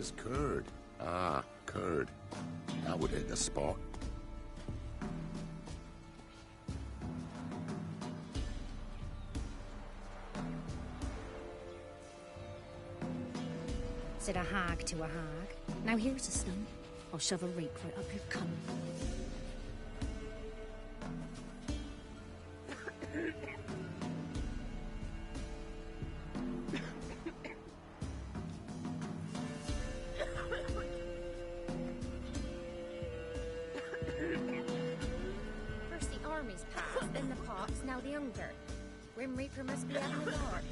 is curd. Ah, curd. That would hit the spot. Said a hag to a hag. Now here's a stump. I'll shove a rake right up your cum. First the army's passed, then the pox, now the hunger. Grim Reaper must be having a lark.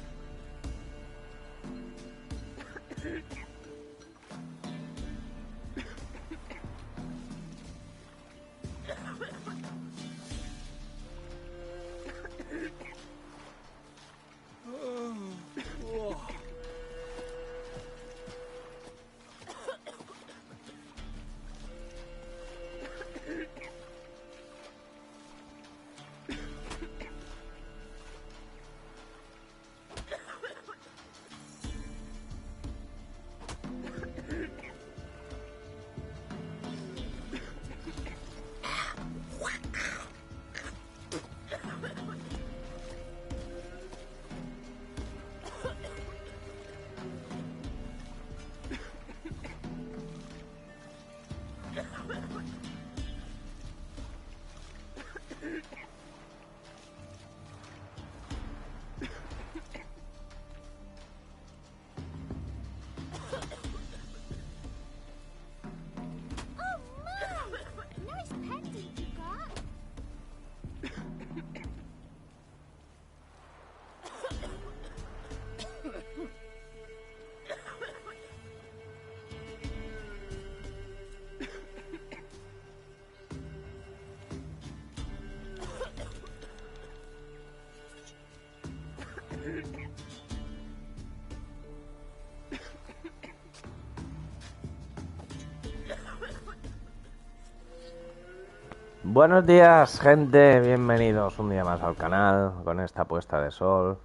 Buenos días, gente, bienvenidos un día más al canal con esta puesta de sol.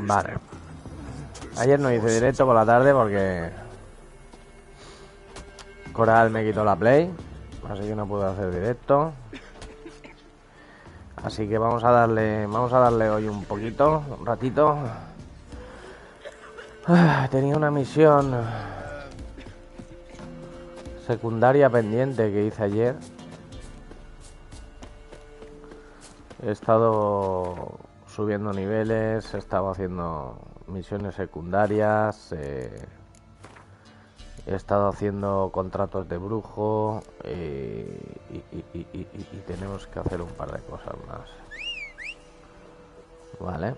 Vale. Ayer no hice directo por la tarde porque Coral me quitó la Play, así que no pude hacer directo. Así que vamos a darle hoy un poquito, un ratito. Tenía una misión secundaria pendiente que hice ayer. He estado subiendo niveles, he estado haciendo misiones secundarias, he estado haciendo contratos de brujo y tenemos que hacer un par de cosas más. Vale.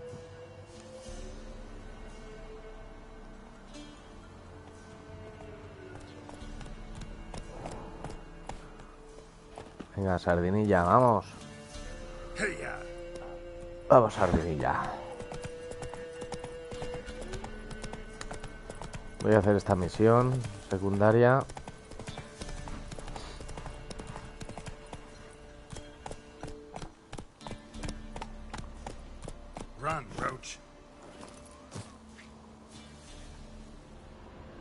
Venga, sardinilla, vamos. Vamos, sardinilla. Voy a hacer esta misión secundaria. Run, Roach.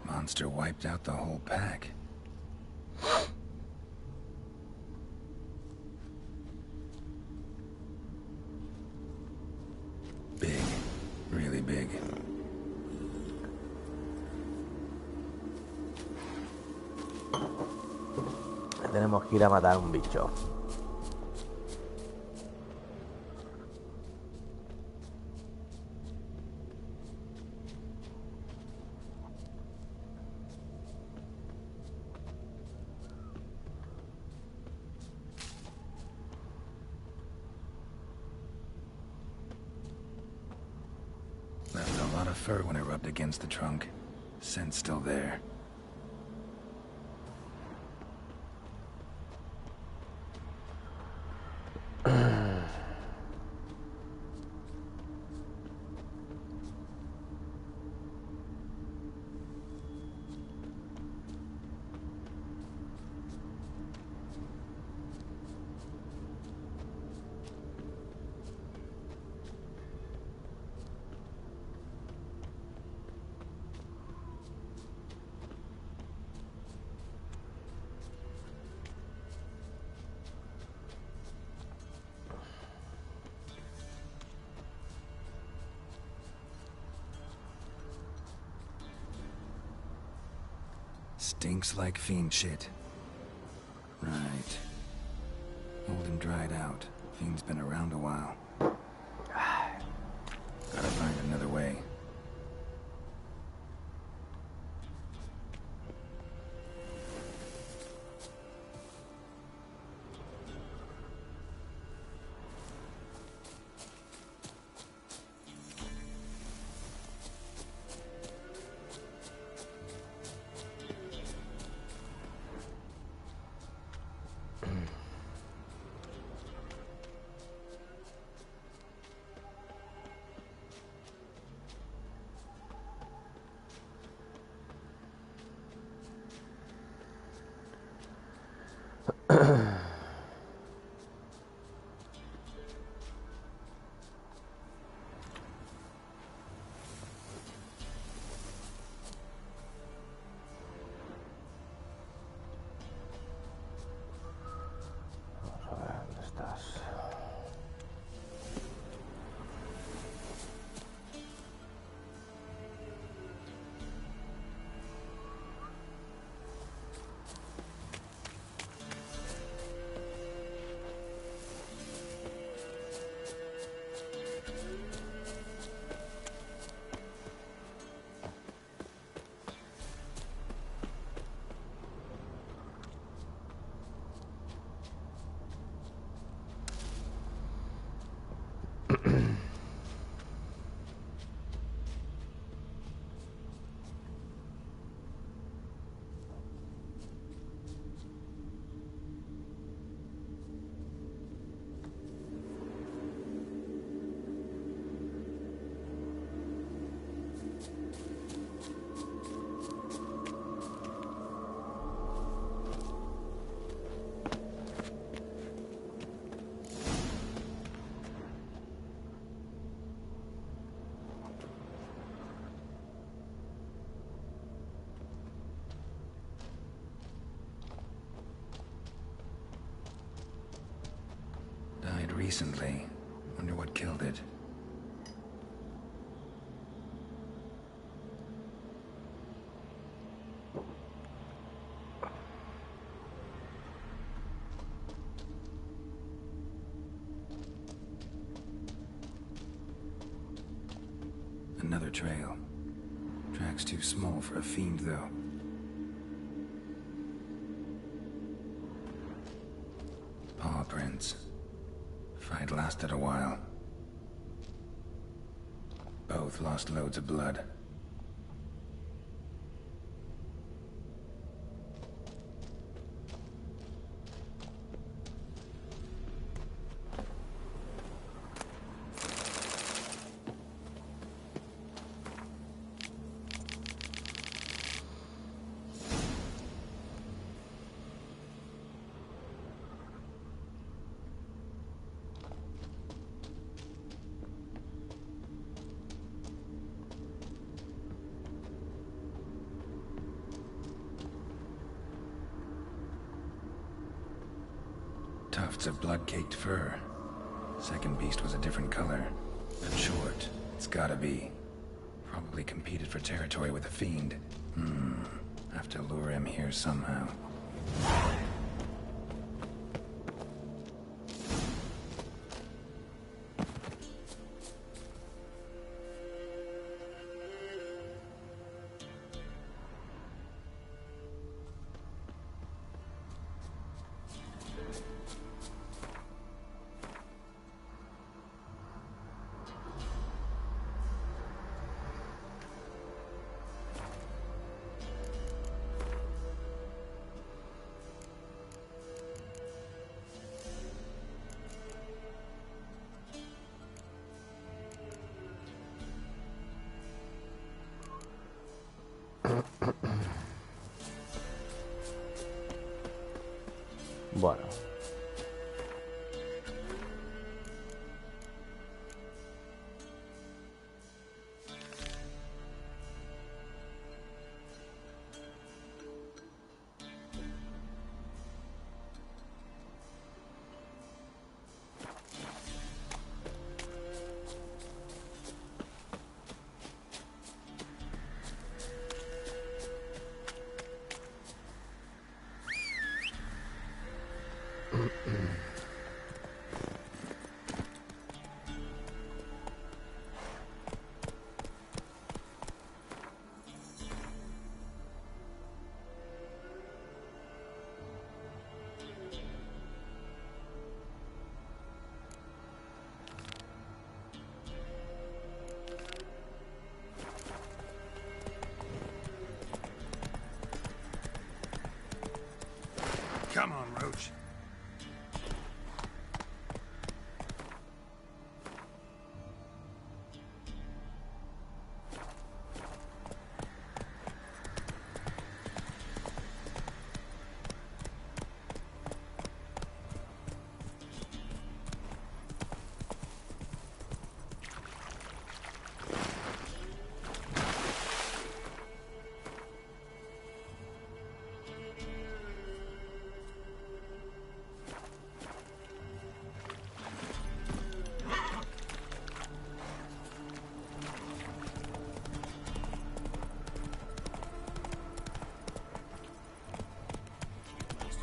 Monster wiped out the whole pack. Big, really big. Tenemos que ir a matar un bicho. Left a lot of fur when it rubbed against the trunk. Scent's still there. Stinks like fiend shit. Right. Old and dried out. Fiend's been around a while. Gotta find another way. Recently. Wonder what killed it. Another trail. Track's too small for a fiend, though. Paw prints. Fight lasted a while. Both lost loads of blood. Tufts of blood-caked fur. Second beast was a different color. And short. It's gotta be. Probably competed for territory with a fiend. Have to lure him here somehow. Bueno. Come on, Roach.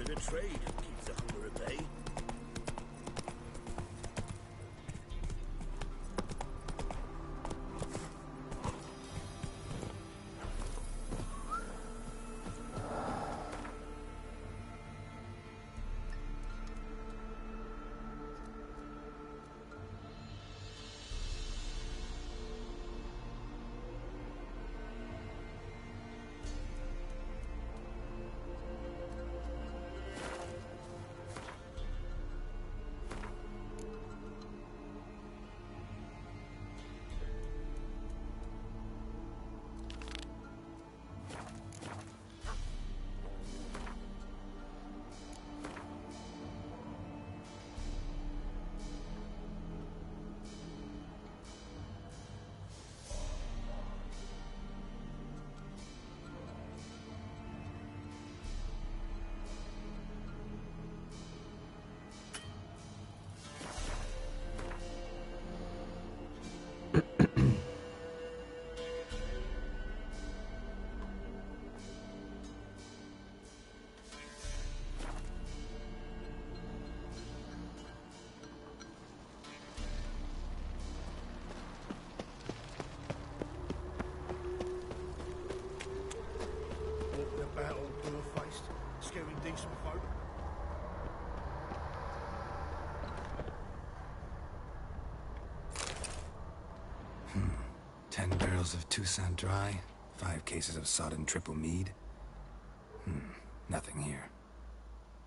The trade keeps the hunger at bay. Scaring decent folk. 10 barrels of Toussaint Dry, 5 cases of sodden triple mead. Nothing here.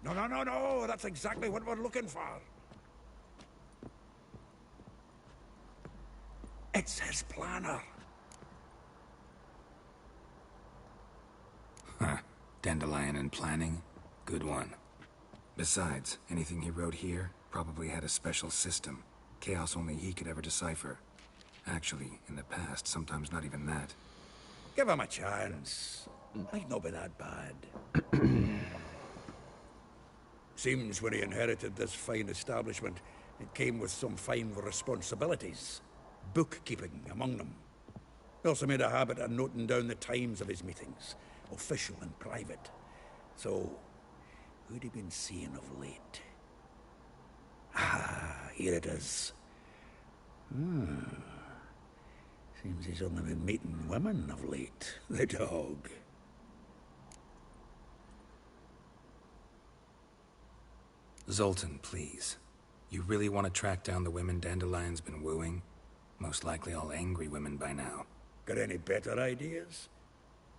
No, that's exactly what we're looking for. It's his planner. Huh. Dandelion and planning? Good one. Besides, anything he wrote here probably had a special system. Chaos only he could ever decipher. Actually, in the past, sometimes not even that. Give him a chance. Might not be that bad. Seems when he inherited this fine establishment, it came with some fine responsibilities. Bookkeeping among them. He also made a habit of noting down the times of his meetings, official and private. So, who'd he been seeing of late? Ah, here it is. Seems he's only been meeting women of late. The dog. Zoltan, please. You really want to track down the women Dandelion's been wooing? Most likely all angry women by now. Got any better ideas?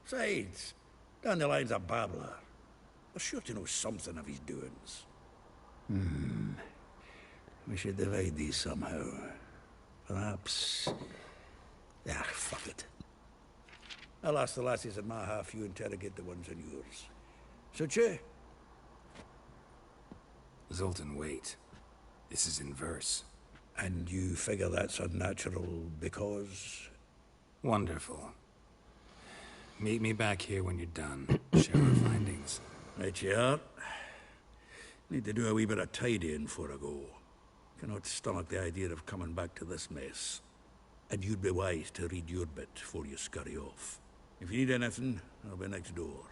Besides, Dandelion's a babbler. We're sure to know something of his doings. We should divide these somehow. Perhaps... Ah, fuck it. I'll ask the lassies in my half, you interrogate the ones in yours. Suit you? Zoltan, wait. This is in verse. And you figure that's unnatural because... Wonderful. Meet me back here when you're done. Share our findings. Right you are. Need to do a wee bit of tidying before I go. Cannot stomach the idea of coming back to this mess. And you'd be wise to read your bit before you scurry off. If you need anything, I'll be next door.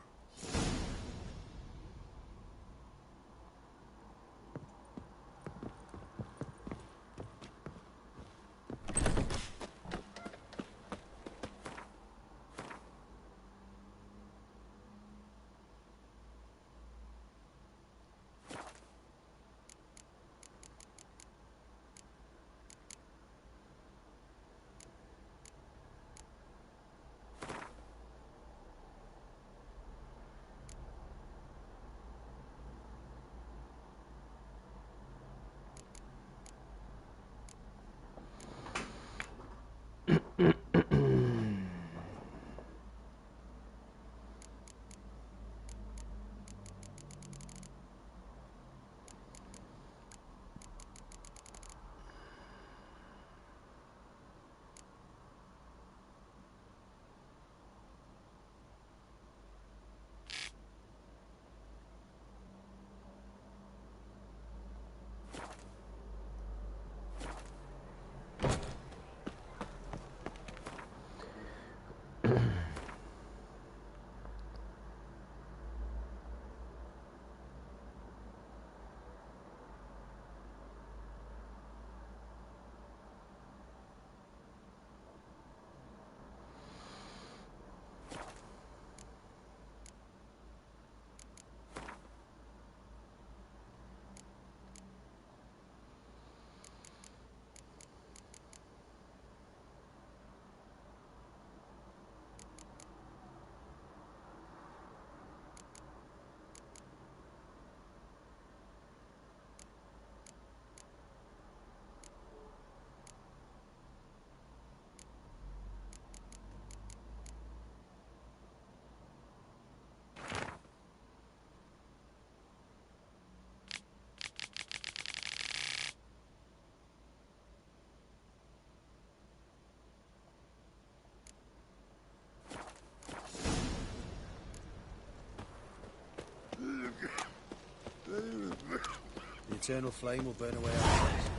The eternal flame will burn away our eyes.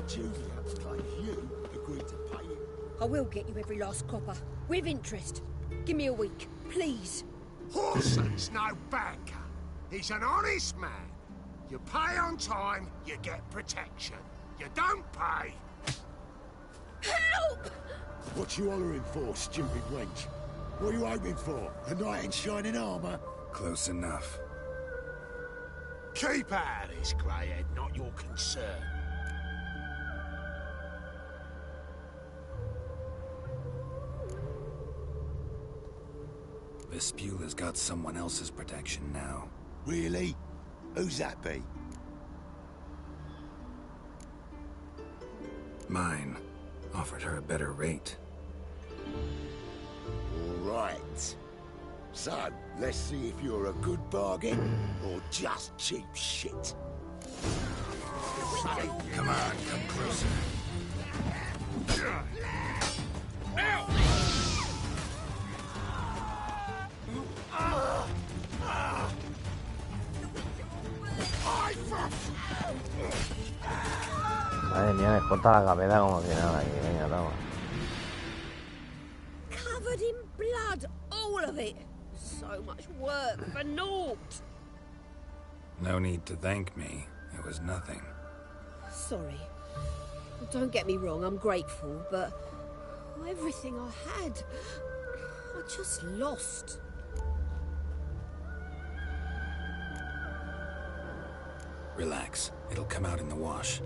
Julia claims you agreed to pay him. I will get you every last copper, with interest. Give me a week, please. Horson's no banker. He's an honest man. You pay on time, you get protection. You don't pay. Help! What you hollering for, stupid wench? What are you hoping for? A knight in shining armour? Close enough. Keep out of this, greyhead, not your concern. Vespula's got someone else's protection now. Really? Who's that be? Mine. Offered her a better rate. All right. So, let's see if you're a good bargain or just cheap shit. Come on, come closer. Madre mía, me corta la cabeza como si nada aquí. Venga, toma. Covered in blood, all of it. So much work for naught. No need to thank me. It was nothing. Sorry. Don't get me wrong, I'm grateful, but everything I had, I just lost. Relax. It'll come out in the wash.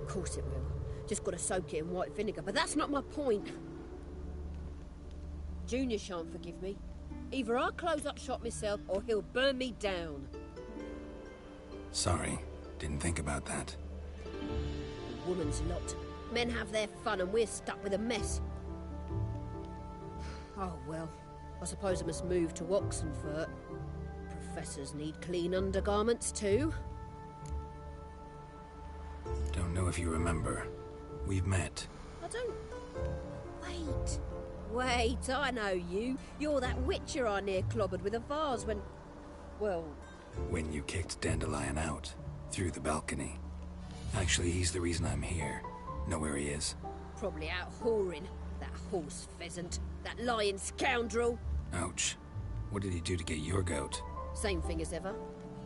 Of course it will. Just gotta soak it in white vinegar, but that's not my point. Junior shan't forgive me. Either I'll close up shop myself, or he'll burn me down. Sorry. Didn't think about that. The woman's lot. Men have their fun and we're stuck with a mess. Oh well, I suppose I must move to Oxenfurt. Professors need clean undergarments too. Don't know if you remember. We've met. I don't... Wait, I know you. You're that witcher I near clobbered with a vase when... Well... When you kicked Dandelion out. Through the balcony. Actually, he's the reason I'm here. Know where he is? Probably out whoring. That horse pheasant. That lying scoundrel. Ouch. What did he do to get your goat? Same thing as ever.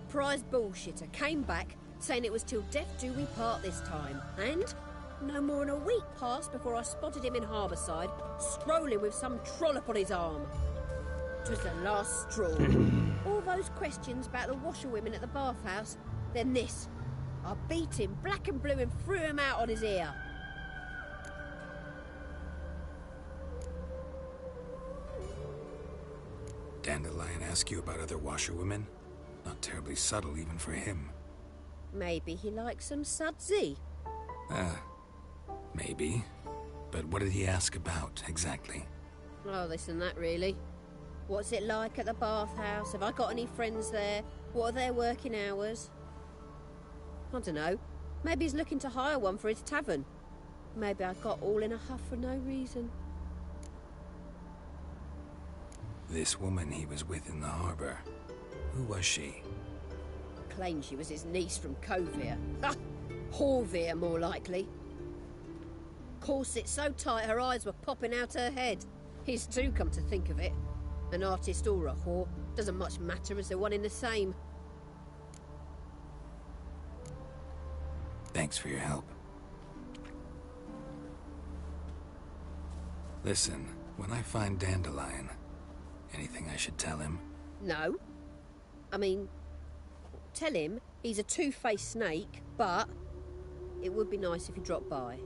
Prize bullshitter came back, saying it was till death do we part this time. And no more than a week passed before I spotted him in Harbourside, strolling with some trollop on his arm. 'Twas the last straw. All those questions about the washerwomen at the bathhouse, then this. I beat him black and blue and threw him out on his ear. Dandelion ask you about other washerwomen? Not terribly subtle even for him. Maybe he likes some sudsy. Maybe. But what did he ask about, exactly? Oh, this and that, really. What's it like at the bathhouse? Have I got any friends there? What are their working hours? I don't know. Maybe he's looking to hire one for his tavern. Maybe I got all in a huff for no reason. This woman he was with in the harbour. Who was she? Claimed she was his niece from Kovir. Ha! Horvir, more likely. Corset so tight her eyes were popping out her head. His too, come to think of it. An artist or a whore. Doesn't much matter as they're one in the same. Thanks for your help. Listen, when I find Dandelion, anything I should tell him? No. I mean, tell him he's a two-faced snake, but it would be nice if he dropped by.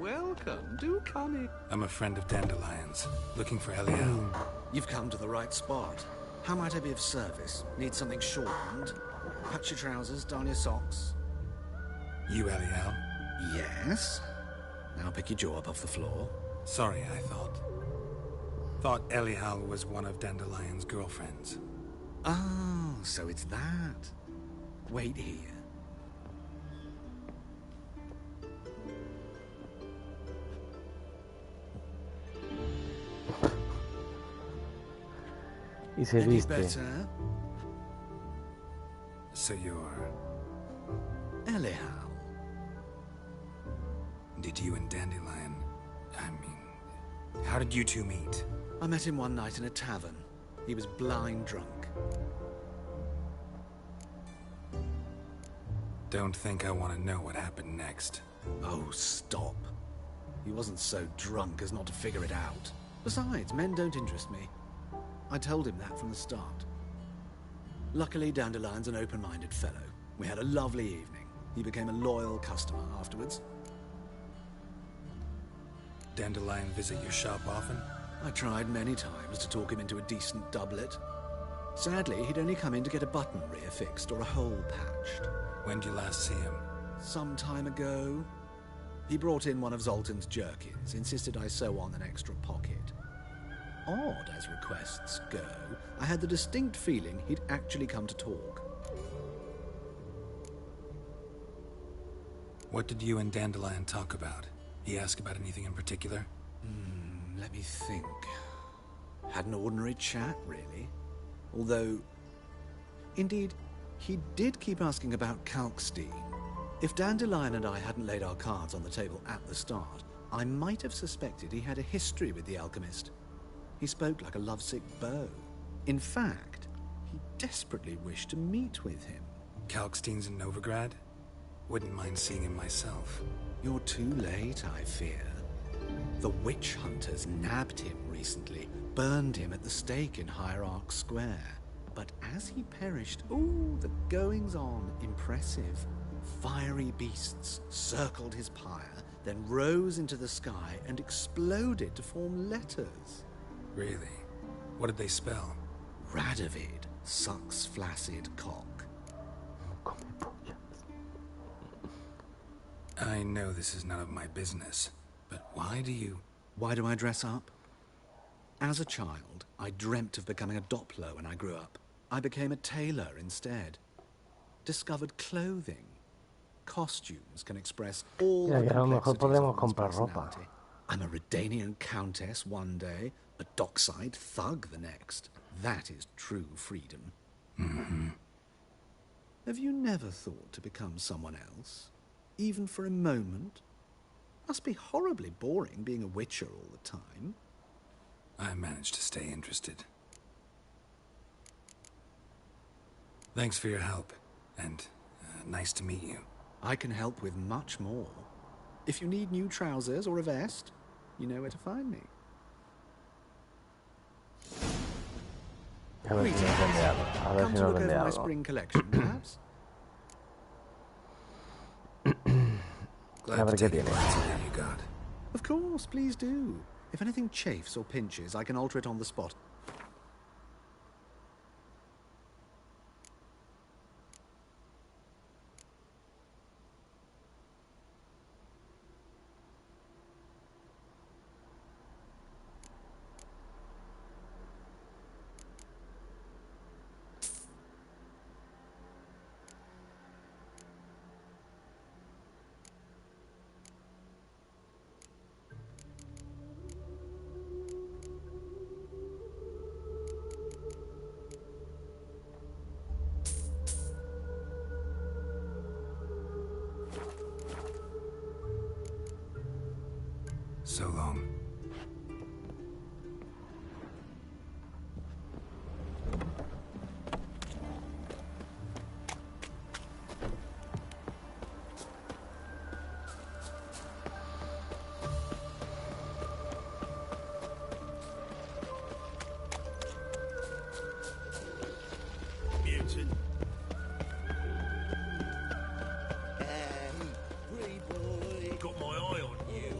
Welcome. Do come in. I'm a friend of Dandelion's, looking for Eliel. You've come to the right spot. How might I be of service? Need something shortened Cut your trousers, darn your socks. You, Eliel? Yes? Now pick your jaw up off the floor. Sorry, I thought Eliel was one of Dandelion's girlfriends. Oh, so it's that. Wait here. Y se Any viste. better? So you're... Eliel. Did you and Dandelion... I mean... How did you two meet? I met him one night in a tavern. He was blind drunk. Don't think I want to know what happened next. Oh, stop. He wasn't so drunk as not to figure it out. Besides, men don't interest me. I told him that from the start. Luckily, Dandelion's an open-minded fellow. We had a lovely evening. He became a loyal customer afterwards. Dandelion visit your shop often? I tried many times to talk him into a decent doublet. Sadly, he'd only come in to get a button rear fixed or a hole patched. When did you last see him? Some time ago. He brought in one of Zoltan's jerkins, insisted I sew on an extra pocket. Odd as requests go, I had the distinct feeling he'd actually come to talk. What did you and Dandelion talk about? He asked about anything in particular? Let me think. Had an ordinary chat, really. Although, indeed, he did keep asking about Kalkstein. If Dandelion and I hadn't laid our cards on the table at the start, I might have suspected he had a history with the alchemist. He spoke like a lovesick beau. In fact, he desperately wished to meet with him. Kalkstein's in Novigrad? Wouldn't mind seeing him myself. You're too late, I fear. The witch hunters nabbed him recently, burned him at the stake in Hierarch Square. But as he perished, ooh, the goings-on impressive. Fiery beasts circled his pyre, then rose into the sky and exploded to form letters. Really? What did they spell? Radovid sucks flaccid cock. I know this is none of my business, but why do you... Why do I dress up? As a child, I dreamt of becoming a Doppler when I grew up. I became a tailor instead. Discovered clothing. Costumes can express all the complexities of one's personality. I'm a Redanian countess one day, a dockside thug the next. That is true freedom. Mm-hmm. Have you never thought to become someone else? Even for a moment? Must be horribly boring being a witcher all the time. I managed to stay interested. Thanks for your help, and nice to meet you. I can help with much more. If you need new trousers or a vest, you know where to find me. A ver si nos vende algo. A ver Come si to nos look vende over my algo. spring collection, perhaps? Glad A ver to qué take tiene. advantage of what you got. Of course, please do. If anything chafes or pinches, I can alter it on the spot. So long. Mutant. Hey, pretty boy. Got my eye on you.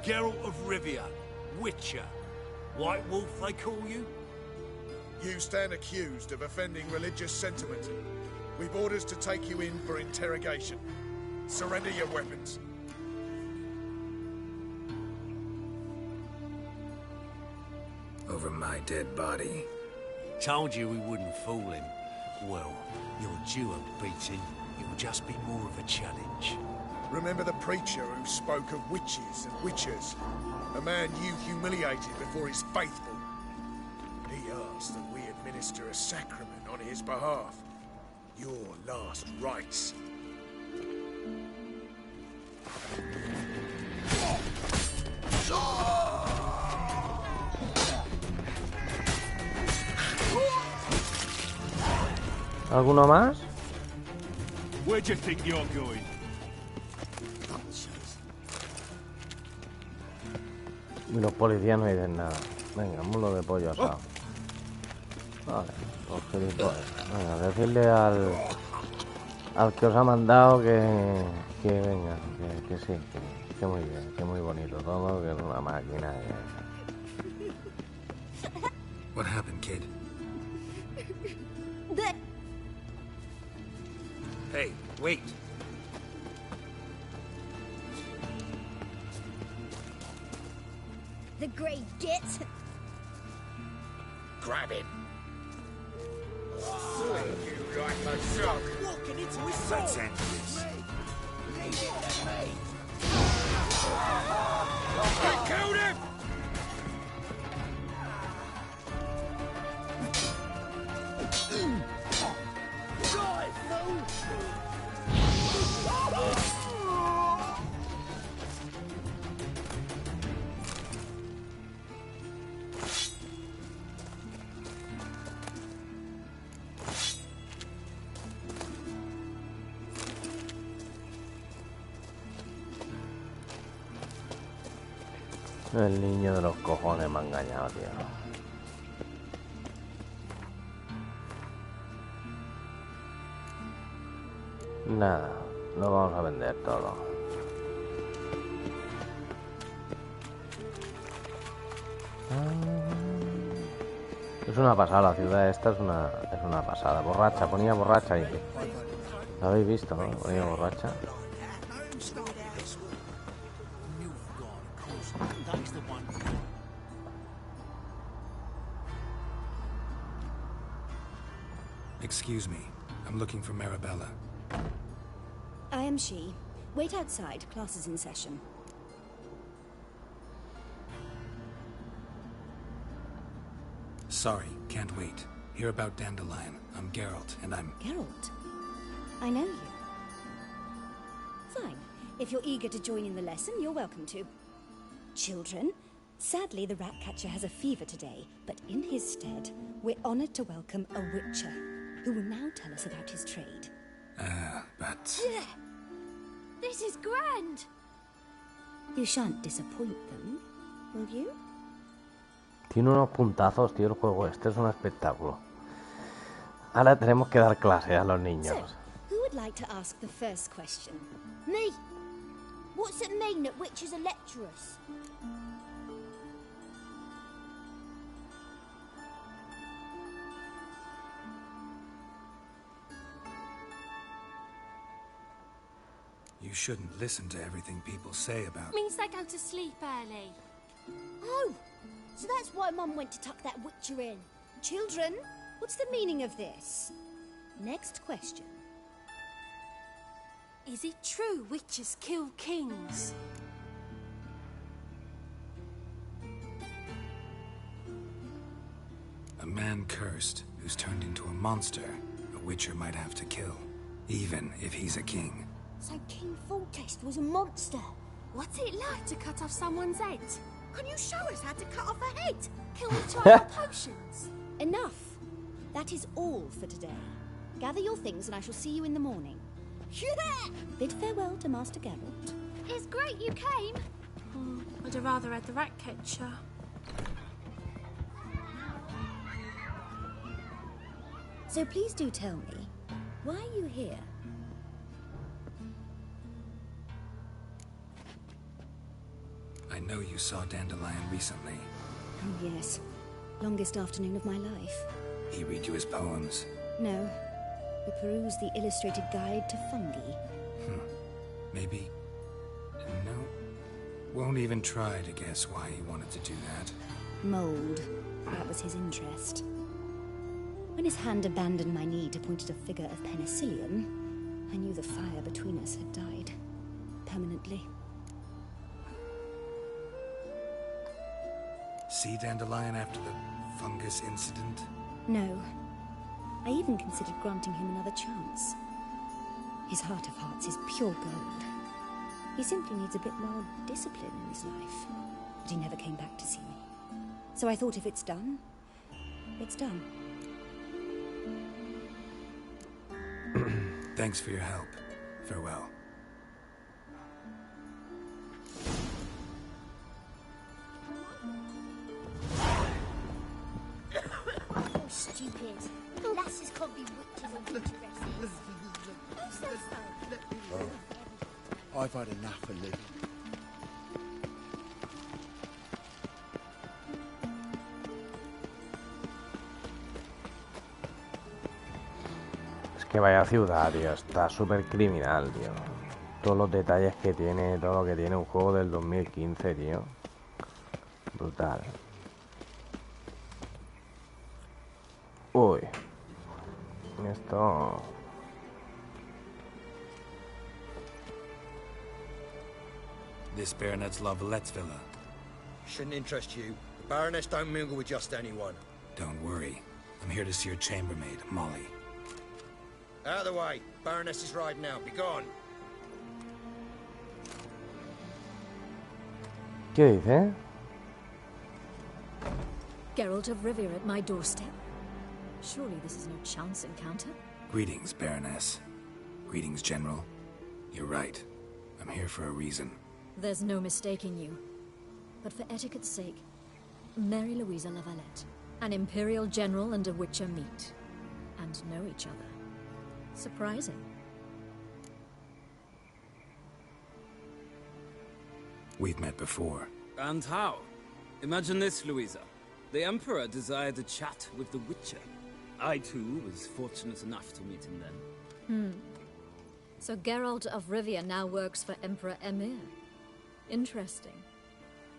Geralt of Rivia, Witcher. White Wolf, they call you? You stand accused of offending religious sentiment. We've orders to take you in for interrogation. Surrender your weapons. Over my dead body. Told you we wouldn't fool him. Well, you're due a beating. It will just be more of a challenge. Remember the preacher who spoke of witches and witchers? A man you humiliated before his faithful. He asked that we administer a sacrament on his behalf. Your last rites. ¿Alguno más? Where do you think you're going? Y los policías no dicen nada. Venga, mulo de pollo asado. Vale, los gilipollas. Venga, decirle al que os ha mandado que venga, que sí, que muy bien, que muy bonito todo, que es una máquina. What happened, kid? Hey, wait. The grey git. Grab him. You like a shock. Walking into his Let's end this. You killed him! El niño de los cojones me ha engañado, tío. Nada, lo vamos a vender todo. Es una pasada, la ciudad esta es una pasada. Borracha, ponía borracha ahí. ¿Lo habéis visto, no? Ponía borracha. Excuse me. I'm looking for Marabella. I am she. Wait outside. Class is in session. Sorry, can't wait. Hear about Dandelion. I'm Geralt, and I'm... Geralt? I know you. Fine. If you're eager to join in the lesson, you're welcome to. Children, sadly the Ratcatcher has a fever today, but in his stead, we're honored to welcome a Witcher, who will now tell us about his trade. But... Yeah. This is grand. You shan't disappoint them, will you? Tiene unos puntazos, tío, el juego este es un espectáculo. Ahora tenemos que dar clase a los niños. So, who would like to ask the first question? Me. What's it mean that witches are lecturers? You shouldn't listen to everything people say about... Means they go to sleep early. Oh, so that's why Mum went to tuck that Witcher in. Children, what's the meaning of this? Next question. Is it true witches kill kings? A man cursed who's turned into a monster, a Witcher might have to kill, even if he's a king. So King Foltest was a monster. What's it like to cut off someone's head? Can you show us how to cut off a head? Can we try our potions? Enough. That is all for today. Gather your things and I shall see you in the morning. Yeah! Bid farewell to Master Geralt. It's great you came. I'd have rather had the Ratcatcher. So please do tell me, why are you here? I know you saw Dandelion recently. Oh, yes. Longest afternoon of my life. He read you his poems? No. We perused the illustrated guide to fungi. Maybe... No. Won't even try to guess why he wanted to do that. Mold. That was his interest. When his hand abandoned my knee to point at a figure of penicillium, I knew the fire between us had died. Permanently. See Dandelion after the fungus incident? No. I even considered granting him another chance. His heart of hearts is pure gold. He simply needs a bit more discipline in his life. But he never came back to see me. So I thought if it's done, it's done. Thanks for your help. Farewell. Oh, stupid. Lasses can't be witches and witch dresses. Who says so? Oh, I've had enough of living. Es que vaya ciudad, tío. Está súper criminal, tío. Todos los detalles que tiene, todo lo que tiene un juego del 2015, tío. Brutal. Uy. Esto... This Baronet's Lavallette's villa. Shouldn't interest you. The Baroness don't mingle with just anyone. Don't worry. I'm here to see your chambermaid, Molly. Out of the way. Baroness is riding out. Be gone. ¿Qué dice? Geralt of Rivia at my doorstep. Surely this is no chance encounter? Greetings, Baroness. Greetings, General. You're right. I'm here for a reason. There's no mistaking you. But for etiquette's sake, Mary Louisa Lavalette, an Imperial General and a Witcher meet, and know each other. Surprising. We've met before. And how? Imagine this, Louisa. The Emperor desired a chat with the Witcher. I, too, was fortunate enough to meet him then. So Geralt of Rivia now works for Emperor Emir. Interesting.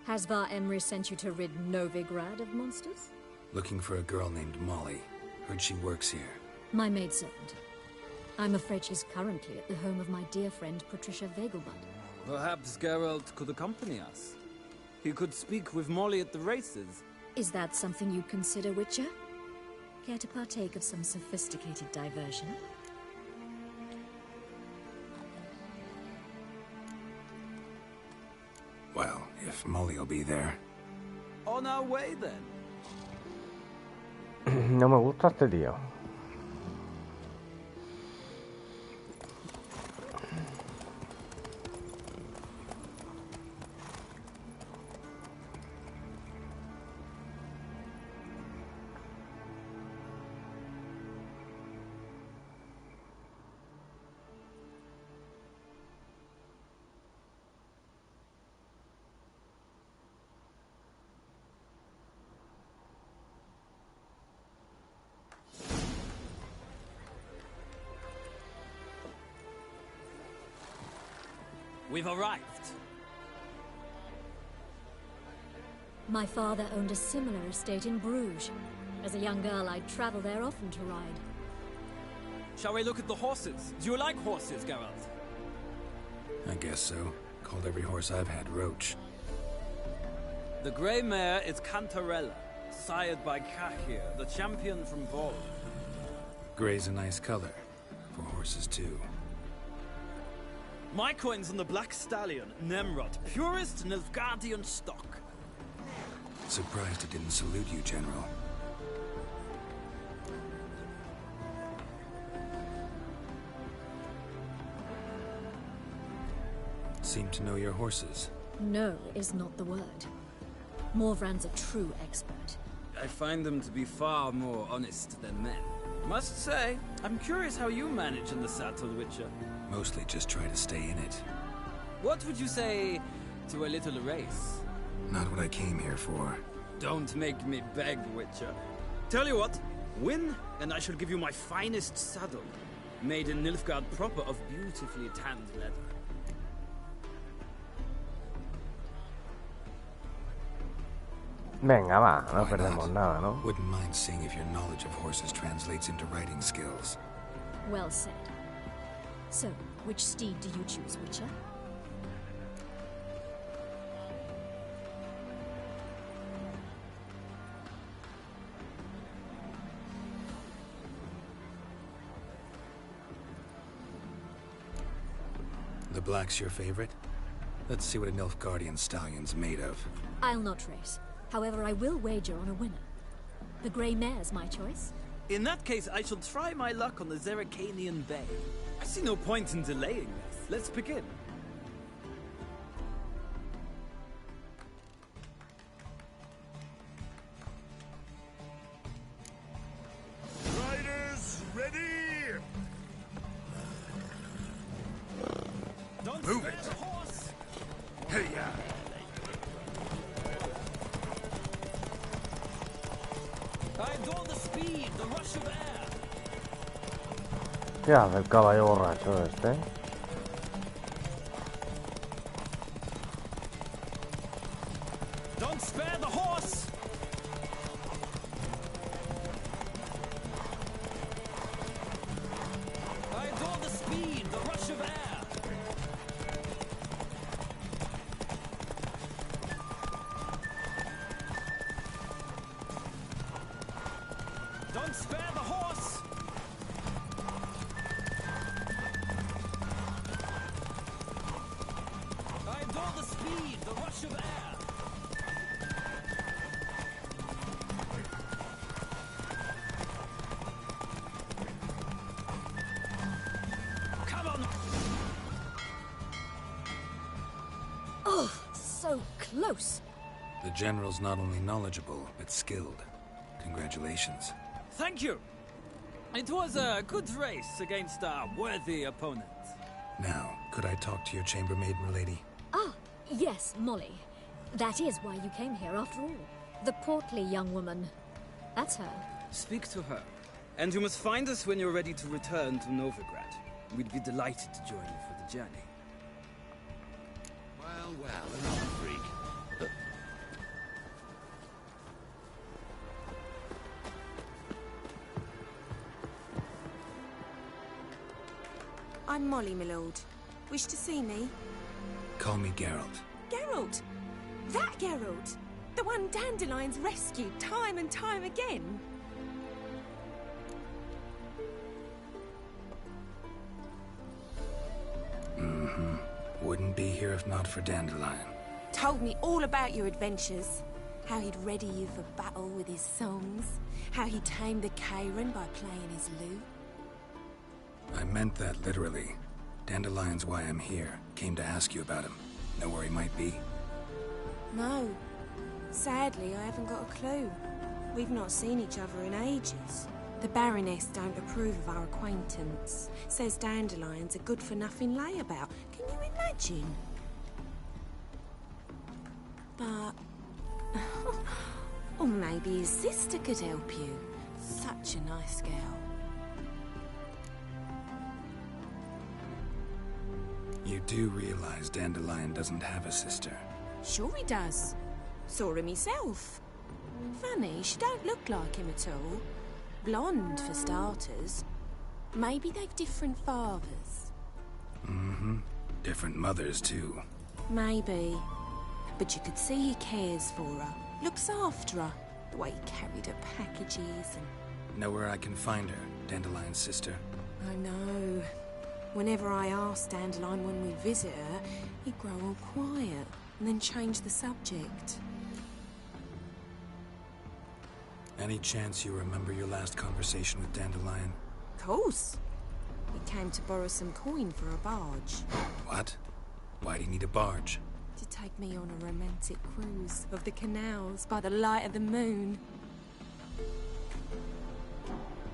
Has Var Emry sent you to rid Novigrad of monsters? Looking for a girl named Molly. Heard she works here. My maidservant. I'm afraid she's currently at the home of my dear friend Patricia Vegelbud. Perhaps Geralt could accompany us. He could speak with Molly at the races. Is that something you'd consider, Witcher? Care to partake of some sophisticated diversion? Well, if Molly'll be there. On our way, then. No me gusta este tío. We've arrived. My father owned a similar estate in Bruges. As a young girl, I'd travel there often to ride. Shall we look at the horses? Do you like horses, Geralt? I guess so. Called every horse I've had Roach. The grey mare is Cantarella, sired by Cahir, the champion from Vol. Grey's a nice color. For horses, too. My coin's on the Black Stallion, Nemrod, purest Nilfgaardian stock. Surprised it didn't salute you, General. Seem to know your horses. No is not the word. Morvran's a true expert. I find them to be far more honest than men. Must say, I'm curious how you manage in the saddle, Witcher. Mostly just try to stay in it. What would you say to a little race? Not what I came here for. Don't make me beg, Witcher. Tell you what, win, and I shall give you my finest saddle, made in Nilfgaard proper of beautifully tanned leather. Venga, va, no perdemos nada, ¿no? Wouldn't mind seeing if your knowledge of horses translates into riding skills. Well said. So, which steed do you choose, Witcher? The black's your favorite? Let's see what a Nilfgaardian stallion's made of. I'll not race. However, I will wager on a winner. The grey mare's my choice. In that case, I shall try my luck on the Zerrikanian Bay. I see no point in delaying this. Let's begin. Riders, ready! Don't move spare it! the horse. Hey, I adore the speed, the rush of air. ¿Qué hace el caballo borracho este? Don't spare the horse. I adore the speed, the rush of air. Don't spare the horse. I adore the speed, the rush of air. Come on. Oh, so close. The general's not only knowledgeable, but skilled. Congratulations. Thank you. It was a good race against a worthy opponent. Now, could I talk to your chambermaid, milady? Ah, yes, Molly. That is why you came here after all. The portly young woman. That's her. Speak to her. And you must find us when you're ready to return to Novigrad. We'd be delighted to join you for the journey. Well, another freak. I'm Molly, my lord. Wish to see me? Call me Geralt. Geralt! That Geralt! The one Dandelion's rescued time and time again! Wouldn't be here if not for Dandelion. Told me all about your adventures. How he'd ready you for battle with his songs. How he tamed the Kairan by playing his lute. I meant that literally. Dandelion's why I'm here. Came to ask you about him. Know where he might be? No. Sadly, I haven't got a clue. We've not seen each other in ages. The Baroness don't approve of our acquaintance. Says Dandelion's a good-for-nothing layabout. Can you imagine? But... or maybe his sister could help you. Such a nice girl. You do realize Dandelion doesn't have a sister. Sure he does. Saw him himself. Funny, she don't look like him at all. Blonde, for starters. Maybe they've different fathers. Different mothers, too. Maybe. But you could see he cares for her. Looks after her. The way he carried her packages and... Know where I can find her, Dandelion's sister? I know. Whenever I asked Dandelion when we'd visit her, he'd grow all quiet and then change the subject. Any chance you remember your last conversation with Dandelion? Of course. He came to borrow some coin for a barge. What? Why do you need a barge? To take me on a romantic cruise of the canals by the light of the moon.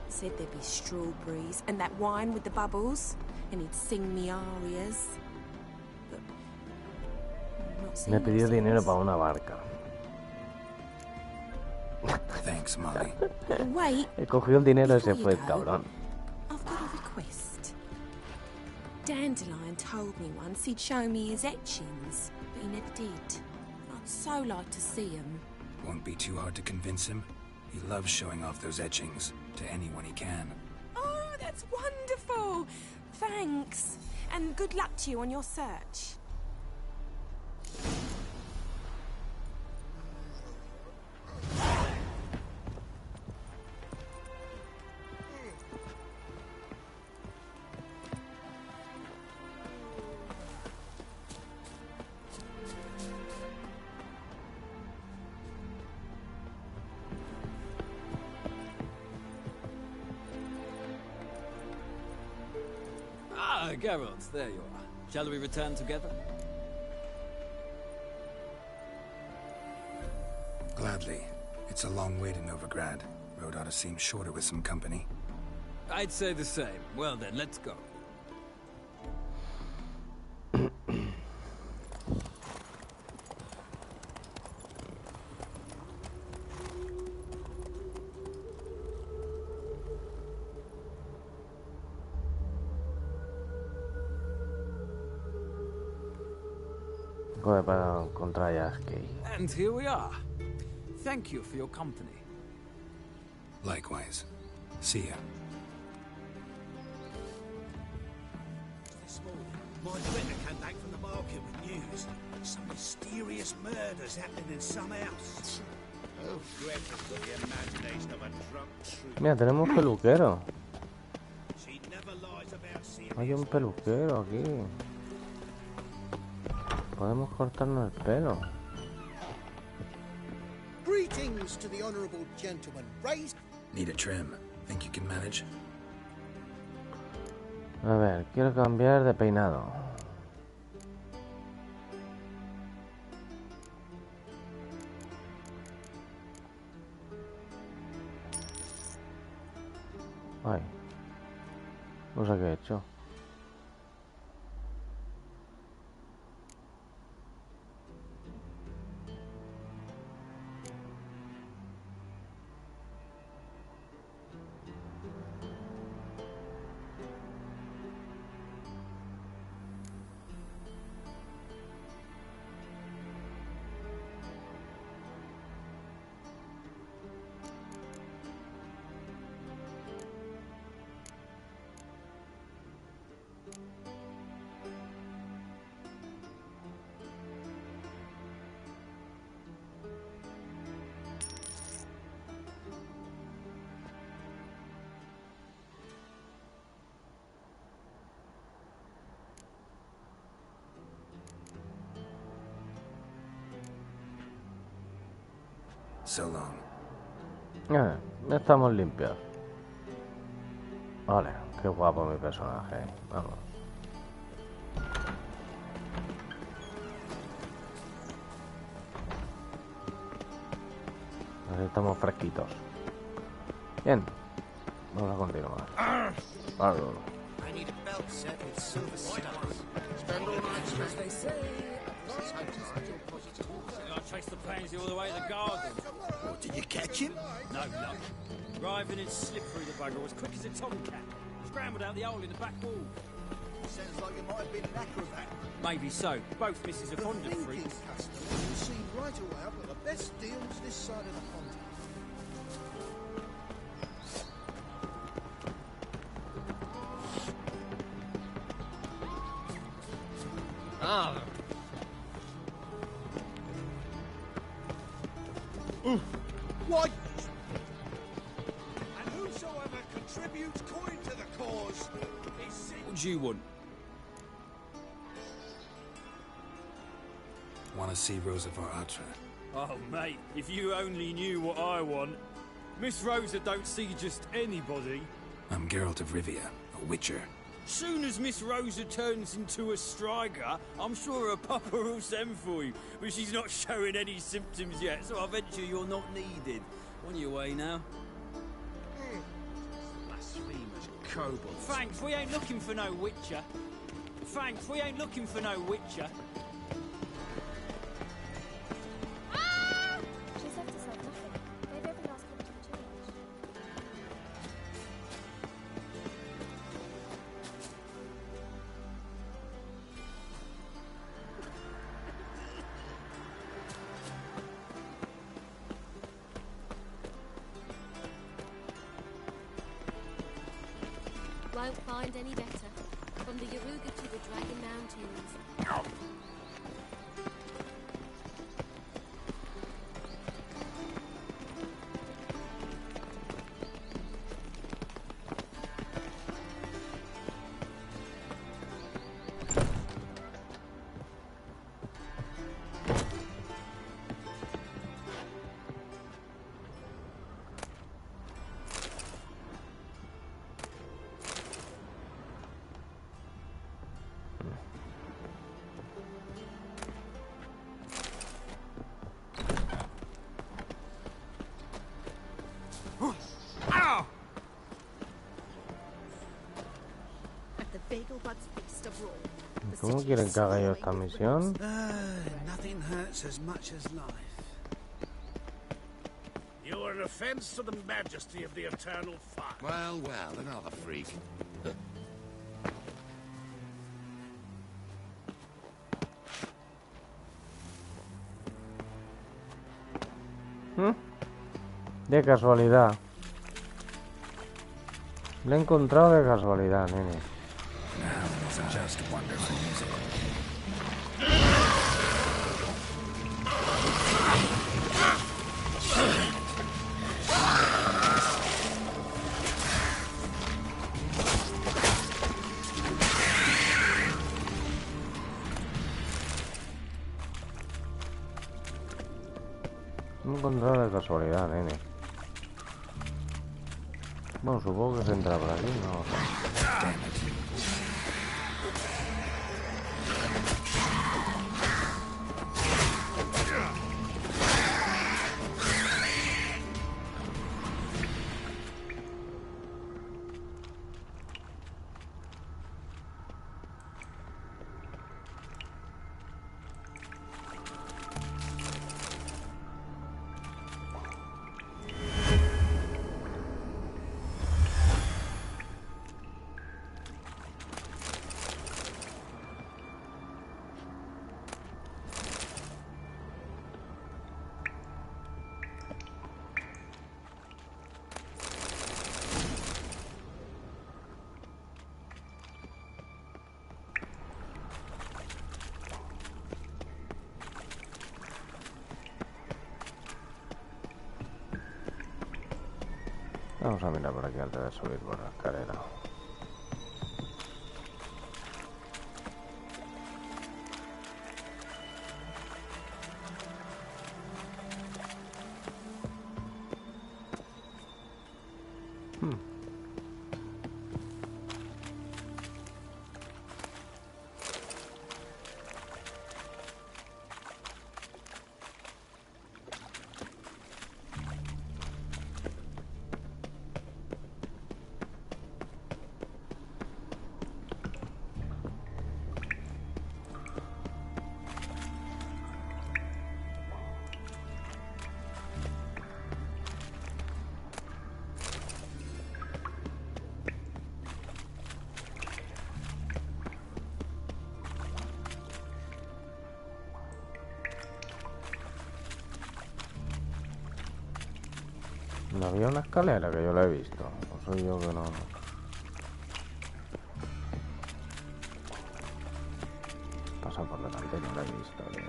Said there'd be strawberries and that wine with the bubbles, and he'd sing me arias. But not seen Me pidió him dinero since. para una barca. Thanks, Molly. Wait. Cogió el dinero y se before fue you el go, cabrón. I've got a request. Dandelion told me once he'd show me his etchings, but he never did. I'd so like to see them. Won't be too hard to convince him. He loves showing off those etchings to anyone he can. Oh, that's wonderful. Thanks. And good luck to you on your search. Ah, Geralt, there you are. Shall we return together? Gladly. It's a long way to Novigrad. Road ought to seem shorter with some company. I'd say the same. Well then, let's go. Voy para encontrar a Yaskey. And here we are. Thank you for your company. Likewise. See ya. This morning, my letter came back from the market with news. Some mysterious murders happening in some house. Oh, Gretchen's got the imagination of a drunk troop. Mira, tenemos peluquero. She never lies about seeing Hay un peluquero aquí. Podemos cortarnos el pelo. Greetings to the honourable gentleman. Raised. Need a trim. Think you can manage? A ver, quiero cambiar de peinado. Ay. No sé qué he hecho. So long. Ya estamos limpios. Vale, qué guapo mi personaje. Vamos. Así estamos fresquitos. Bien. Vamos a continuar. Claro. I need a belt set with silver studs. Spend all night, as they say. I traced the pansy all the way to the garden. What, did you catch him? No, no. Driving and slip through the bugger as quick as a tomcat. Scrambled out the hole in the back wall. Sounds like you might have been an acrobat. Maybe so. Both misses are fond of Thinking freaks. customer, you see right away I've got the best deals this side of the pond. Ah. Why? And whosoever contributes coin to the cause is... What do you want? Want to see Rosa Atra? Oh, mate, if you only knew what I want. Miss Rosa don't see just anybody. I'm Geralt of Rivia, a witcher. Soon as Miss Rosa turns into a striker, I'm sure her papa will send for you. But she's not showing any symptoms yet, so I venture you're not needed. On your way now. Blasphemous kobolds. Thanks, we ain't looking for no witcher. Thanks, we ain't looking for no witcher. won't find any better. From the Yaruga to the Dragon Mountains. ¿Cómo quieren que haga yo esta misión? Nothing hurts as much as life. You are an offense to the majesty of the eternal fire. Well, well, another freak. De casualidad. Lo he encontrado de casualidad, nene. Lo he encontrado de casualidad, nene. Bueno, supongo que se entra por aquí, no. Vamos a mirar por aquí antes de subir por la escalera. No había una escalera que yo la he visto. O soy yo que no. Pasa por delante, no la he visto, tío.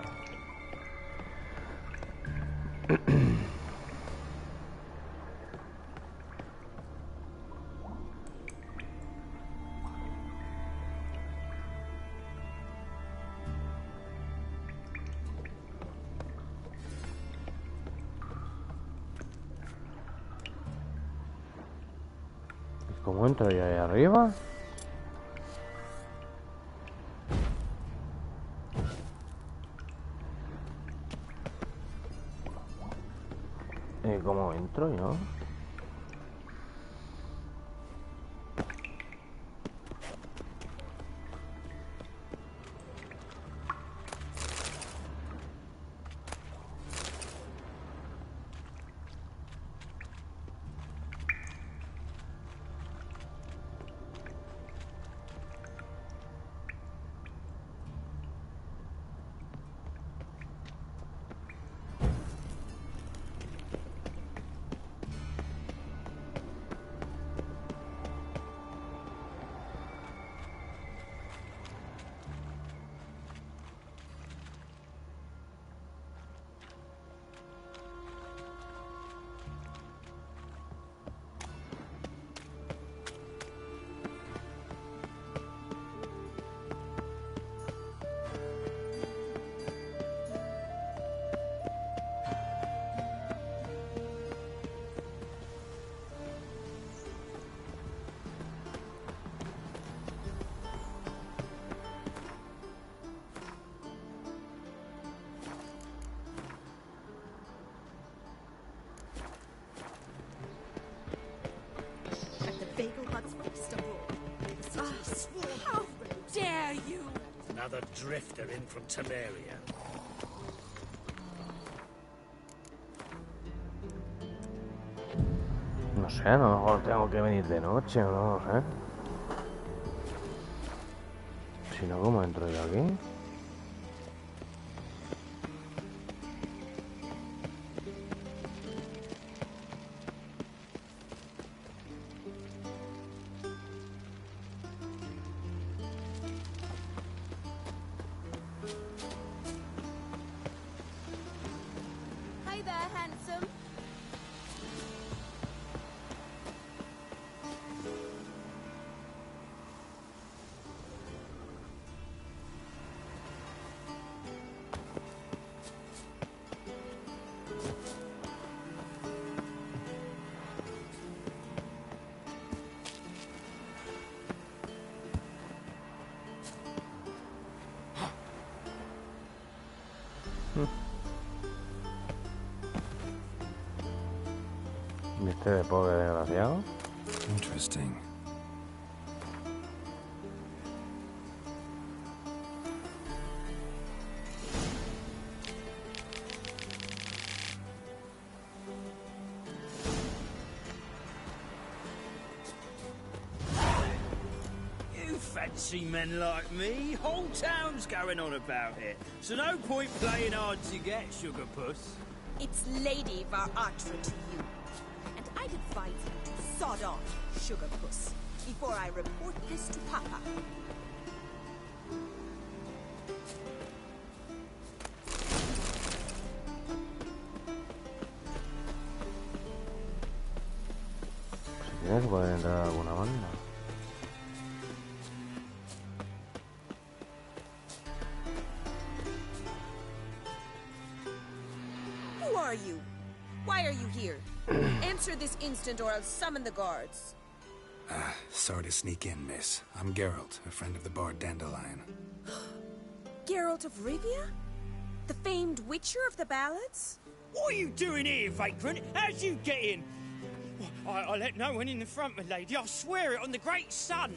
¿Cómo entro yo ahí arriba? ¿Cómo entro yo? Another drifter in from Temeria. No sé, a lo mejor tengo que venir de noche o no sé. Si no, ¿cómo entro yo aquí? Hey there, handsome. ¿Viste de pobre desgraciado? Interesting. You fancy men like me? Whole town's going on about it. So no point playing hard to get, sugar puss. It's Lady Varatra to you. And I'd advise you to sod off, sugar puss, before I report this to Papa. Si tienes, puede entrar de alguna manera. Who are you? Why are you here? Answer this instant or I'll summon the guards. Sorry to sneak in, miss. I'm Geralt, a friend of the bard Dandelion. Geralt of Rivia? The famed witcher of the ballads? What are you doing here, vagrant? How'd you get in? I let no one in the front, my lady. I swear it on the great sun.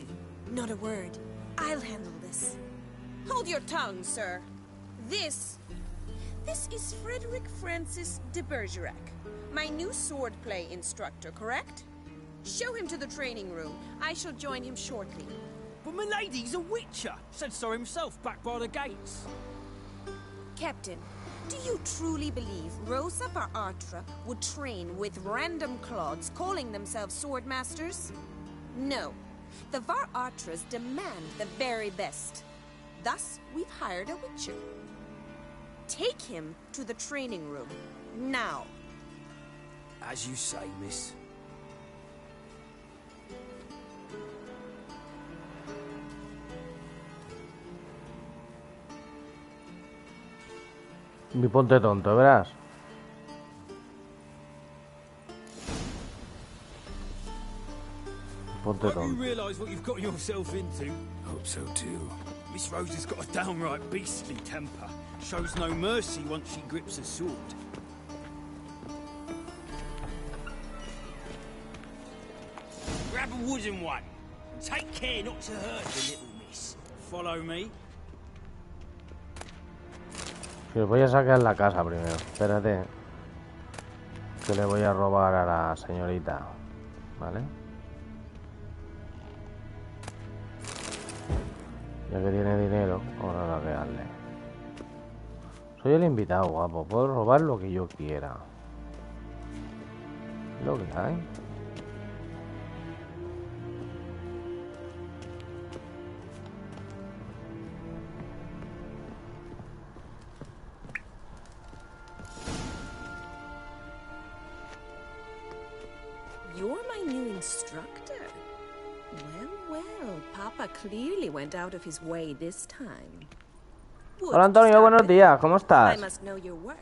Not a word. I'll handle this. Hold your tongue, sir. This is Frederick Francis de Bergerac, my new swordplay instructor, correct? Show him to the training room. I shall join him shortly. But my lady's a witcher. Said so himself back by the gates. Captain, do you truly believe Rosa Varatra would train with random clods calling themselves sword masters? No. The Varatras demand the very best. Thus, we've hired a witcher. Take him to the training room. Now. As you say, miss. Y ponte tonto, verás. Ponte Hope tonto. you realise what you've got yourself into. Hope so too. Miss Rosa's got a downright beastly temper. Shows no mercy once she grips a sword. Grab a wooden one. And take care not to hurt the little miss. Follow me. Que voy a sacar la casa primero. Espérate. Que le voy a robar a la señorita. ¿Vale? Ya que tiene dinero, ahora a darle. Soy el invitado, guapo. Puedo robar lo que yo quiera. Lo que hay. You're my new instructor. Well, Papa clearly went out of his way this time. Hola Antonio, buenos días, ¿cómo estás? I must know your worth.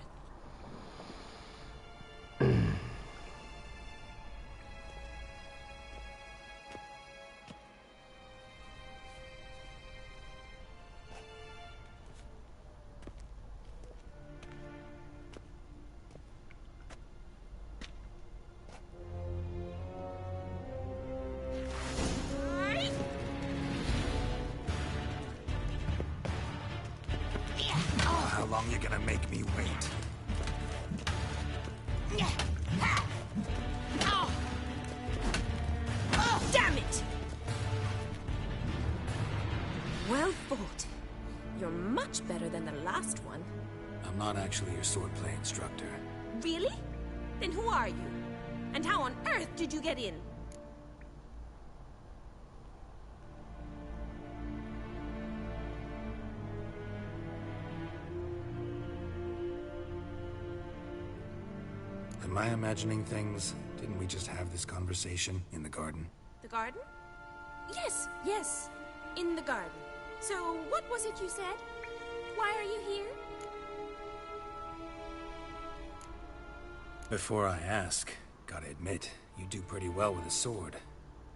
long you gonna make me wait? Damn it! Well fought. You're much better than the last one. I'm not actually your swordplay instructor. Really? Then who are you? And how on earth did you get in? Am I imagining things? Didn't we just have this conversation in the garden? The garden? Yes, yes. In the garden. So, what was it you said? Why are you here? Before I ask, gotta admit, you do pretty well with a sword.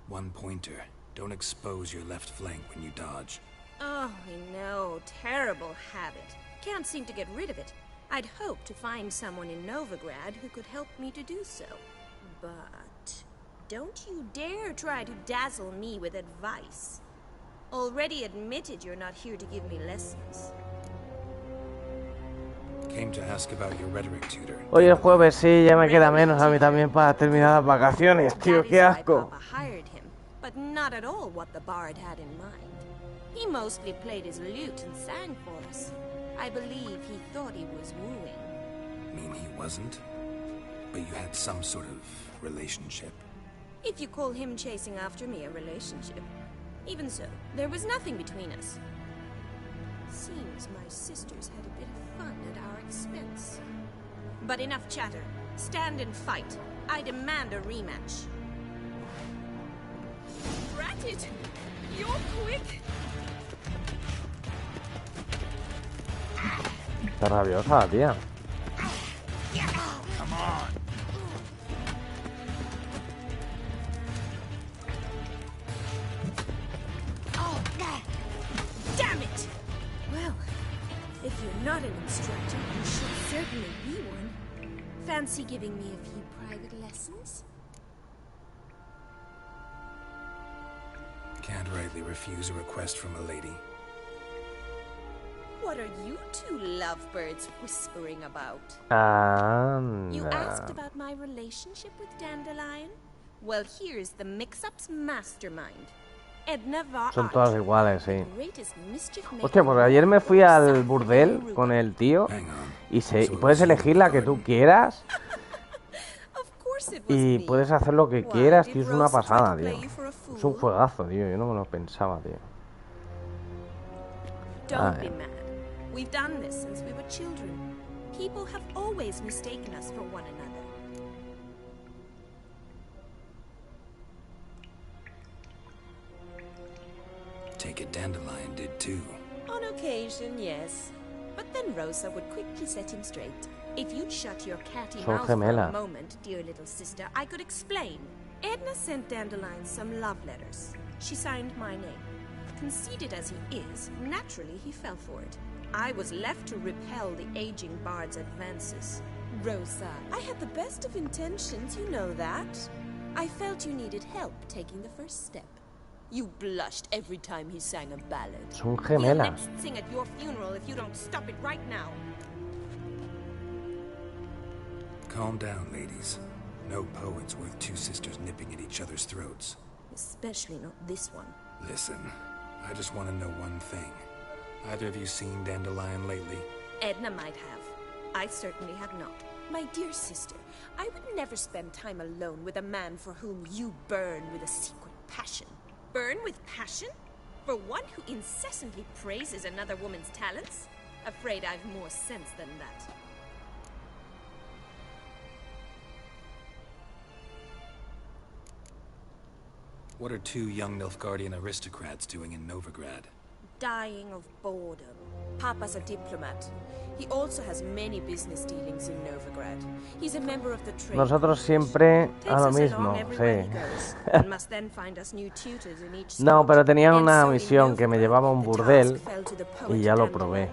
One pointer. Don't expose your left flank when you dodge. Oh, I know. Terrible habit. Can't seem to get rid of it. I'd hoped to find someone in Novigrad who could help me to do so. But don't you dare try to dazzle me with advice. Already admitted you're not here to give me lessons. Came to ask about your rhetoric tutor. Hoy es jueves, sí, ya me queda menos a mí también para terminar las vacaciones, tío, qué asco. Papa hired him, but not at all what the bard had in mind. He mostly played his lute and sang for us. I believe he thought he was wooing. Mean he wasn't? But you had some sort of relationship? If you call him chasing after me a relationship. Even so, there was nothing between us. Seems my sisters had a bit of fun at our expense. But enough chatter. Stand and fight. I demand a rematch. Drat it! You're quick! Está rabiosa, tía. Come on. Oh, damn it! Well, if you're not an instructor, you should certainly be one. Fancy giving me a few private lessons? Can't rightly refuse a request from a lady. What are you two lovebirds whispering about? You asked about my relationship with Dandelion? Well, here's the mix-up's mastermind. Edna Va. Son todas iguales, sí. Greatest mischief Hostia, porque ayer me fui al burdel con el tío y puedes elegir la que tú quieras y puedes hacer lo que quieras, tío, es una pasada, tío. Es un juegazo, tío, yo no me lo pensaba, tío. Don't be mad. We've done this since we were children. People have always mistaken us for one another. Take it Dandelion did too. On occasion, yes. But then Rosa would quickly set him straight. If you'd shut your catty mouth for a moment, dear little sister, I could explain. Edna sent Dandelion some love letters. She signed my name. Conceited as he is, naturally he fell for it. I was left to repel the aging bard's advances. Rosa, I had the best of intentions, you know that. I felt you needed help taking the first step. You blushed every time he sang a ballad. Son He'll gemelas. next sing at your funeral if you don't stop it right now. Calm down, ladies. No poet's worth two sisters nipping at each other's throats. Especially not this one. Listen, I just want to know one thing. Either of you seen Dandelion lately? Edna might have. I certainly have not. My dear sister, I would never spend time alone with a man for whom you burn with a secret passion. Burn with passion? For one who incessantly praises another woman's talents? Afraid I've more sense than that. What are two young Nilfgaardian aristocrats doing in Novigrad? Dying of boredom. Papa's a diplomat. He also has many business dealings in Novigrad. He's a member of the trade. Nosotros siempre a lo mismo, sí. No, pero tenía una misión que me llevaba a un burdel y ya lo probé.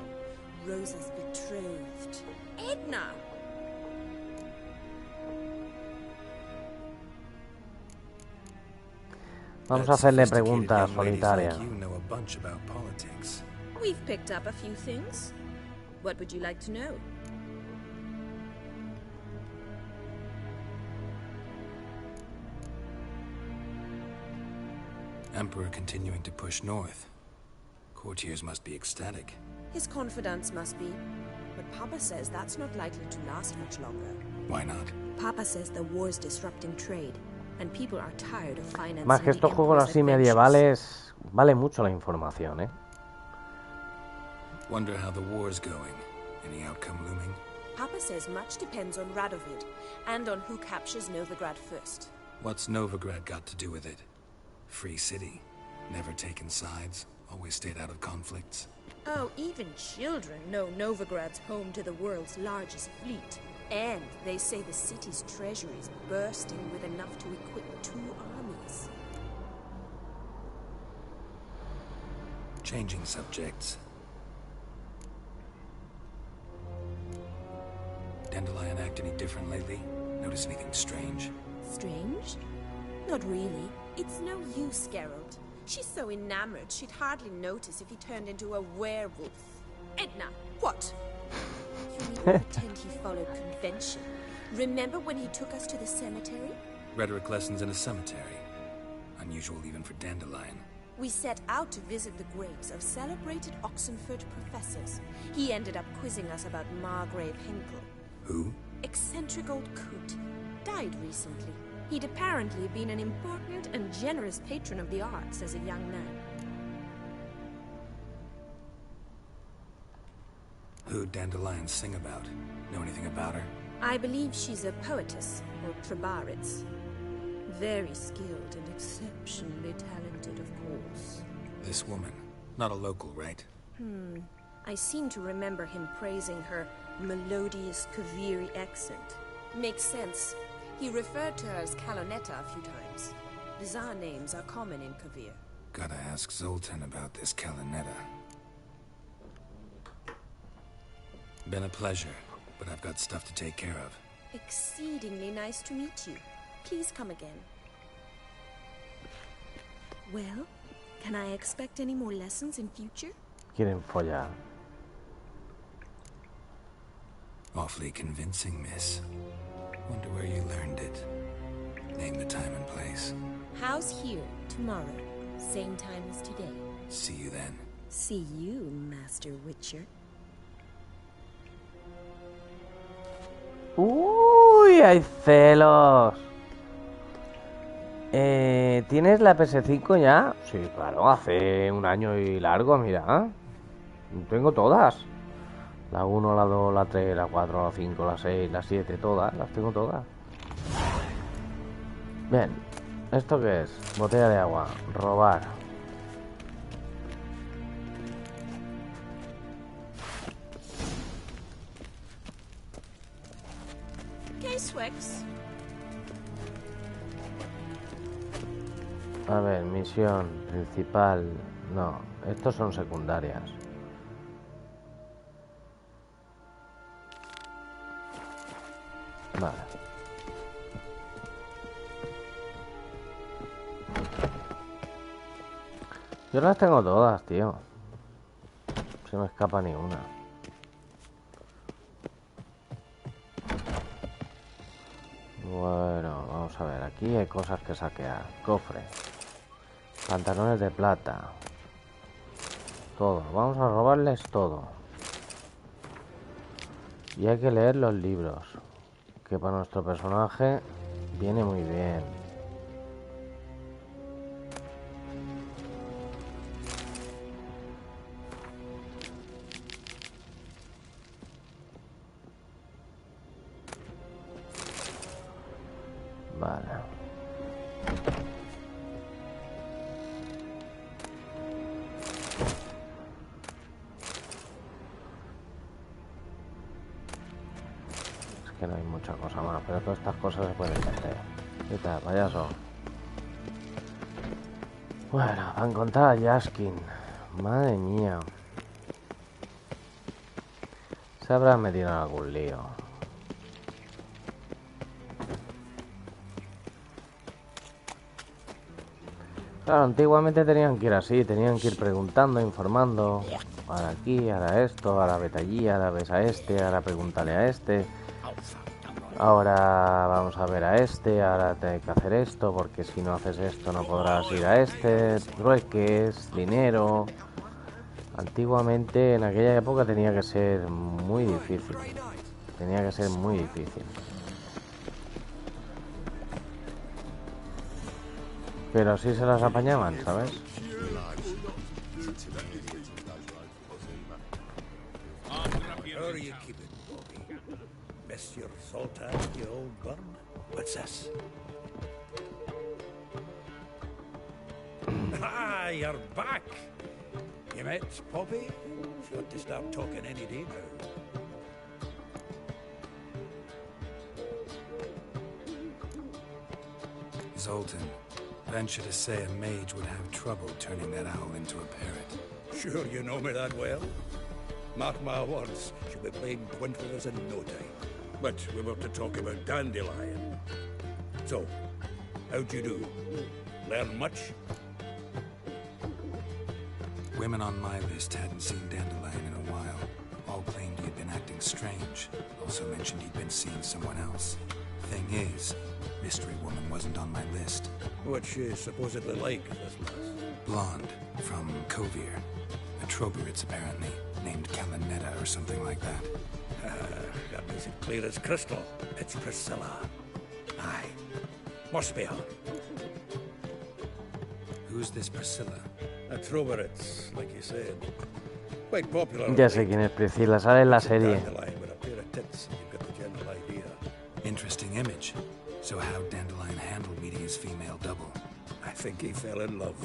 Rosa's betrothed. Edna! Vamos a hacerle preguntas solitarias. We've picked up a few things. What would you like to know? Emperor continuing to push north. Courtiers must be ecstatic. His confidants must be. But Papa says that's not likely to last much longer. Why not? Papa says the war's disrupting trade, and people are tired of financing Más que estos the juegos Emperor's así adventures. medievales, vale mucho la información, ¿eh? Wonder how the war's going. Any outcome looming? Papa says much depends on Radovid, and on who captures Novigrad first. What's Novigrad got to do with it? Free city. Never taken sides. Always stayed out of conflicts. Oh, even children know Novigrad's home to the world's largest fleet. And they say the city's treasury is bursting with enough to equip 2 armies. Changing subjects. Dandelion act any different lately? Notice anything strange? Strange? Not really. It's no use, Geralt. She's so enamored, she'd hardly notice if he turned into a werewolf. Edna, what? You mean pretend he followed convention? Remember when he took us to the cemetery? Rhetoric lessons in a cemetery. Unusual even for Dandelion. We set out to visit the graves of celebrated Oxenford professors. He ended up quizzing us about Margrave Henkel. Who? Eccentric old coot. Died recently. He'd apparently been an important and generous patron of the arts as a young man. Who'd Dandelion sing about? Know anything about her? I believe she's a poetess, or Trebarits. Very skilled and exceptionally talented, of course. This woman. Not a local, right? I seem to remember him praising her melodious Kaviri accent. Makes sense. He referred to her as Kalonetta a few times. Bizarre names are common in Kavir. Gotta ask Zoltan about this Kalonetta. Been a pleasure, but I've got stuff to take care of. Exceedingly nice to meet you. Please come again. Well, can I expect any more lessons in future? Quieren follar. Awfully convincing, miss. Wonder where you learned it. Name the time and place. House here, tomorrow. Same time as today. See you then. See you, Master Witcher. ¡Uy! ¡Hay celos! ¿Tienes la PS5 ya? Sí, claro, hace un año y largo, mira. Tengo todas. La 1, la 2, la 3, la 4, la 5, la 6, la 7, todas. Las tengo todas. Bien. ¿Esto qué es? Botella de agua. Robar. Swex. A ver, misión principal. No, estos son secundarias. Vale. Yo las tengo todas, tío. No se me escapa ni una. Bueno, vamos a ver. Aquí hay cosas que saquear. Cofre. Pantalones de plata. Todo. Vamos a robarles todo. Y hay que leer los libros. Que para nuestro personaje viene muy bien. Vale. Es que no hay mucha cosa más, pero todas estas cosas se pueden hacer. ¿Qué tal, payaso? Bueno, va a encontrar a Jaskin. Madre mía. Se habrá metido en algún lío. Claro, antiguamente tenían que ir así, tenían que ir preguntando, informando. ahora aquí, ahora esto, ahora vete allí, ahora ves a este, ahora pregúntale a este. Ahora vamos a ver a este, ahora hay que hacer esto, porque si no haces esto no podrás ir a este. Trueques, dinero. Antiguamente, en aquella época tenía que ser muy difícil. Tenía que ser muy difícil. Pero sí se las apañaban, ¿sabes? Your salt out, you old bum. What's this? Ah, you're back. You met Poppy? She ought to start talking any day now. Zoltan, venture to say a mage would have trouble turning that owl into a parrot. Sure you know me that well. Mark my words, she'll be playing twint with us in no time. But we were to talk about Dandelion. So, how'd you do? Learn much? Women on my list hadn't seen Dandelion in a while. All claimed he'd been acting strange. Also mentioned he'd been seeing someone else. Thing is, Mystery Woman wasn't on my list. What's she supposedly like, this lass? Blonde, from Kovir. A Troberits, apparently, named Kalanetta or something like that. That makes it clear as crystal. It's Priscilla. Aye. Must be her. Who's this Priscilla? A Troberits, like you said. Quite popular. Ya sé quién es Priscilla, sale en la serie. With a pair of tits, you've got the general idea. Interesting image. So how'd Dandelion handle meeting his female double? I think he fell in love.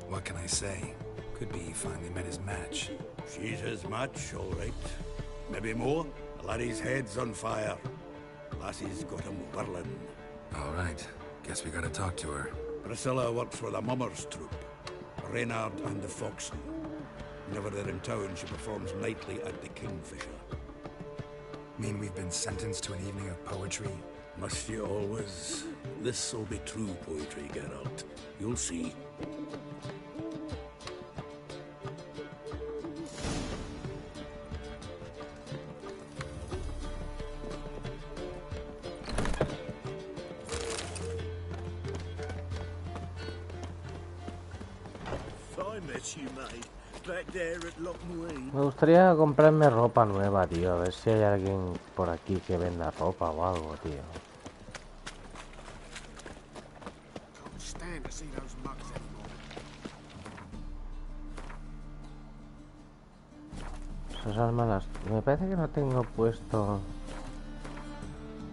What can I say? Could be he finally met his match. She's his match, all right. Maybe more. The laddie's head's on fire. Lassie's got him whirling. All right. Guess we gotta talk to her. Priscilla works for the Mummers troupe. Reynard and the Foxen. Whenever they're in town, she performs nightly at the Kingfisher. Mean we've been sentenced to an evening of poetry? Must you always? This'll be true poetry, Geralt. You'll see. Me gustaría comprarme ropa nueva, tío. A ver si hay alguien por aquí que venda ropa o algo, tío. Esas armas me parece que no tengo puesto.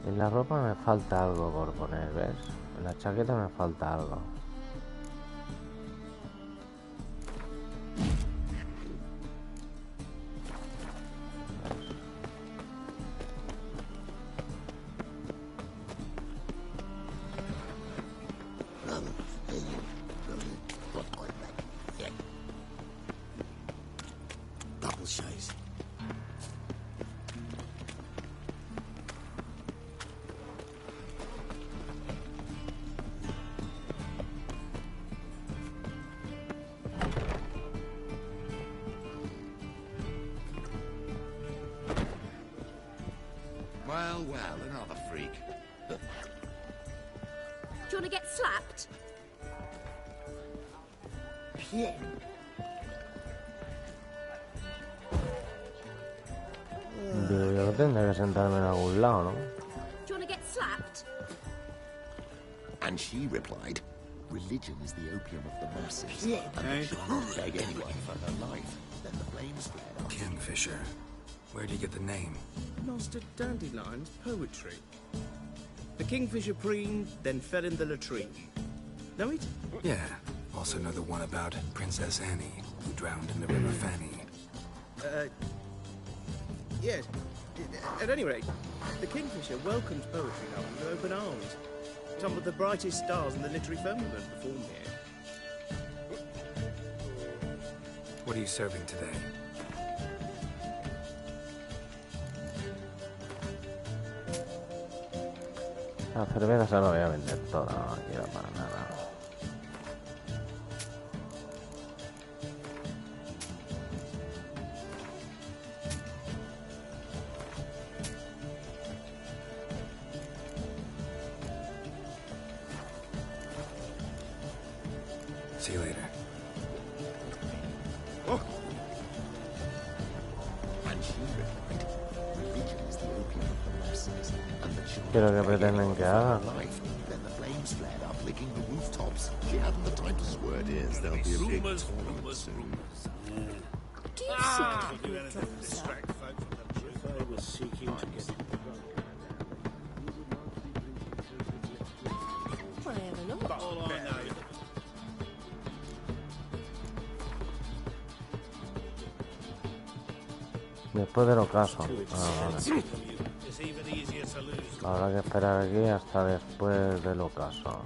En la ropa me falta algo por poner, ¿ves? En la chaqueta me falta algo. Well, another freak. Do you want to get slapped? Yeah. Digo, yo tendré que sentarme en algún lado, ¿no? Do you want to get slapped? And she replied, religion is the opium of the masses. Yeah. And she won't beg anyone for her life. Then the flames flared up. Kingfisher. Where'd you get the name? Master Dandelion's poetry. The kingfisher preened, then fell in the latrine. Know it? Yeah. Also know the one about Princess Annie, who drowned in the River Fanny. Yes. At any rate, the kingfisher welcomes poetry now with open arms. Some of the brightest stars in the literary firmament perform here. What are you serving today? La cerveza se la voy a vender toda, no la quiero para nada. See you later. Oh. And she replied, religion is the opium of the masses, and the children Pero que pretenden que haga. Then the flames flared up, licking the rooftops. She hadn't the time to swear. Yes, there'll be a big tournament soon. Do you seek to be drunk, sir? I was seeking to get... I am not. All I know. Después del ocaso. Ah, vale. Habrá que esperar aquí hasta después del ocaso.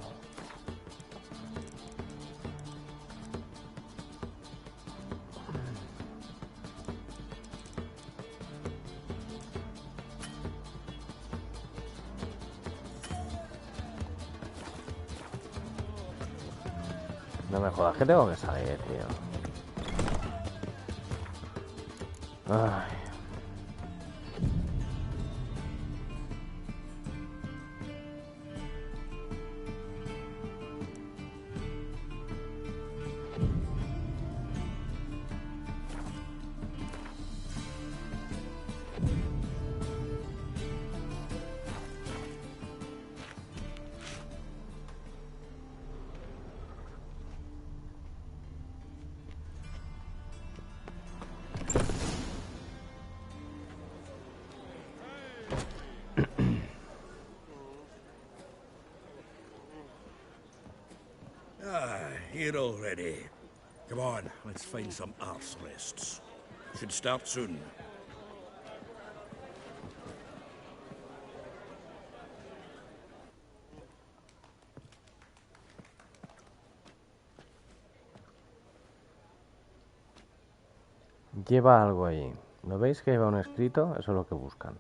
No me jodas que tengo que salir, tío. Ay. Here already. Come on, let's find some arse rests. Should start soon. Lleva algo allí. ¿No veis que lleva un escrito? Eso es lo que buscan.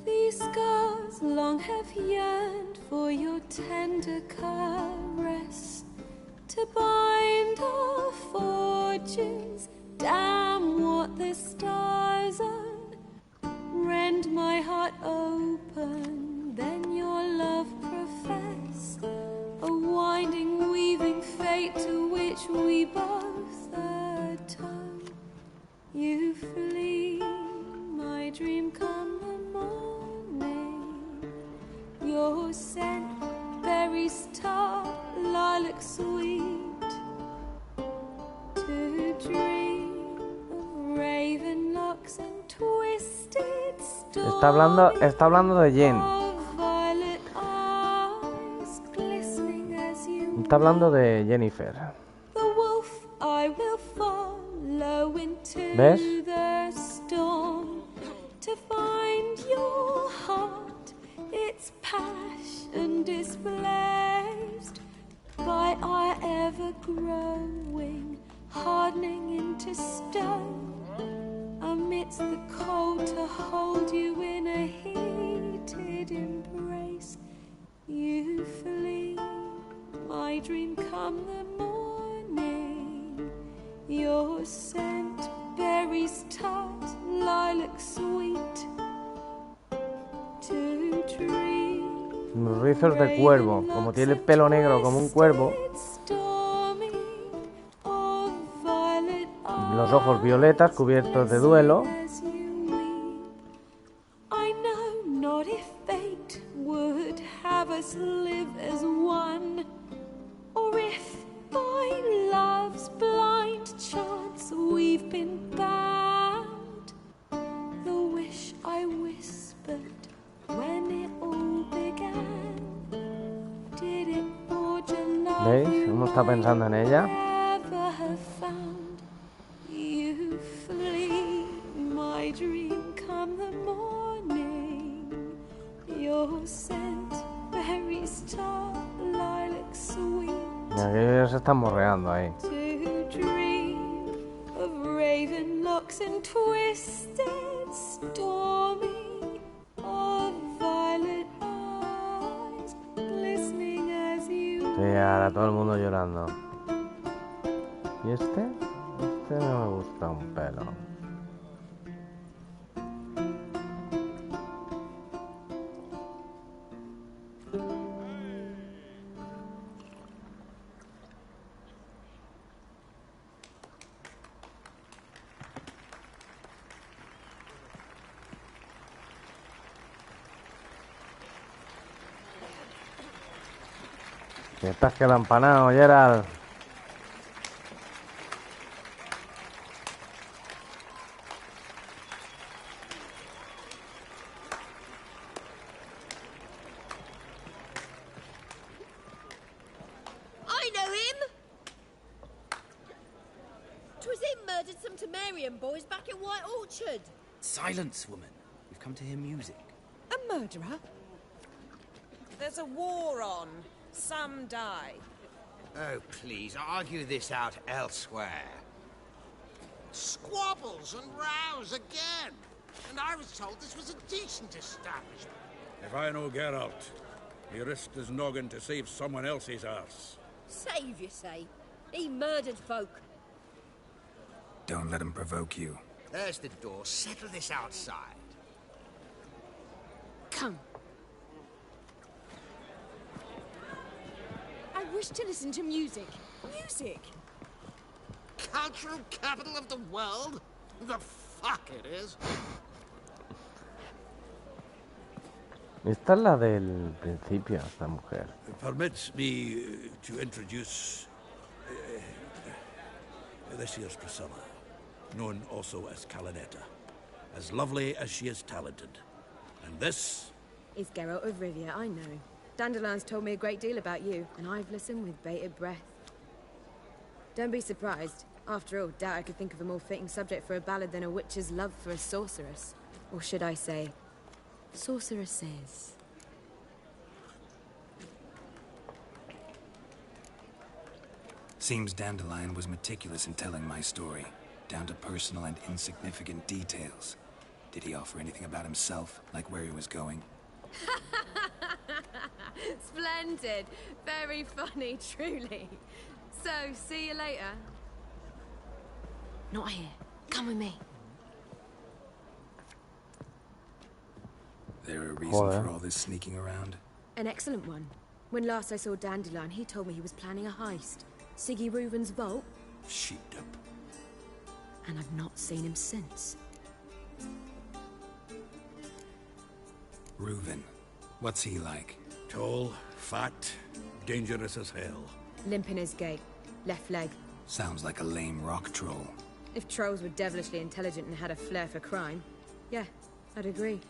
These scars long have yearned for your tender caress, to bind our fortunes. Damn what the stars are. Rend my heart open, then your love profess, a winding, weaving fate to which we both atone. You flee, my dream come the morning. Your scent, berries tart, lilac sweet. To dream of raven locks and twisted storms. Está hablando de Jen. Violet eyes glistening as you Está hablando de Jennifer. The wolf I will follow into ¿Ves? the storm to find your heart, its passion displaced by our ever-growing, hardening into stone. Amidst the cold to hold you in a heated embrace, you flee, my dream come the morning. Your scent, berries tart, lilac sweet. To dream, Unos rizos de cuervo. Como tiene el pelo negro como un cuervo. Los ojos violetas cubiertos de duelo. I know not if fate would have us live as one, or if by love's blind chance we've been bound. The wish I whispered when it all began, did it forge a love ¿Veis? Uno está pensando en ella. never have found? your scent, berries tart, lilac sweet. Y aquí se están morreando ahí. To dream of raven locks and twisted stormy, of violet eyes glistening as you. Sí, ahora todo el mundo llorando. ¿Y este? Este no me gusta un pelo. Estás que la empanado, Gerald. I know him! 'Twas him murdered some Temerian boys back in White Orchard. Silence, woman. We've come to hear music. A murderer? There's a war on. Some die. Oh, please, argue this out elsewhere. Squabbles and rows again. And I was told this was a decent establishment. If I know Geralt, he risked his noggin to save someone else's arse. Save, you say? He murdered folk. Don't let him provoke you. There's the door. Settle this outside. Come. I wish to listen to music. Music! Cultural capital of the world? The fuck it is. Esta es la del principio, esta mujer. Permit me to introduce this here's Priscilla, known also as Calinetta, as lovely as she is talented. And this is Geralt of Rivia, I know. Dandelion's told me a great deal about you, and I've listened with bated breath. Don't be surprised. After all, doubt I could think of a more fitting subject for a ballad than a witch's love for a sorceress. Or should I say, sorceresses. Seems Dandelion was meticulous in telling my story, down to personal and insignificant details. Did he offer anything about himself, like where he was going? Splendid. Very funny, truly. So, see you later. Not here. Come with me. There a reason for all this sneaking around? An excellent one. When last I saw Dandelion, he told me he was planning a heist. Siggy Reuven's vault. Sheeped up. And I've not seen him since. Reuven. What's he like? Tall, fat, dangerous as hell. Limp in his gait. Left leg. Sounds like a lame rock troll. If trolls were devilishly intelligent and had a flair for crime, yeah, I'd agree.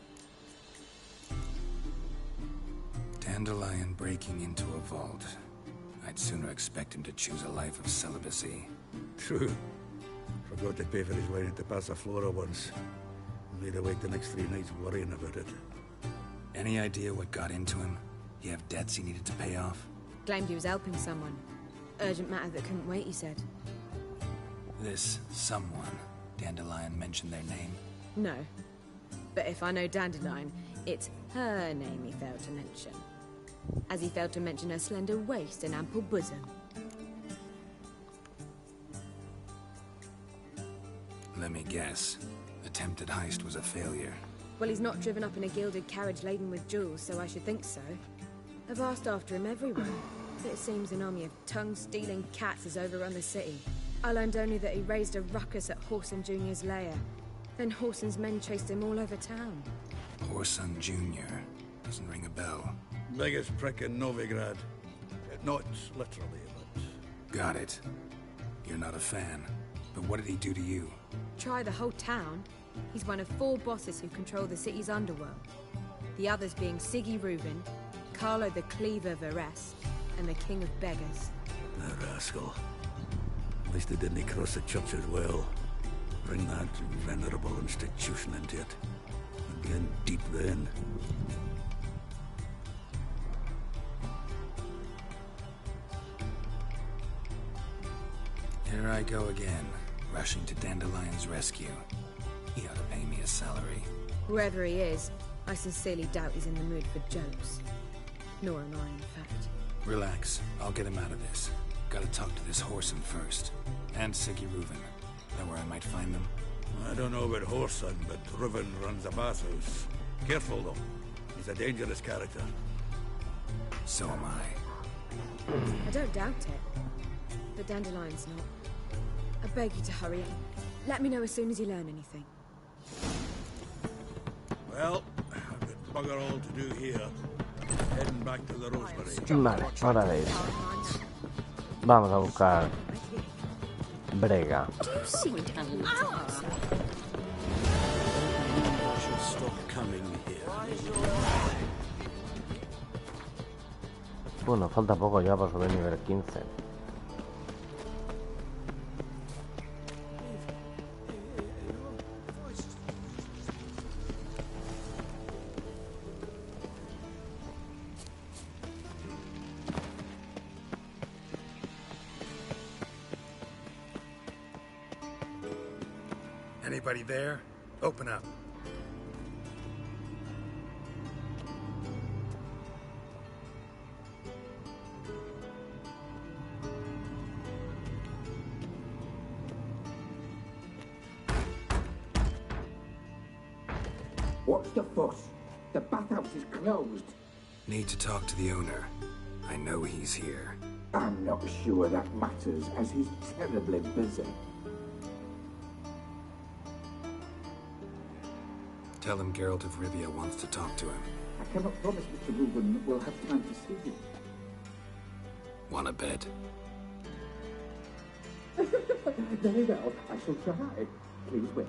Dandelion breaking into a vault. I'd sooner expect him to choose a life of celibacy. True. Forgot to pay for his wine at the Passaflora once. Made awake the next 3 nights worrying about it. Any idea what got into him? He have debts he needed to pay off? Claimed he was helping someone. Urgent matter that couldn't wait, he said. This someone, Dandelion mentioned their name? No. But if I know Dandelion, it's her name he failed to mention. As he failed to mention her slender waist and ample bosom. Let me guess. Attempted heist was a failure. Well, he's not driven up in a gilded carriage laden with jewels, so I should think so. I've asked after him everywhere, but it seems an army of tongue-stealing cats has overrun the city. I learned only that he raised a ruckus at Whoreson Jr.'s lair. Then Whoreson's men chased him all over town. Whoreson Jr. Doesn't ring a bell. Biggest prick in Novigrad. Not literally, but... Got it. You're not a fan. But what did he do to you? Try the whole town. He's one of 4 bosses who control the city's underworld. The others being Siggy Reuven, Carlo the Cleaver Varese, and the King of Beggars. The rascal. At least they didn't cross the church as well. Bring that venerable institution into it. And be in deep then. Here I go again, rushing to Dandelion's rescue. He ought to pay me a salary. Whoever he is, I sincerely doubt he's in the mood for jokes. Nor am I, in fact. Relax. I'll get him out of this. Gotta talk to this Whoreson first. And Siggy Reuven. Know where I might find them? I don't know about Whoreson, but Reuven runs a bathhouse. Careful, though. He's a dangerous character. So am I. I don't doubt it. But Dandelion's not. I beg you to hurry up. Let me know as soon as you learn anything. Well, I've got bugger all to do here. Heading back to the Roseberry. Vale, hora de irse. Vamos a buscar brega. Bueno, falta poco ya para subir nivel 15. Anybody there? Open up. What's the fuss? The bathhouse is closed. Need to talk to the owner. I know he's here. I'm not sure that matters, as he's terribly busy. Tell him Geralt of Rivia wants to talk to him. I cannot promise Mr. Reuven will have time to see you. Wanna bet? Very well, I shall try. Please wait.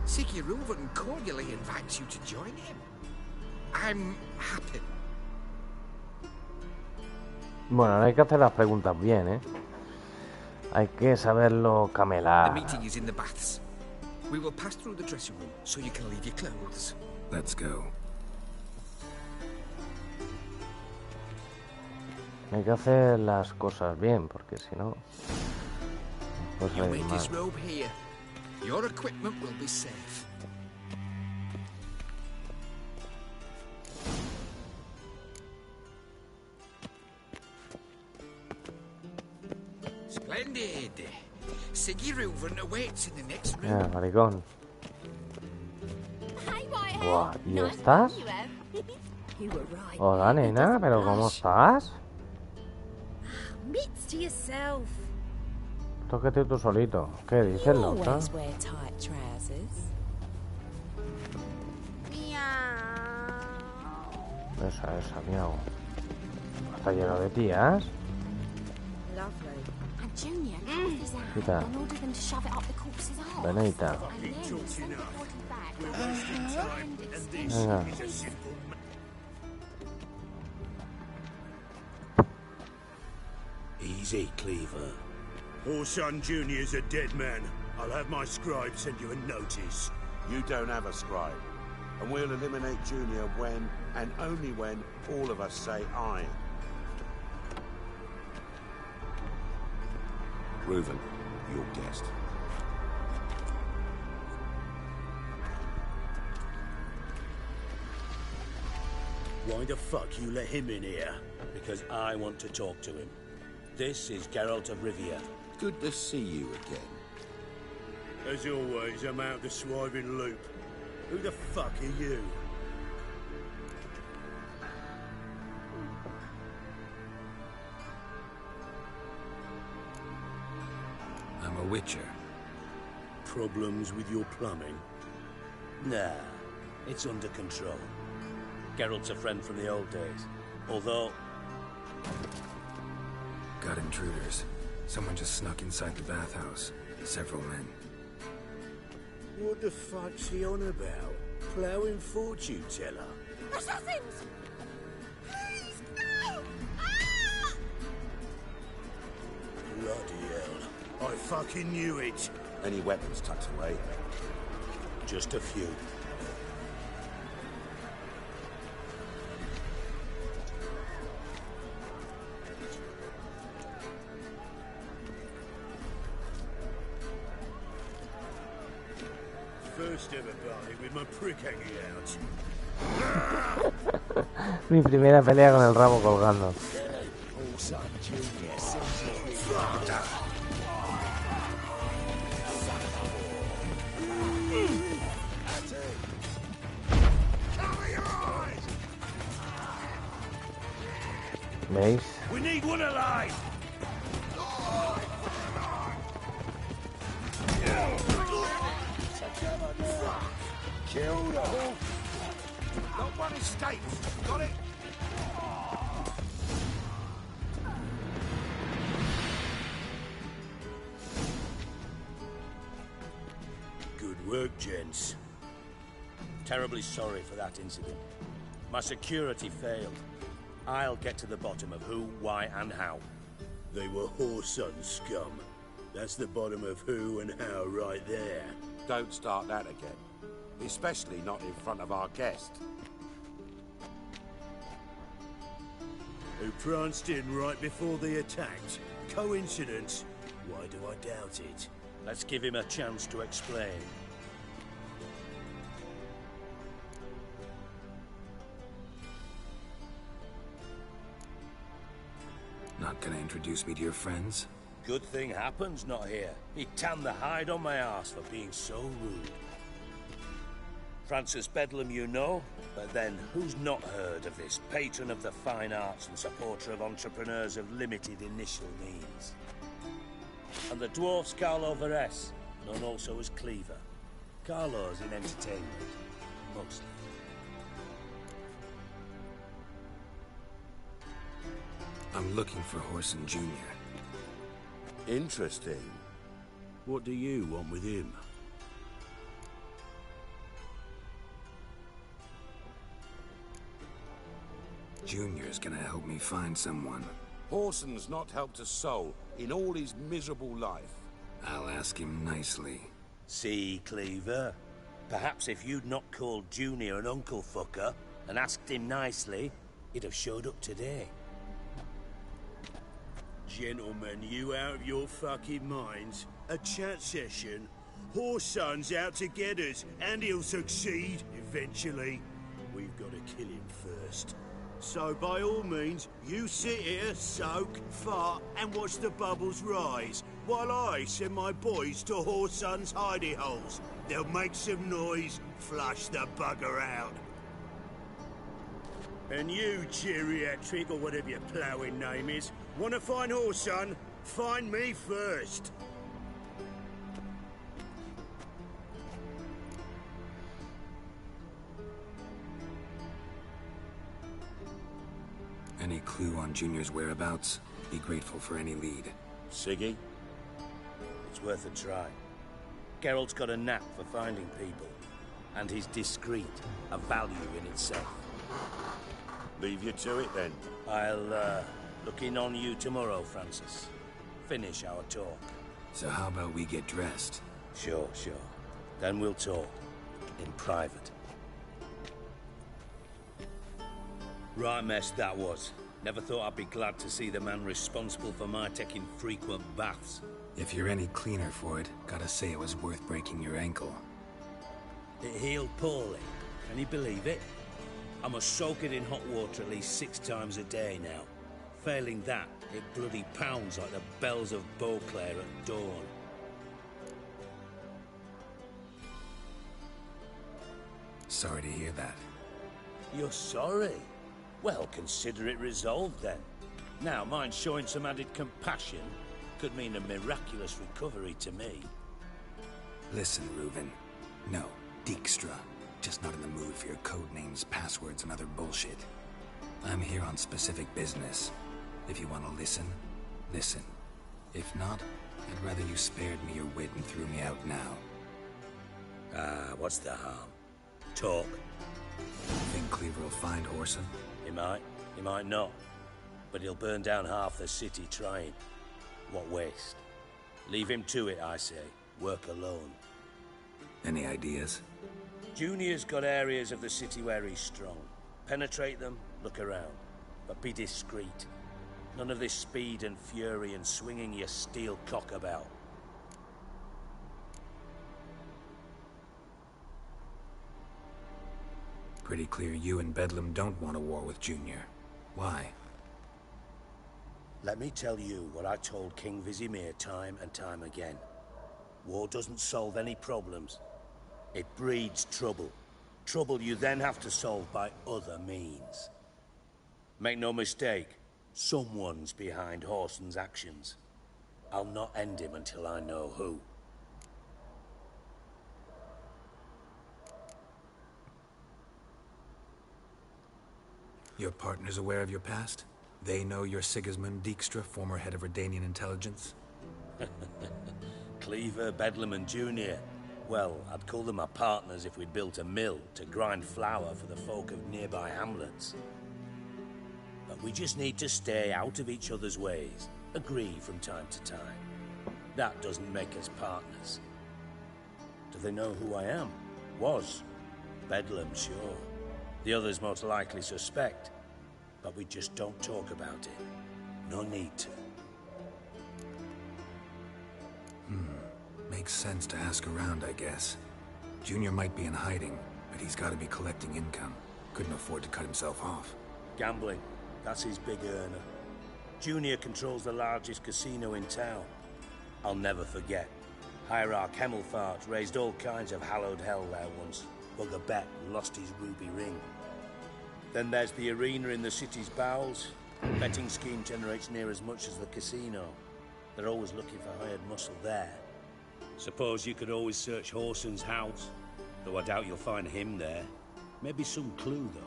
Siggy Reuven cordially invites you to join him. I'm happy. Bueno, ahora hay que hacer las preguntas bien, ¿eh? Hay que saberlo camelar. The meeting is in the baths. We will pass through the dressing room so you can leave your clothes. Let's go. Hay que hacer las cosas bien, porque si no... Pues You hay make mal. this robe here. Your equipment will be safe. Splendid. Siggy Reuven awaits in the next room. Maricón. Buah, ¿y estás? Hola, nena, ¿pero cómo estás? Mitts to yourself. Tóquete tú solito. ¿Qué dices, loca? Always wear tight trousers. Esa, miau. Está lleno de tías. Lovely. And Junior, carve his hand Quita. and order them to shove it up the corpse's arse. Benita. And then send the body back. Venga. Easy, Cleaver. Orson Jr.'s a dead man. I'll have my scribe send you a notice. You don't have a scribe. And we'll eliminate Junior when, and only when, all of us say aye. Reuven, your guest. Why the fuck you let him in here? Because I want to talk to him. This is Geralt of Rivia. Good to see you again. As always, I'm out the swiving loop. Who the fuck are you? I'm a witcher. Problems with your plumbing? Nah, it's under control. Geralt's a friend from the old days. Although... Got intruders. Someone just snuck inside the bathhouse. Several men. What the fuck's he on about? Ploughing fortune teller? Assassins! Please, no! Bloody hell. I fucking knew it. Any weapons tucked away? Just a few. first ever party with my prick hanging out. Mi primera pelea con el rabo colgando. ¿Veis? We need one alive. Kill the whole. Not one escapes. Got it? Good work, gents. Terribly sorry for that incident. My security failed. I'll get to the bottom of who, why, and how. They were whoreson scum. That's the bottom of who and how right there. Don't start that again. Especially not in front of our guest. Who pranced in right before they attacked. Coincidence? Why do I doubt it? Let's give him a chance to explain. Not gonna introduce me to your friends? Good thing Happen's not here. He tanned the hide on my ass for being so rude. Francis Bedlam you know, but then who's not heard of this patron of the fine arts and supporter of entrepreneurs of limited initial means? And the dwarf's Carlo Veres, known also as Cleaver. Carlo's in entertainment, mostly. I'm looking for Whoreson Jr. Interesting. What do you want with him? Junior's gonna help me find someone. Whoreson's not helped a soul in all his miserable life. I'll ask him nicely. See, Cleaver? Perhaps if you'd not called Junior an uncle fucker and asked him nicely, he'd have showed up today. Gentlemen, you out of your fucking minds? A chat session? Whoreson's out to get us, and he'll succeed, eventually. We've got to kill him first. So by all means, you sit here, soak, fart, and watch the bubbles rise, while I send my boys to Whoreson's hidey holes. They'll make some noise, flush the bugger out. And you, geriatric, or whatever your ploughing name is, want to find Whoreson? Find me first. Any clue on Junior's whereabouts? Be grateful for any lead. Siggy? It's worth a try. Geralt's got a knack for finding people. And he's discreet, a value in itself. Leave you to it, then. I'll, look in on you tomorrow, Francis. Finish our talk. So how about we get dressed? Sure. Then we'll talk. In private. Right mess that was. Never thought I'd be glad to see the man responsible for my taking frequent baths. If you're any cleaner for it, gotta say it was worth breaking your ankle. It healed poorly. Can you believe it? I must soak it in hot water at least 6 times a day now. Failing that, it bloody pounds like the bells of Beauclair at dawn. Sorry to hear that. You're sorry? Well, consider it resolved then. Now, mind showing some added compassion could mean a miraculous recovery to me. Listen, Reuven. No, Dijkstra. Just not in the mood for your code names, passwords, and other bullshit. I'm here on specific business. If you want to listen, listen. If not, I'd rather you spared me your wit and threw me out now. What's the harm? Talk. Think Cleaver will find Whoreson? He might not. But he'll burn down half the city trying. What waste. Leave him to it, I say. Work alone. Any ideas? Junior's got areas of the city where he's strong. Penetrate them, look around. But be discreet. None of this speed and fury and swinging your steel cock about. Pretty clear you and Bedlam don't want a war with Junior. Why? Let me tell you what I told King Vizimir time and time again. War doesn't solve any problems. It breeds trouble. Trouble you then have to solve by other means. Make no mistake, someone's behind Whoreson's actions. I'll not end him until I know who. Your partner's aware of your past? They know you're Sigismund Dijkstra, former head of Redanian intelligence? Cleaver, Bedlam and Junior. Well, I'd call them my partners if we'd built a mill to grind flour for the folk of nearby hamlets. But we just need to stay out of each other's ways, agree from time to time. That doesn't make us partners. Do they know who I am? Was. Bedlam, sure. The others most likely suspect. But we just don't talk about it. No need to. Makes sense to ask around, I guess. Junior might be in hiding, but he's got to be collecting income. Couldn't afford to cut himself off. Gambling. That's his big earner. Junior controls the largest casino in town. I'll never forget. Hierarch Hemmelfart raised all kinds of hallowed hell there once. Bugger bet and lost his ruby ring. Then there's the arena in the city's bowels. The betting scheme generates near as much as the casino. They're always looking for hired muscle there. Suppose you could always search Whoreson's house. Though I doubt you'll find him there. Maybe some clue, though.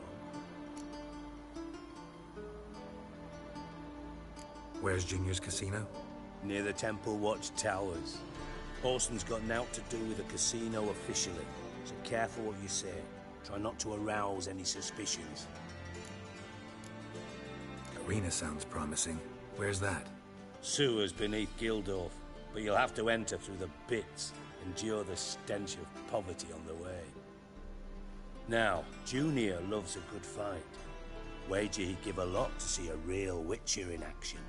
Where's Junior's casino? Near the Temple Watch Towers. Whoreson's got naught to do with the casino officially. So careful what you say. Try not to arouse any suspicions. Arena sounds promising. Where's that? Sewers beneath Gildorf, but you'll have to enter through the pits, endure the stench of poverty on the way. Now, Junior loves a good fight. Wager he'd give a lot to see a real Witcher in action.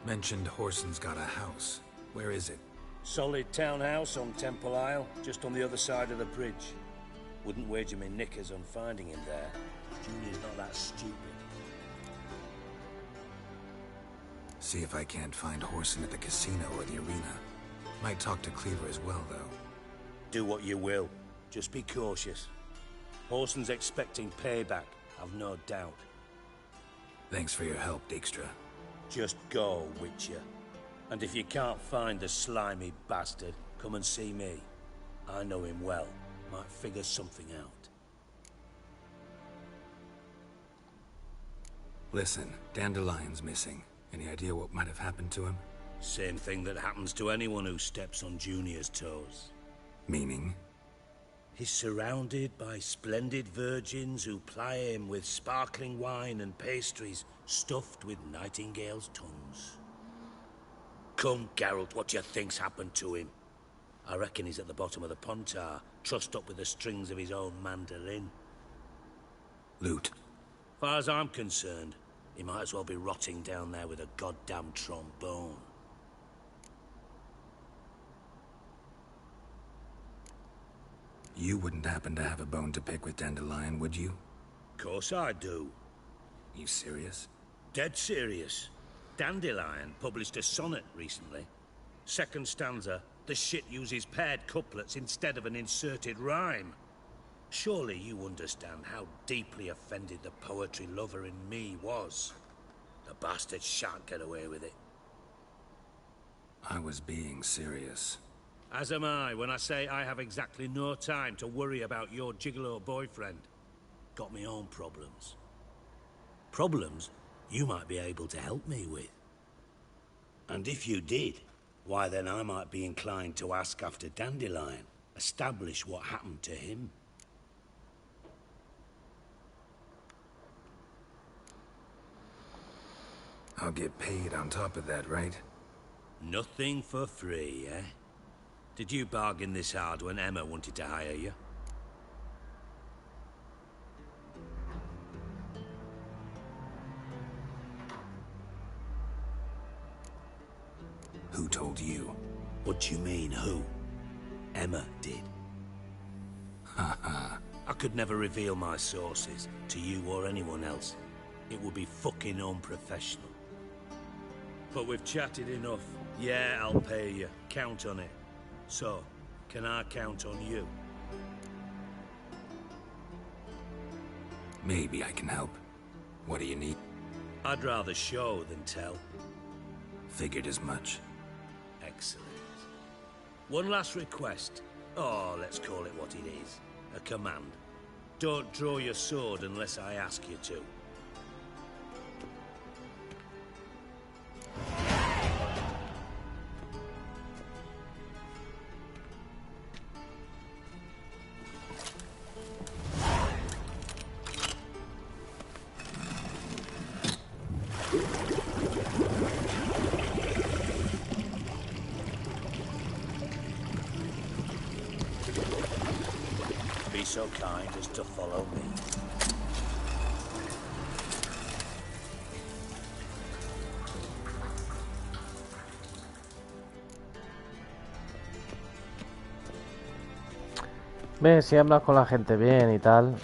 Mentioned Whoreson's got a house. Where is it? Solid townhouse on Temple Isle, just on the other side of the bridge. Wouldn't wager me knickers on finding him there. Junior's not that stupid. See if I can't find Whoreson at the casino or the arena. Might talk to Cleaver as well, though. Do what you will. Just be cautious. Whoreson's expecting payback, I've no doubt. Thanks for your help, Dijkstra. Just go, Witcher. And if you can't find the slimy bastard, come and see me. I know him well. Might figure something out. Listen, Dandelion's missing. Any idea what might have happened to him? Same thing that happens to anyone who steps on Junior's toes. Meaning? He's surrounded by splendid virgins who ply him with sparkling wine and pastries stuffed with nightingales' tongues. Come, Geralt, what do you think's happened to him? I reckon he's at the bottom of the Pontar, trussed up with the strings of his own mandolin. Loot. Far as I'm concerned, he might as well be rotting down there with a goddamn trombone. You wouldn't happen to have a bone to pick with Dandelion, would you? Course I do. You serious? Dead serious. Dandelion published a sonnet recently. Second stanza, the shit uses paired couplets instead of an inserted rhyme. Surely you understand how deeply offended the poetry lover in me was. The bastard shan't get away with it. I was being serious. As am I when I say I have exactly no time to worry about your gigolo boyfriend. Got me own problems. Problems you might be able to help me with. And if you did, why then I might be inclined to ask after Dandelion, establish what happened to him. I'll get paid on top of that, right? Nothing for free, eh? Did you bargain this hard when Emma wanted to hire you? Who told you? What do you mean, who? Emma did. I could never reveal my sources to you or anyone else. It would be fucking unprofessional. But we've chatted enough. Yeah, I'll pay you. Count on it. So, can I count on you? Maybe I can help. What do you need? I'd rather show than tell. Figured as much. Excellent. One last request. Oh, let's call it what it is. A command. Don't draw your sword unless I ask you to. Be so kind as to follow me. Ve, si hablas con la gente bien y tal.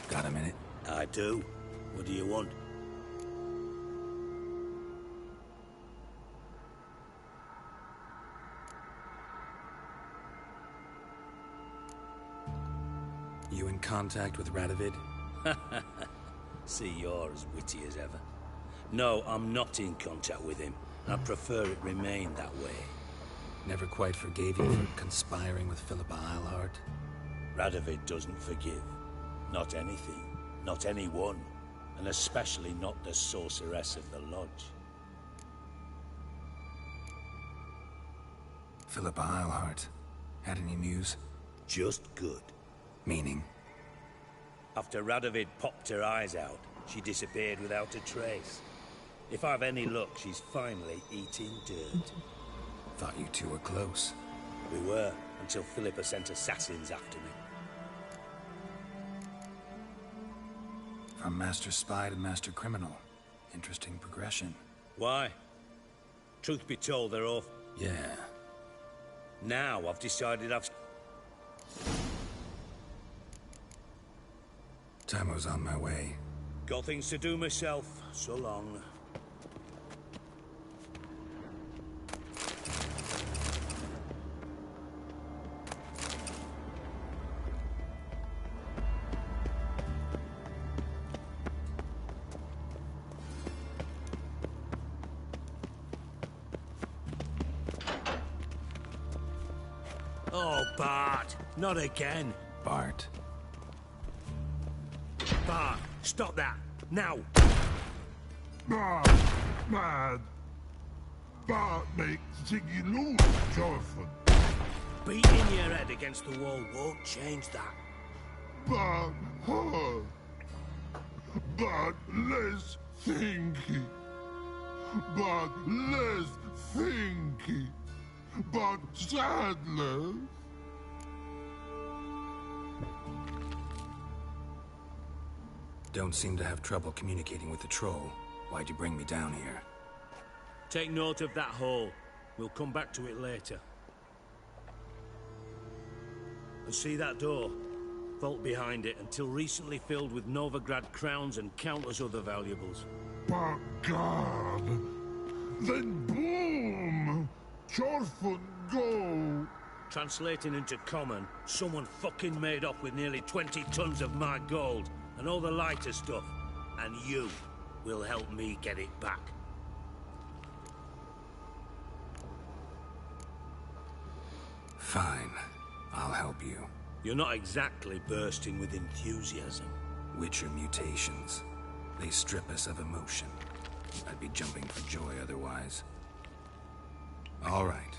Got a minute? I do. What do you want? You in contact with Radovid? See, you're as witty as ever. No, I'm not in contact with him. I prefer it remain that way. Never quite forgave you for conspiring with Philippa Eilhart? Radovid doesn't forgive. Not anything. Not anyone. And especially not the sorceress of the lodge. Philippa Eilhart. Had any news? Just good. Meaning? After Radovid popped her eyes out, she disappeared without a trace. If I've any luck, she's finally eating dirt. Thought you two were close. We were, until Philippa sent assassins after me. From Master Spy to Master Criminal. Interesting progression. Why? Truth be told, they're off. Yeah. Now I've decided I've... Tamo's on my way. Got things to do myself. So long. Oh, Bart! Not again! Bart. Bart, stop that! Now! Bart, man. Bart makes Ziggy lose, Jonathan. Beating your head against the wall won't change that. Bart hurt. Bart less thinky. Bart less thinky. Bart sadler. Don't seem to have trouble communicating with the troll. Why'd you bring me down here? Take note of that hole. We'll come back to it later. And see that door? Vault behind it, until recently filled with Novigrad crowns and countless other valuables. By God. Then boom! Chorford go! Translating into common, someone fucking made off with nearly 20 tons of my gold, and all the lighter stuff. And you will help me get it back. Fine. I'll help you. You're not exactly bursting with enthusiasm. Witcher mutations. They strip us of emotion. I'd be jumping for joy otherwise. All right.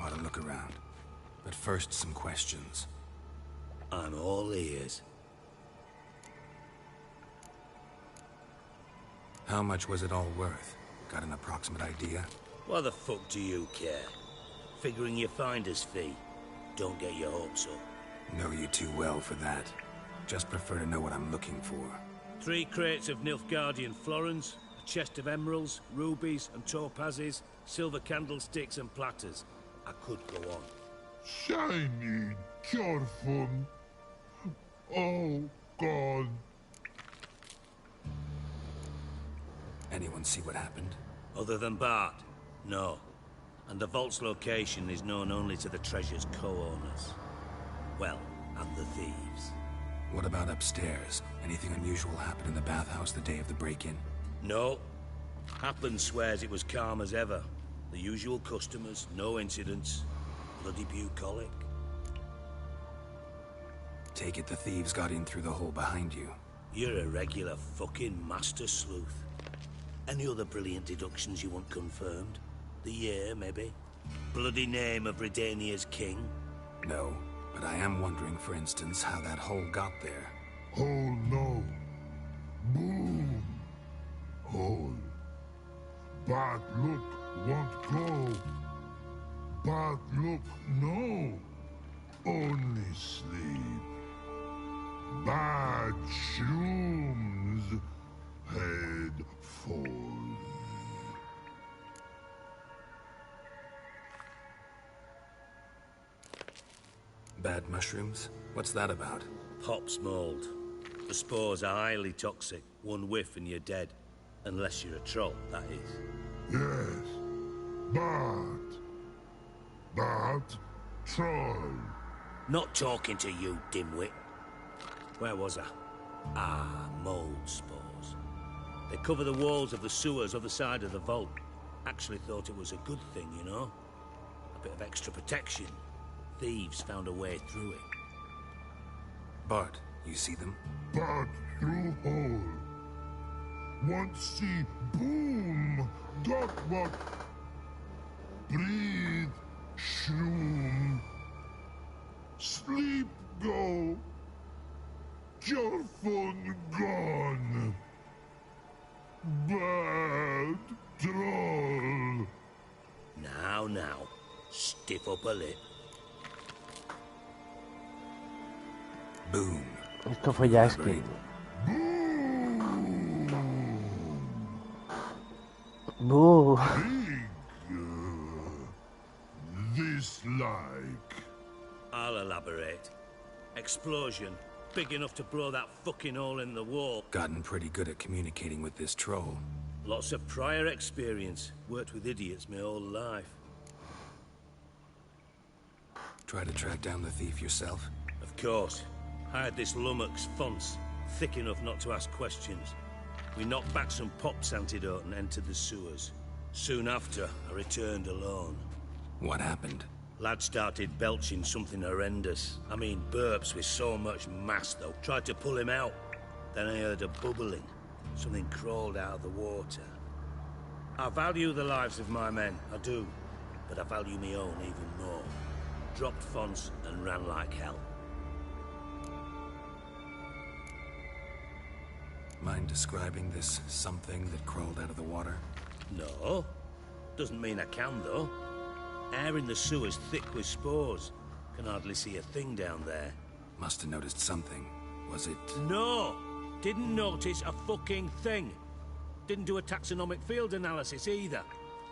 Ought to look around. But first, some questions. I'm all ears. How much was it all worth? Got an approximate idea? Why the fuck do you care? Figuring your finder's fee. Don't get your hopes up. Know you too well for that. Just prefer to know what I'm looking for. 3 crates of Nilfgaardian florins, A chest of emeralds, rubies and topazes, silver candlesticks and platters. I could go on. Shiny, careful. Oh, God. Anyone see what happened? Other than Bart? No. And the vault's location is known only to the treasure's co-owners. Well, and the thieves. What about upstairs? Anything unusual happen in the bathhouse the day of the break-in? No. Happen swears it was calm as ever. The usual customers, no incidents. Bloody bucolic. Take it the thieves got in through the hole behind you. You're a regular fucking master sleuth. Any other brilliant deductions you want confirmed? The year, maybe? Bloody name of Redania's king? No, but I am wondering, for instance, how that hole got there. Hole no. Boom. Hole. Bad look won't go. Bad look no. Only sleep. Bad shrooms. Head falls. Bad mushrooms? What's that about? Pop's mold. The spores are highly toxic. One whiff and you're dead. Unless you're a troll, that is. Yes. Bad troll. Not talking to you, dimwit. Where was I? Ah, mold spores. They cover the walls of the sewers other side of the vault. Actually thought it was a good thing, you know? A bit of extra protection. Thieves found a way through it. Bart, you see them? Bart through hole. Want see boom. Got what? Breathe. Shroom. Sleep go. Your phone gone. Bad troll. Now. Stiff up a lip. Boom. Esto fue ya skin. Boo. This like. I'll elaborate. Explosion. Big enough to blow that fucking hole in the wall. Gotten pretty good at communicating with this troll. Lots of prior experience. Worked with idiots my whole life. Try to track down the thief yourself? Of course. Hired this lummox Fonce, thick enough not to ask questions. We knocked back some Pop's antidote and entered the sewers. Soon after, I returned alone. What happened? Lad started belching something horrendous. I mean, burps with so much mass, though. Tried to pull him out. Then I heard a bubbling. Something crawled out of the water. I value the lives of my men, I do. But I value my own even more. Dropped Fonce and ran like hell. Mind describing this something that crawled out of the water? No. Doesn't mean I can, though. Air in the sewer's thick with spores. Can hardly see a thing down there. Must have noticed something. Was it... No! Didn't notice a fucking thing. Didn't do a taxonomic field analysis either.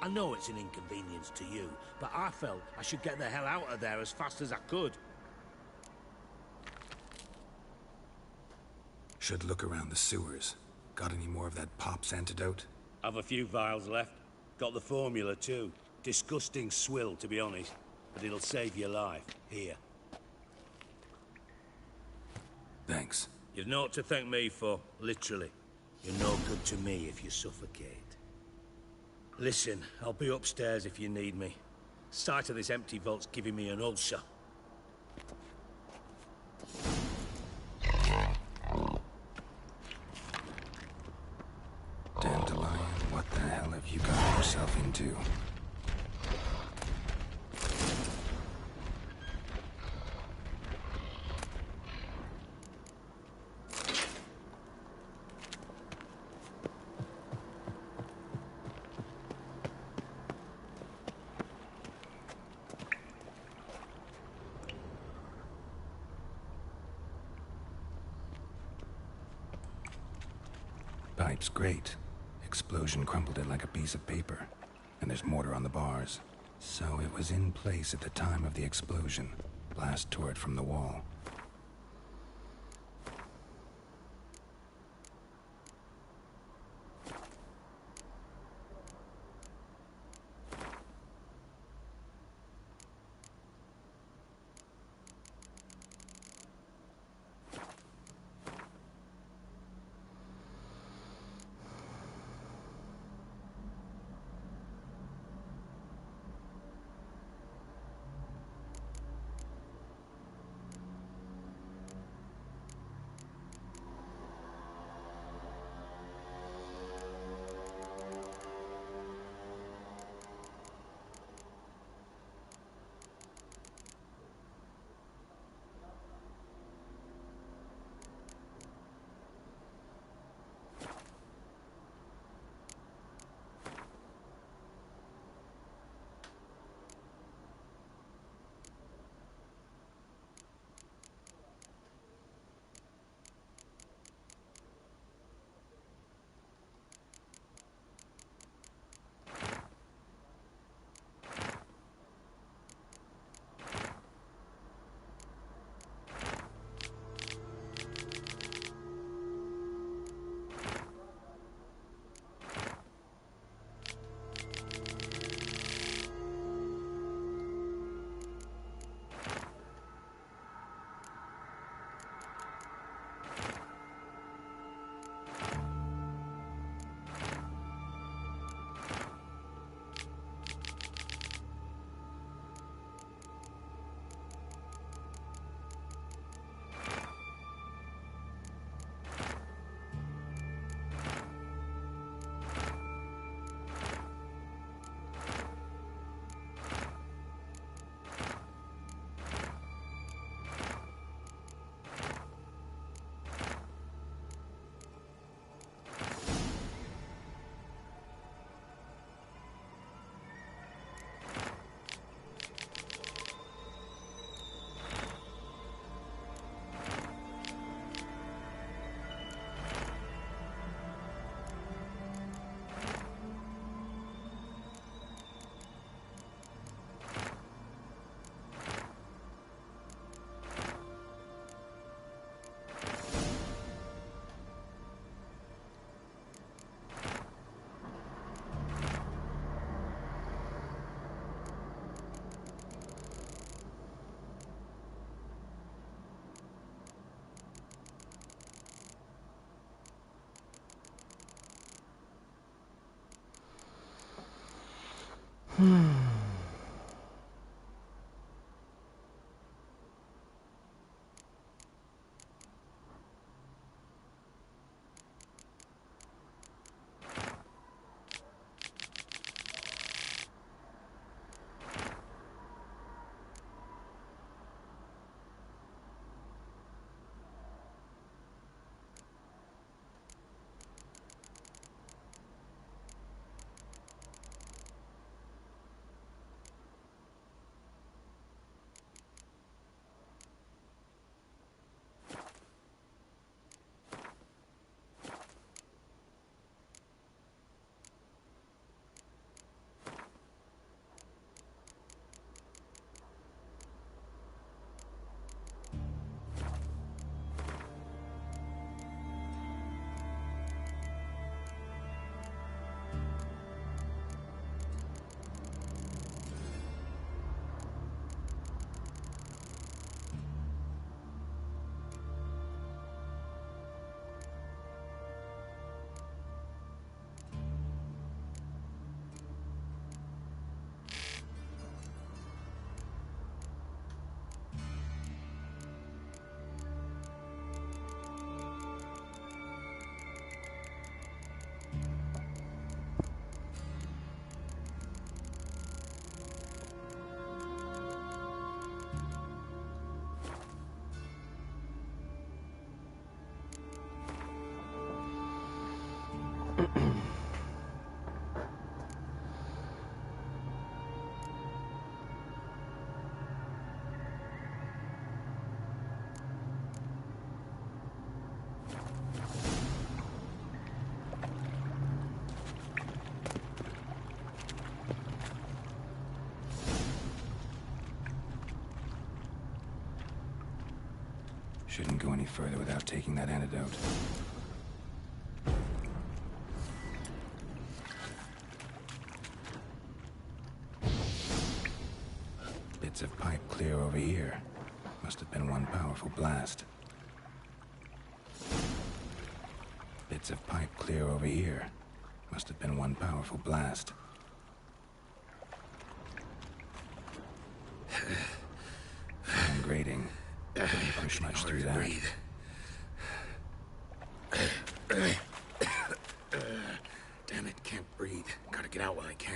I know it's an inconvenience to you, but I felt I should get the hell out of there as fast as I could. Should look around the sewers. Got any more of that Pop's antidote? Have a few vials left. Got the formula too. Disgusting swill, to be honest. But it'll save your life. Here. Thanks. You've naught to thank me for, literally. You're no good to me if you suffocate. Listen, I'll be upstairs if you need me. Sight of this empty vault's giving me an ulcer. Dandelion, what the hell have you got yourself into? Pipe's great, explosion crumpled it like a piece of paper. And there's mortar on the bars. So it was in place at the time of the explosion. Blast tore it from the wall. Shouldn't go any further without taking that antidote. Bits of pipe clear over here. Must have been one powerful blast. Bits of pipe clear over here. Must have been one powerful blast. Fine grating. Couldn't push much through that. Damn it, can't breathe. Gotta get out while I can.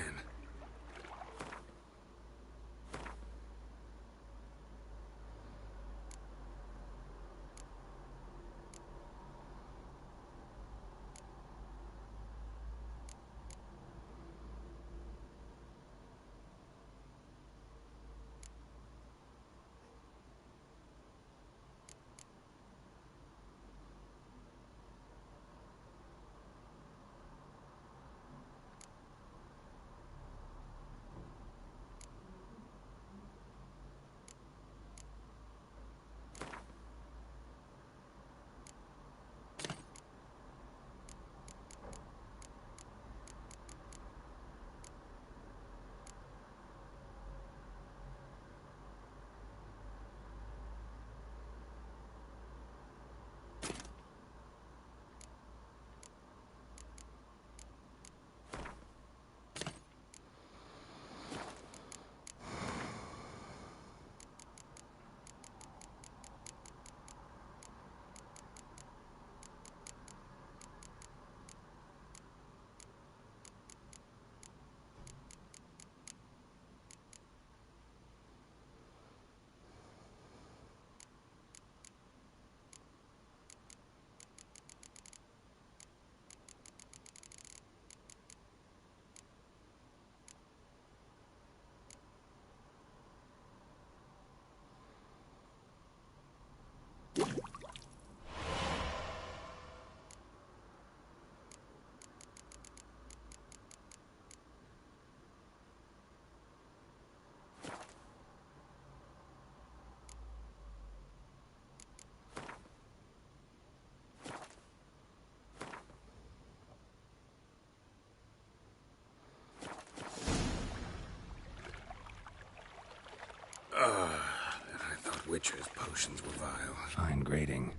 And I thought Witcher's potions were vile. Fine grating.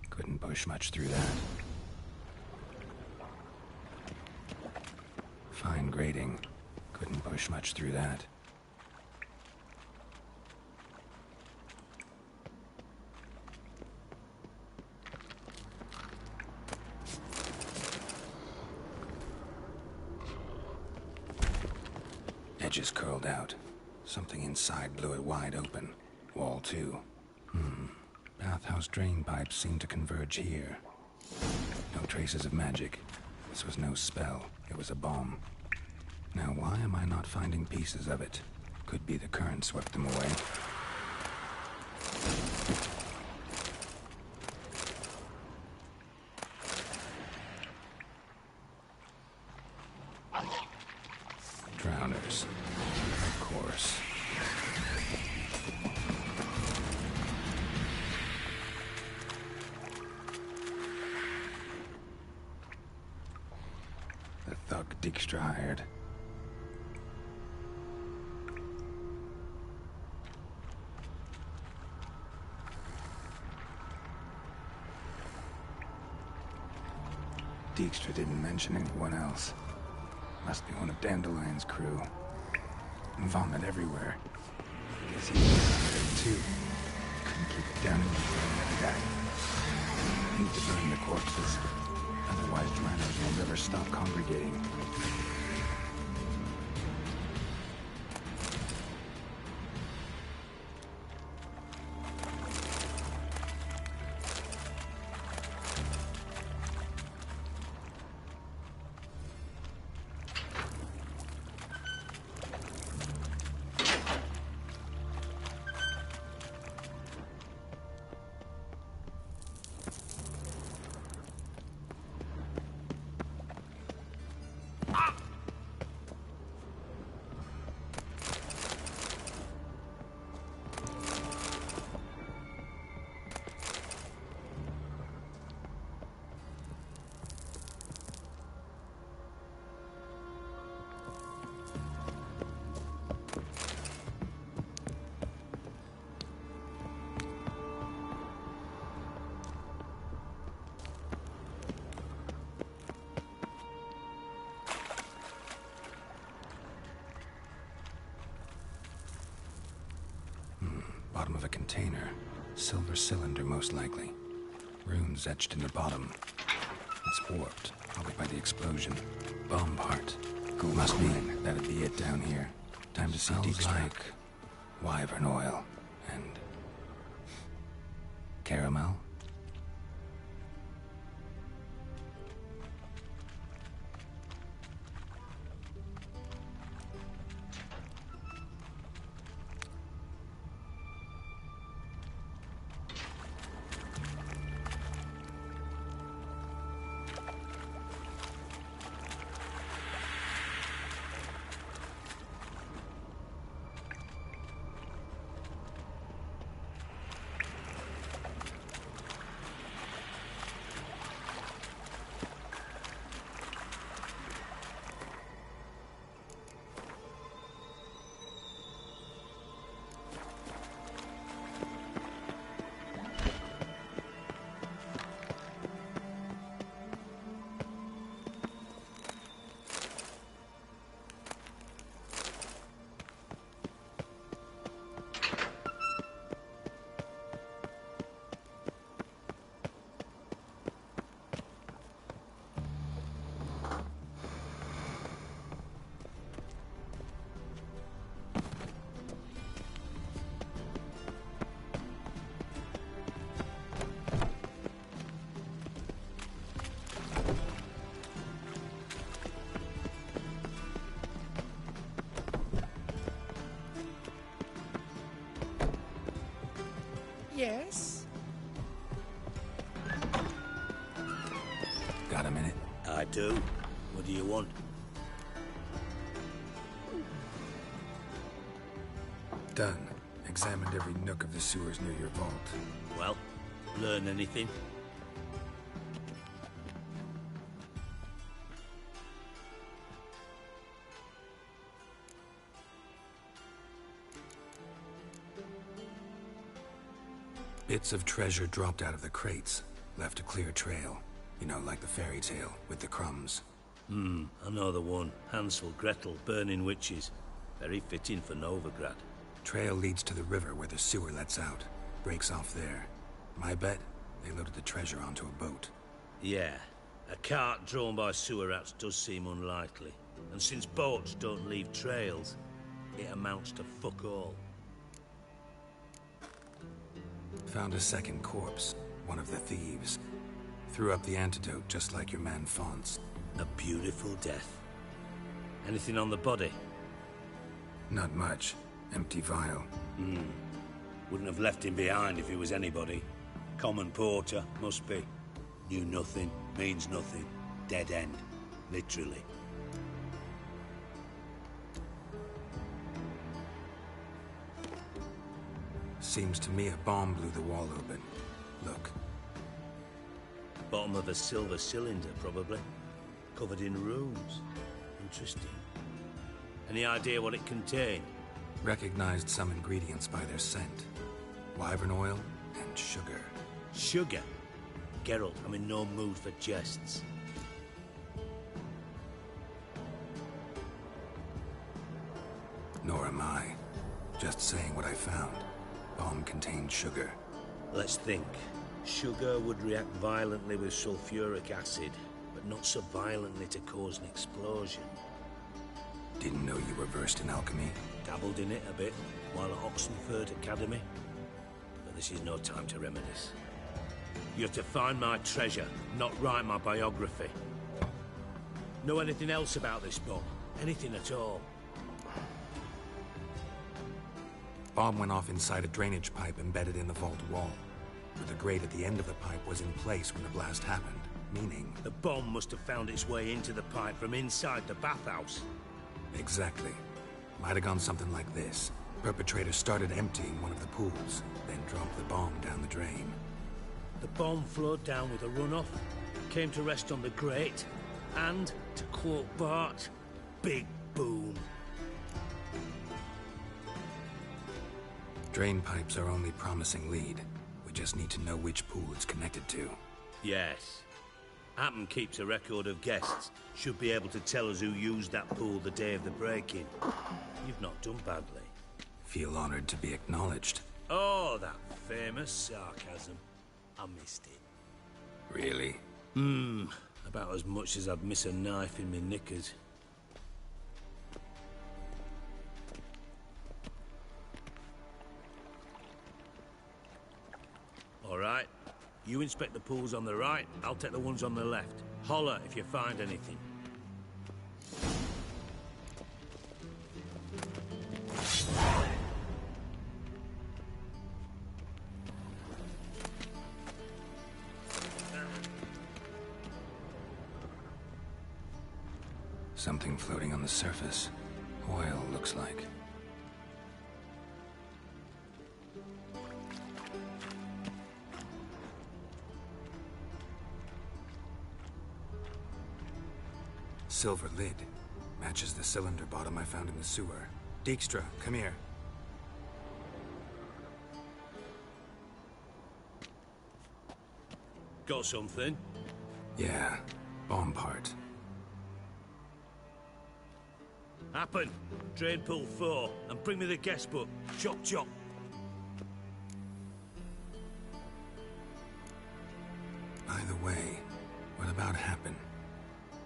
Couldn't push much through that. Fine grating. Couldn't push much through that. Edges curled out. Something inside blew it wide open. Wall too. Bathhouse drain pipes seem to converge here. No traces of magic. This was no spell. It was a bomb. Now why am I not finding pieces of it? Could be the current swept them away. Drowners. Of course. The thug Dijkstra hired. Dijkstra didn't mention anyone else. Must be one of Dandelion's crew. Vomit everywhere. Guess he was it too. Couldn't keep it down and die. Need to burn the corpses. Otherwise, miners will never stop congregating. container. Silver cylinder, most likely. Runes etched in the bottom. It's warped, probably by the explosion. Bomb part. Cool. Must be. That'd be it down here. Time to see deep strike. Wyvern oil. And... caramel? Yes? Got a minute? I do. What do you want? Done. Examined every nook of the sewers near your vault. Well, learn anything? Bits of treasure dropped out of the crates. Left a clear trail. You know, like the fairy tale, with the crumbs. I know the one. Hansel, Gretel, burning witches. Very fitting for Novigrad. Trail leads to the river where the sewer lets out. Breaks off there. My bet, they loaded the treasure onto a boat. Yeah. A cart drawn by sewer rats does seem unlikely. And since boats don't leave trails, it amounts to fuck all. Found a second corpse. One of the thieves. Threw up the antidote just like your man Fonz. A beautiful death. Anything on the body? Not much. Empty vial. Wouldn't have left him behind if he was anybody. Common porter, must be. Knew nothing, means nothing. Dead end. Literally. Seems to me a bomb blew the wall open. Look. Bottom of a silver cylinder, probably. Covered in runes. Interesting. Any idea what it contained? Recognized some ingredients by their scent. Wyvern oil and sugar. Sugar? Geralt, I'm in no mood for jests. Nor am I. Just saying what I found. Bomb contained sugar. Let's think. Sugar would react violently with sulfuric acid, but not so violently to cause an explosion. Didn't know you were versed in alchemy. Dabbled in it a bit while at Oxenford Academy. But this is no time to reminisce. You have to find my treasure, not write my biography. Know anything else about this bomb? Anything at all? Bomb went off inside a drainage pipe embedded in the vault wall. But the grate at the end of the pipe was in place when the blast happened, meaning... The bomb must have found its way into the pipe from inside the bathhouse. Exactly. Might have gone something like this. Perpetrator started emptying one of the pools, then dropped the bomb down the drain. The bomb flowed down with a runoff, came to rest on the grate, and, to quote Bart, big boom. Drain pipes are only promising lead. We just need to know which pool it's connected to. Yes. Appen keeps a record of guests. Should be able to tell us who used that pool the day of the break-in. You've not done badly. Feel honored to be acknowledged. Oh, that famous sarcasm. I missed it. Really? About as much as I'd miss a knife in my knickers. All right. You inspect the pools on the right, I'll take the ones on the left. Holler if you find anything. Something floating on the surface. Oil, looks like. Silver lid. Matches the cylinder bottom I found in the sewer. Dijkstra, come here. Got something? Yeah, bomb part. Happen. Drain pool 4, and bring me the guest book. Chop chop. By the way, what about Happen?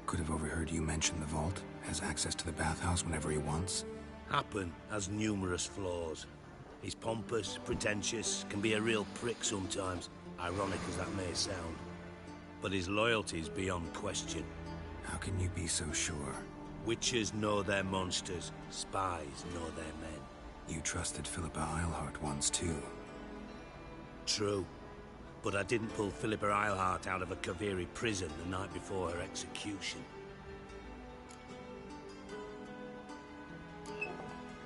Could have overheard you mention the vault. Has access to the bathhouse whenever he wants. Happen has numerous flaws. He's pompous, pretentious, can be a real prick sometimes, ironic as that may sound. But his loyalty's beyond question. How can you be so sure? Witches know their monsters, spies know their men. You trusted Philippa Eilhart once too. True. But I didn't pull Philippa Eilhart out of a Kaviri prison the night before her execution.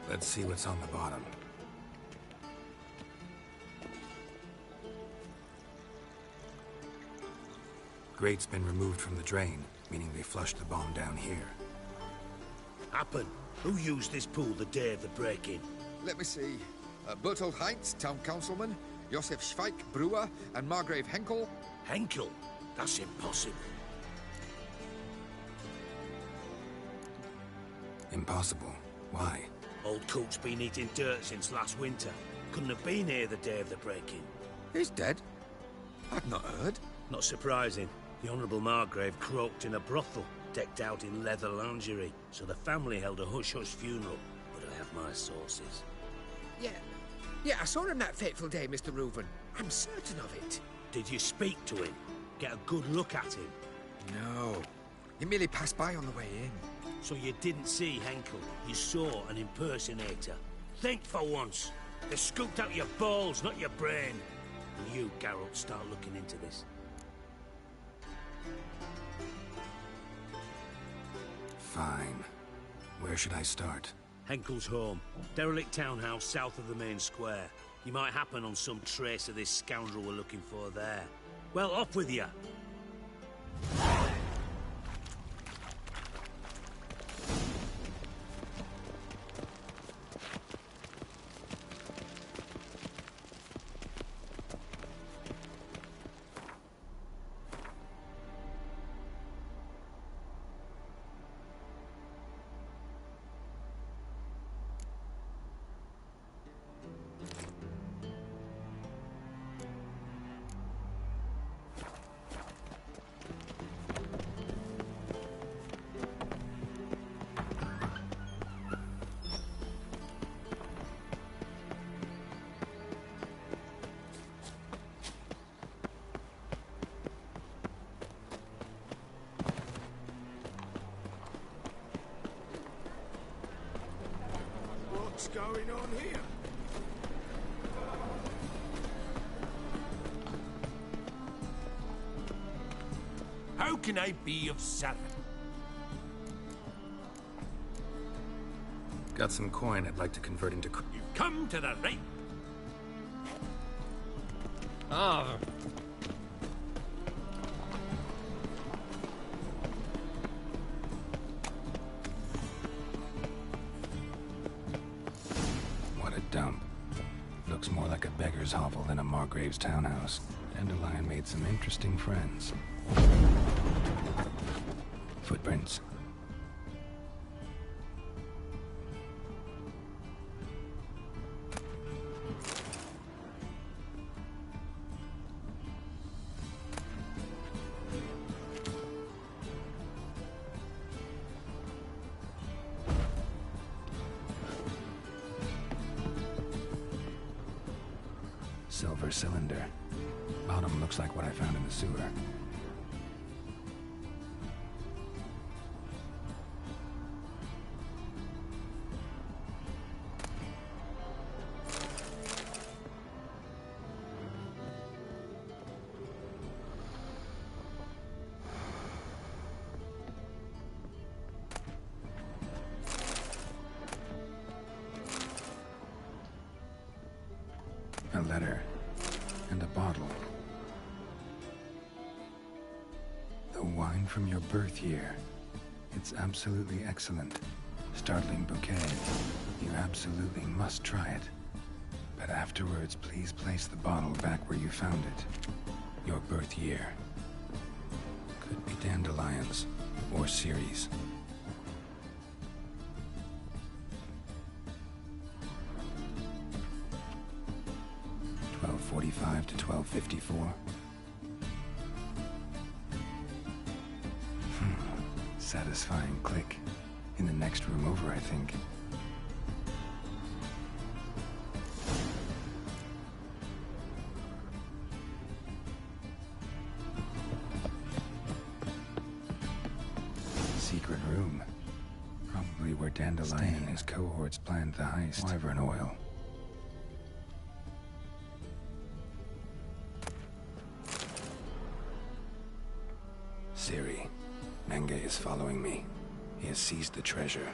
Let's see what's on the bottom. Grate's been removed from the drain, meaning they flushed the bomb down here. Happen. Who used this pool the day of the break-in? Let me see. Bertold Heinz, town councilman, Josef Schweik, brewer, and Margrave Henkel. Henkel? That's impossible. Impossible? Why? Old Coot's been eating dirt since last winter. Couldn't have been here the day of the break-in. He's dead? I've not heard. Not surprising. The Honourable Margrave croaked in a brothel, decked out in leather lingerie, so the family held a hush-hush funeral. But I have my sources. Yeah, I saw him that fateful day, Mr. Reuven. I'm certain of it. Did you speak to him? Get a good look at him? No. He merely passed by on the way in. So you didn't see Henkel, you saw an impersonator. Think for once. They scooped out your balls, not your brain. And you, Geralt, start looking into this. Fine. Where should I start? Henkel's home. Derelict townhouse south of the main square. You might happen on some trace of this scoundrel we're looking for there. Well, off with you. What's going on here? How can I be of service? Got some coin I'd like to convert into... You've come to the right... Ah. What a dump. Looks more like a beggar's hovel than a Margrave's townhouse. Dandelion made some interesting friends. Footprints. circular cylinder. Bottom looks like what I found in the sewer. A letter and a bottle. The wine from your birth year. It's absolutely excellent. Startling bouquet. You absolutely must try it. But afterwards, please place the bottle back where you found it. Your birth year. Could be dandelions or Ceres. .45 to 12:54. Satisfying click. In the next room over, I think. Secret room. Probably where Dandelion and his cohorts planned the heist. Wyvern oil. Siri, Menge is following me. He has seized the treasure.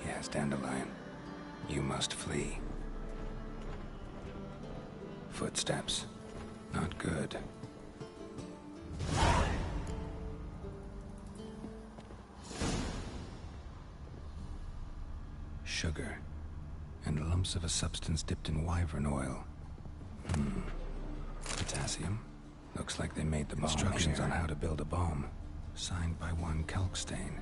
He has Dandelion. You must flee. Footsteps. Not good. Sugar. And lumps of a substance dipped in wyvern oil. Potassium. Looks like they made the bomb. Instructions on how to build a bomb. Signed by one Kalkstain.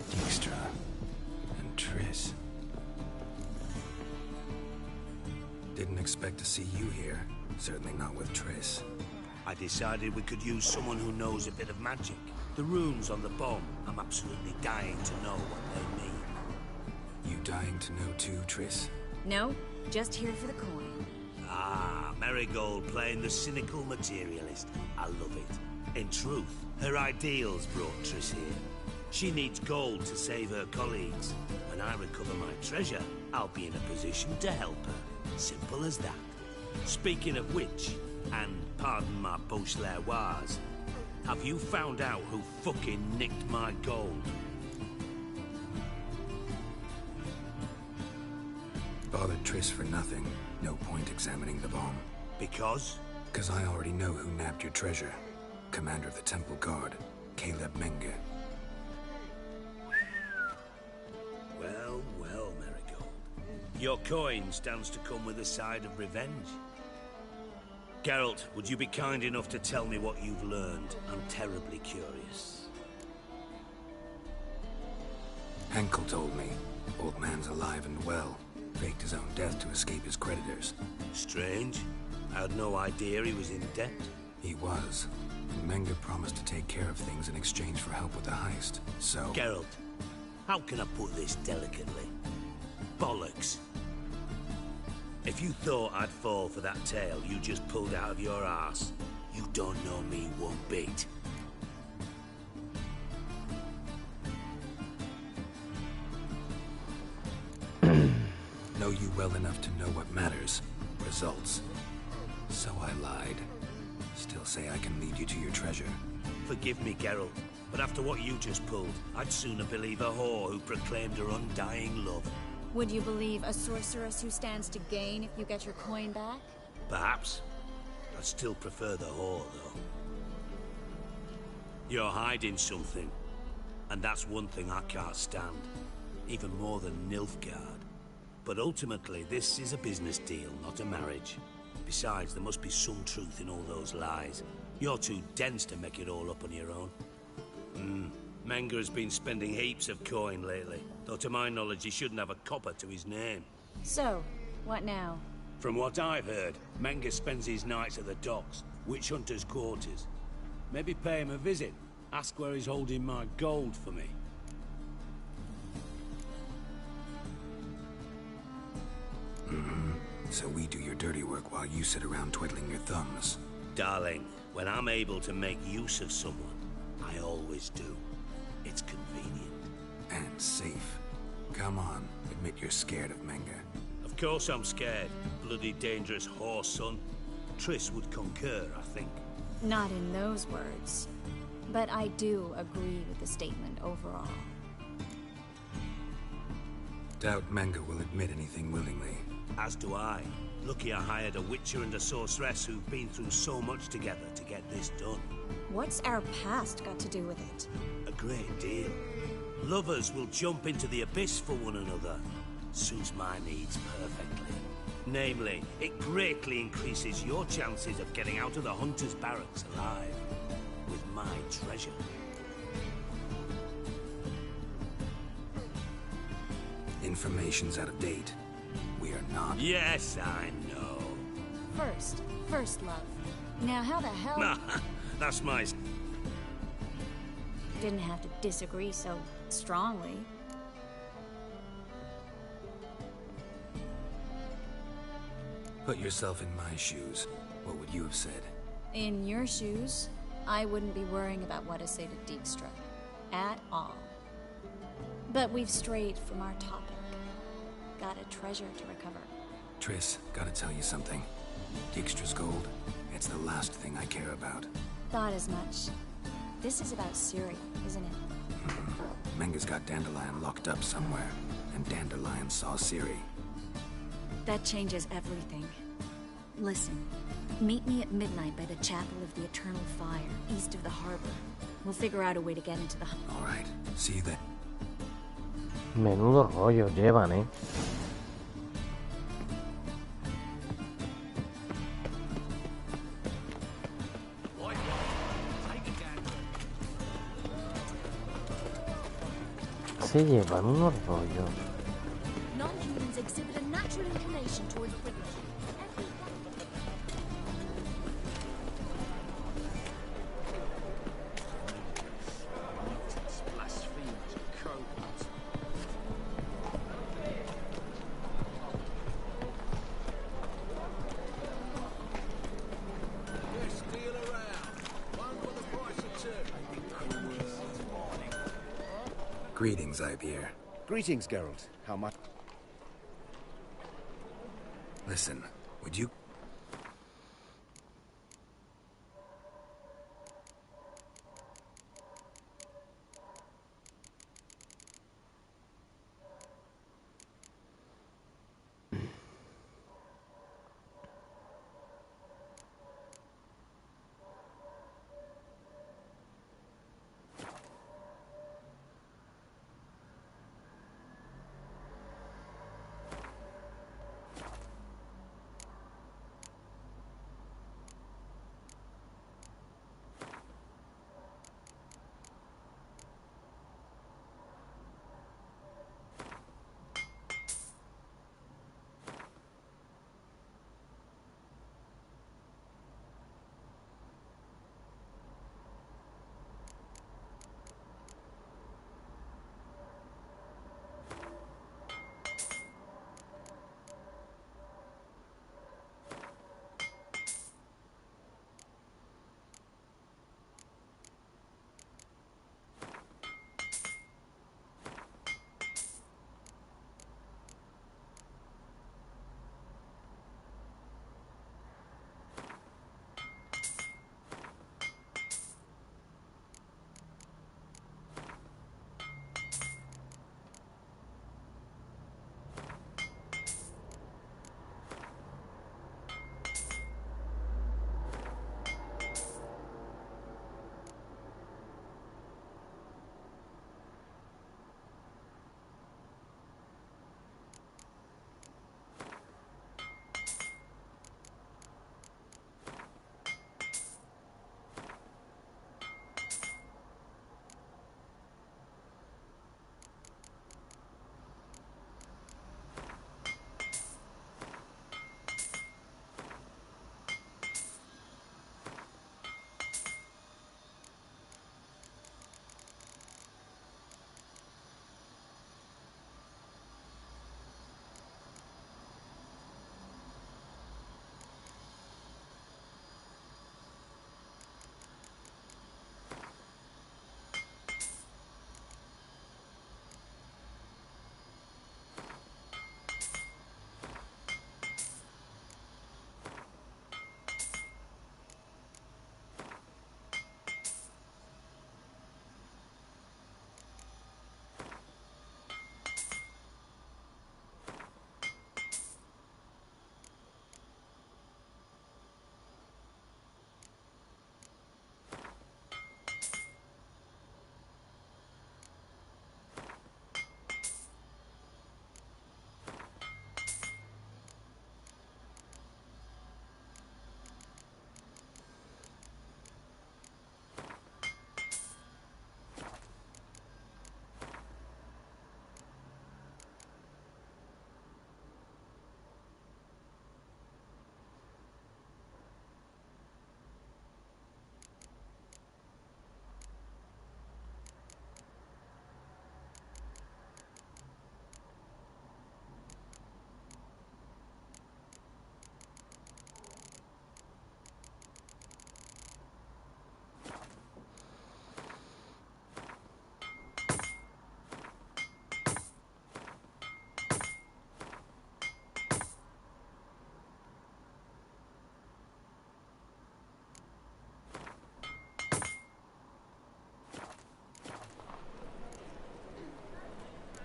Dijkstra and Triss. Didn't expect to see you here. Certainly not with Triss. I decided we could use someone who knows a bit of magic. The runes on the bomb, I'm absolutely dying to know what they mean. You dying to know too, Triss? No, just here for the coin. Ah, Marigold playing the cynical materialist. I love it. In truth, her ideals brought Triss here. She needs gold to save her colleagues. When I recover my treasure, I'll be in a position to help her. Simple as that. Speaking of which, and pardon my Beauclervoise, have you found out who fucking nicked my gold? Bothered Triss for nothing. No point examining the bomb. Because? Because I already know who nabbed your treasure. Commander of the Temple Guard, Caleb Menge. Well, well, Marigold. Your coin stands to come with a side of revenge. Geralt, would you be kind enough to tell me what you've learned? I'm terribly curious. Henkel told me. Old man's alive and well. Faked his own death to escape his creditors. Strange. I had no idea he was in debt. He was. And Menge promised to take care of things in exchange for help with the heist. So... Geralt, how can I put this delicately? Bollocks. If you thought I'd fall for that tale you just pulled out of your arse, you don't know me one bit. Know you well enough to know what matters. Results. So I lied. Still say I can lead you to your treasure. Forgive me, Geralt, but after what you just pulled, I'd sooner believe a whore who proclaimed her undying love. Would you believe a sorceress who stands to gain if you get your coin back? Perhaps. I'd still prefer the whore, though. You're hiding something, and that's one thing I can't stand. Even more than Nilfgaard. But ultimately, this is a business deal, not a marriage. Besides, there must be some truth in all those lies. You're too dense to make it all up on your own. Menge has been spending heaps of coin lately, though to my knowledge he shouldn't have a copper to his name. So, what now? From what I've heard, Menga spends his nights at the docks, witch hunters' quarters. Maybe pay him a visit. Ask where he's holding my gold for me. So we do your dirty work while you sit around twiddling your thumbs. Darling, when I'm able to make use of someone, I always do. It's convenient. And safe. Come on, admit you're scared of Menga. Of course I'm scared. Bloody dangerous horse, son. Triss would concur, I think. Not in those words. But I do agree with the statement overall. Doubt Menga will admit anything willingly. As do I. Lucky I hired a witcher and a sorceress who've been through so much together to get this done. What's our past got to do with it? A great deal. Lovers will jump into the abyss for one another. Suits my needs perfectly. Namely, it greatly increases your chances of getting out of the hunter's barracks alive. With my treasure. Information's out of date. We are not. Yes, I know. First love. Now how the hell... That's my... Didn't have to disagree so strongly. Put yourself in my shoes. What would you have said? In your shoes, I wouldn't be worrying about what to say to Dijkstra. At all. But we've strayed from our topic. Got a treasure to recover. Triss, gotta tell you something. Dijkstra's gold, it's the last thing I care about. Thought as much. This is about Syria, isn't it? Menga's got Dandelion locked up somewhere, and Dandelion saw Ciri. That changes everything. Listen, meet me at midnight by the Chapel of the Eternal Fire, east of the harbor. We'll figure out a way to get into the... All right, see you then. Menudo rollo llevan, ¿eh? Se llevan unos rollos. Non-humans exhibit a natural inclination towards privilege. Greetings, Ibeer. Greetings, Geralt. How much? Listen, would you...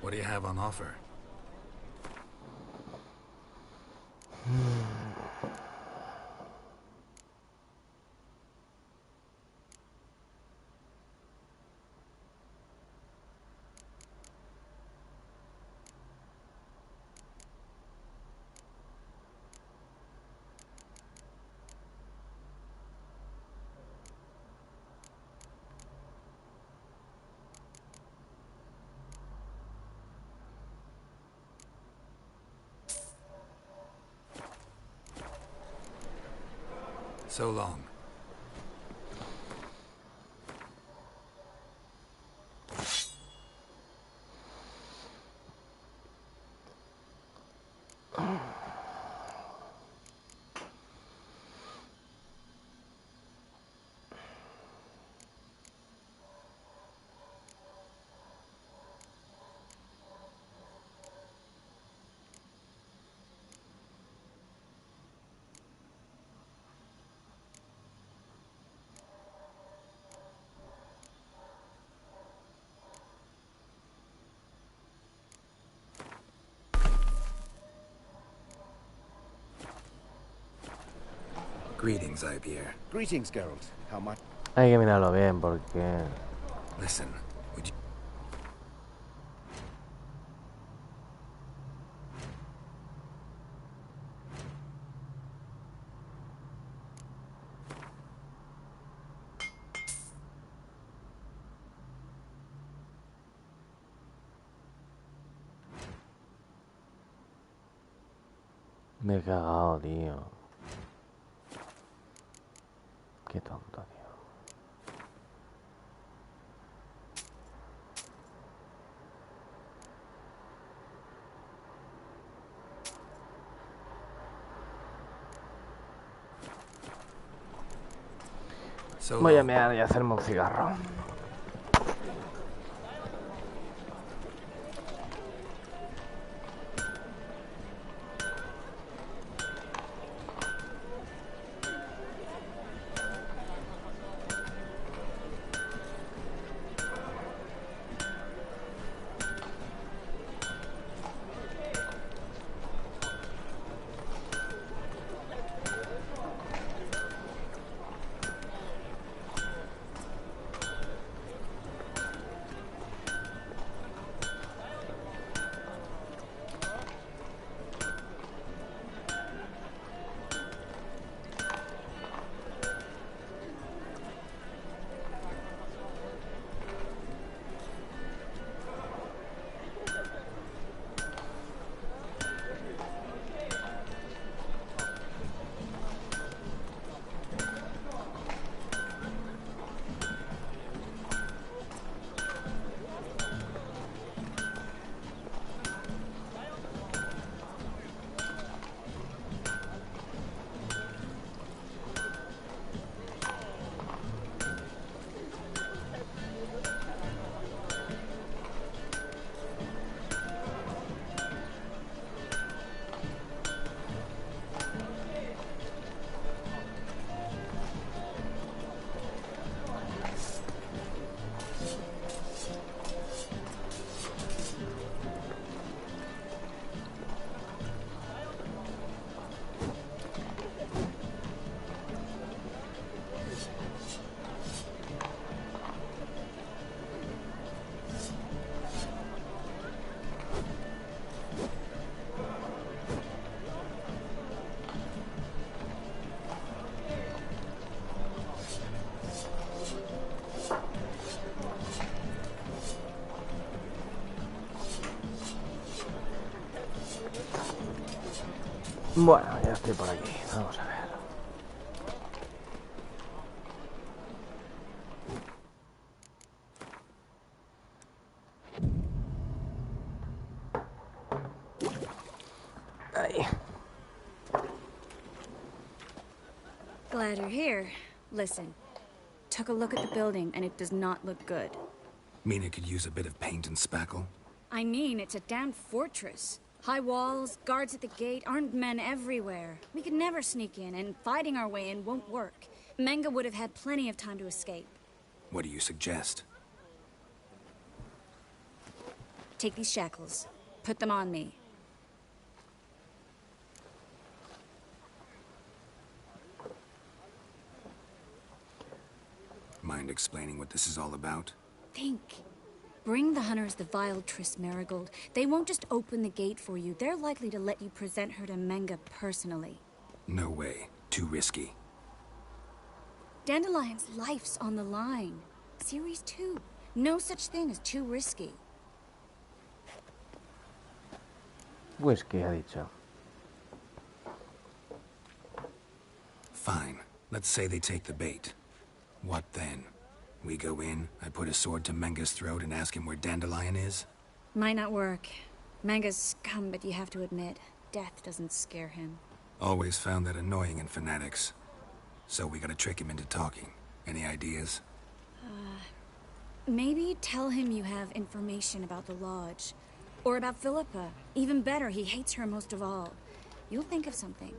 What do you have on offer? So long. Greetings, Ibier. Greetings, Geralt. How much? Hay que mirarlo bien porque... Listen, would you... Me he cagado, tío. Qué tonto, tío. Voy a mear y hacerme un cigarro. Bueno, ya estoy por aquí. Vamos a ver. Ahí. Glad you're here. Listen, took a look at the building and it does not look good. Mean it could use a bit of paint and spackle? I mean, it's a damn fortress. High walls, guards at the gate, armed men everywhere. We could never sneak in, and fighting our way in won't work. Menga would have had plenty of time to escape. What do you suggest? take these shackles. Put them on me. Mind explaining what this is all about? Think. Bring the hunters the vile Triss Marigold. They won't just open the gate for you. They're likely to let you present her to Menga personally. No way. Too risky. Dandelion's life's on the line. Series 2. No such thing as too risky. Whiskey, ha dicho. Fine. Let's say they take the bait. What then? We go in, I put a sword to Menga's throat and ask him where Dandelion is? Might not work. Menga's scum, but you have to admit, death doesn't scare him. Always found that annoying in fanatics. So we gotta trick him into talking. Any ideas? Maybe tell him you have information about the Lodge. Or about Philippa. Even better, he hates her most of all. You'll think of something.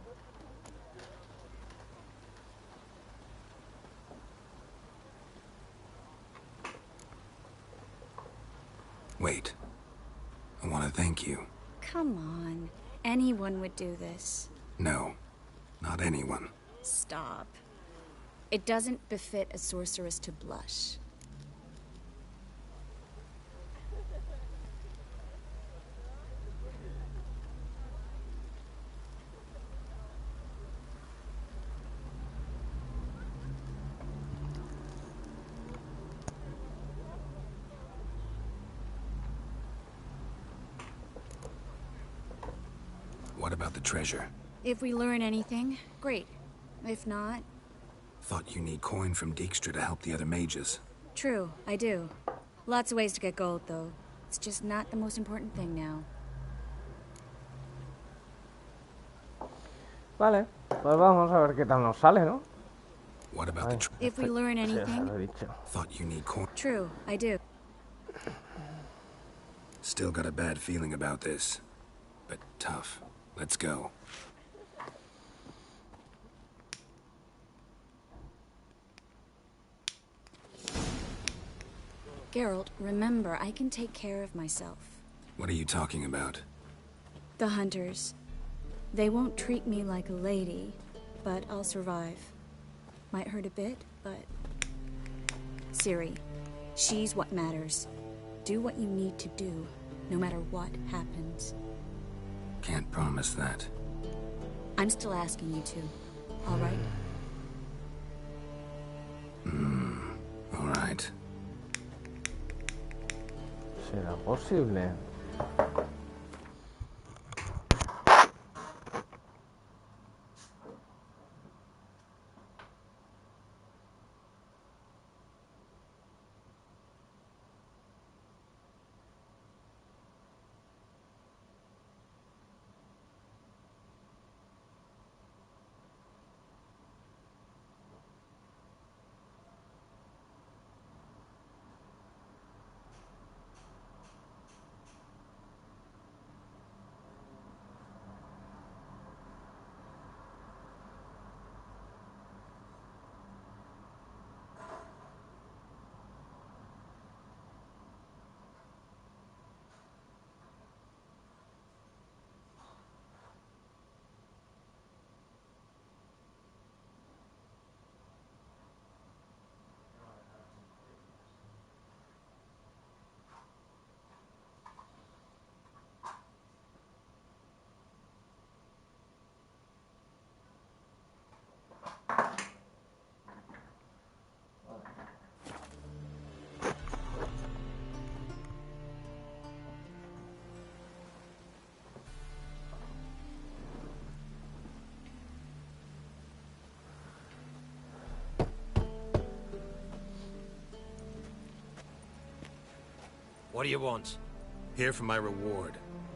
Wait. I want to thank you. Come on. Anyone would do this. No. Not anyone. Stop. It doesn't befit a sorceress to blush. What about the treasure? If we learn anything, great. If not... Thought you need coin from Dijkstra to help the other mages. True, I do. Lots of ways to get gold, though. It's just not the most important thing now. Vale, pues vamos a ver qué tal nos sale, ¿no? What about the If we learn anything... Thought you need coin. True, I do. Still got a bad feeling about this. But tough. Let's go. Geralt, remember, I can take care of myself. What are you talking about? The hunters. They won't treat me like a lady, but I'll survive. Might hurt a bit, but... Ciri, she's what matters. Do what you need to do, no matter what happens. Can't promise that. I'm still asking you to, all right? All right. ¿Será posible? What do you want? Here for my reward.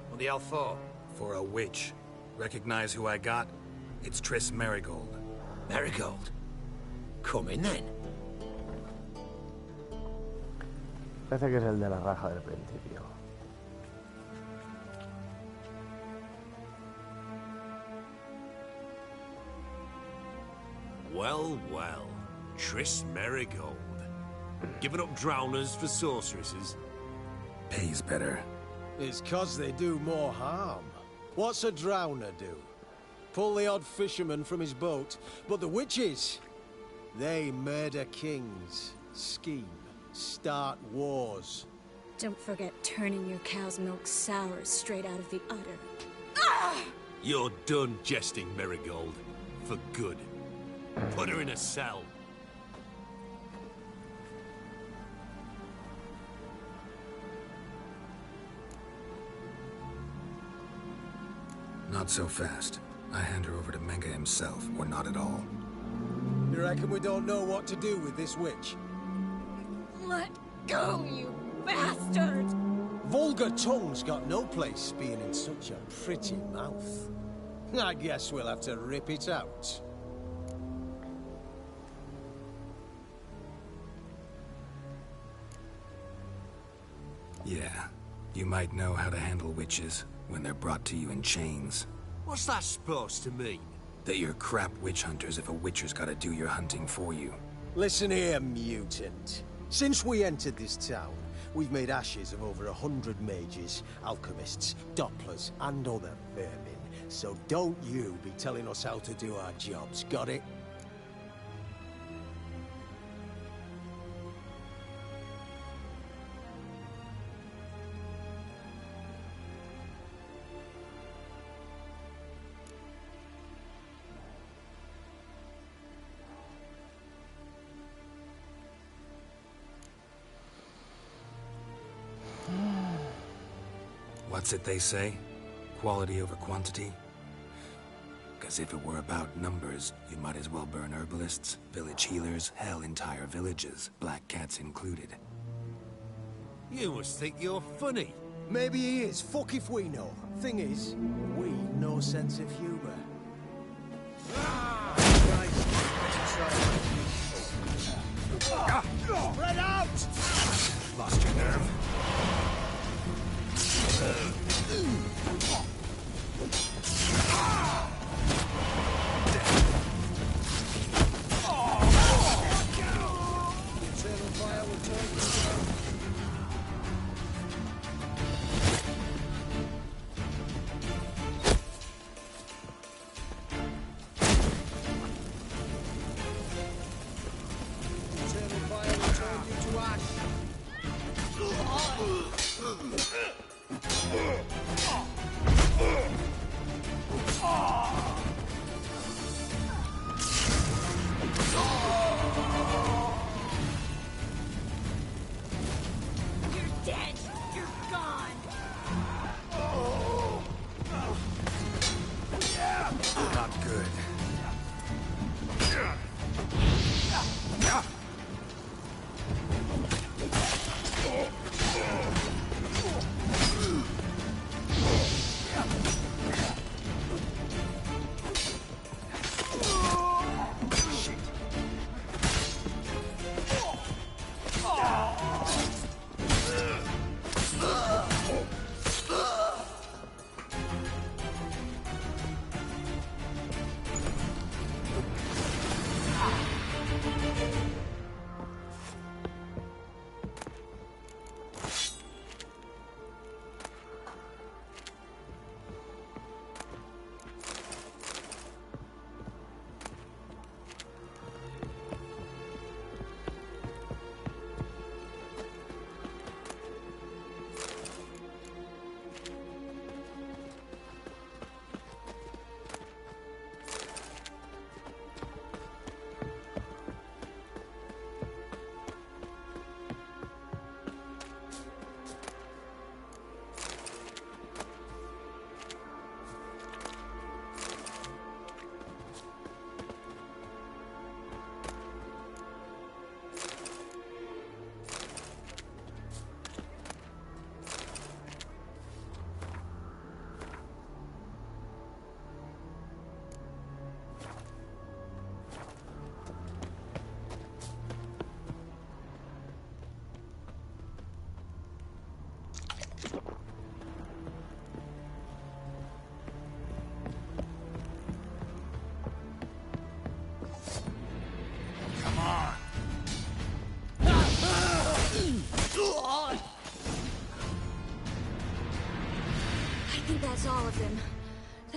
What the hell for? For a witch. Recognize who I got? It's Triss Marigold. Marigold? Come in then. Parece que es el de la raja del principio. Well, well. Triss Marigold. Giving up drowners for sorceresses? Pays better. It's 'cause they do more harm. What's a drowner do? Pull the odd fisherman from his boat. But the witches, they murder kings, scheme, start wars. Don't forget turning your cow's milk sour straight out of the udder. You're done jesting, Marigold. For good. Put her in a cell. Not so fast. I hand her over to Menga himself, or not at all. You reckon we don't know what to do with this witch? Let go, you bastard! Vulgar tongue's got no place being in such a pretty mouth. I guess we'll have to rip it out. Yeah, you might know how to handle witches when they're brought to you in chains. What's that supposed to mean? That you're crap witch hunters if a witcher's gotta do your hunting for you. Listen here, mutant. Since we entered this town, we've made ashes of over 100 mages, alchemists, dopplers, and other vermin. So don't you be telling us how to do our jobs, got it? What's it they say? Quality over quantity? Because if it were about numbers, you might as well burn herbalists, village healers, hell, entire villages, black cats included. You must think you're funny. Maybe he is. Fuck if we know. Thing is, we've no sense of humor. Spread out! Lost your nerve.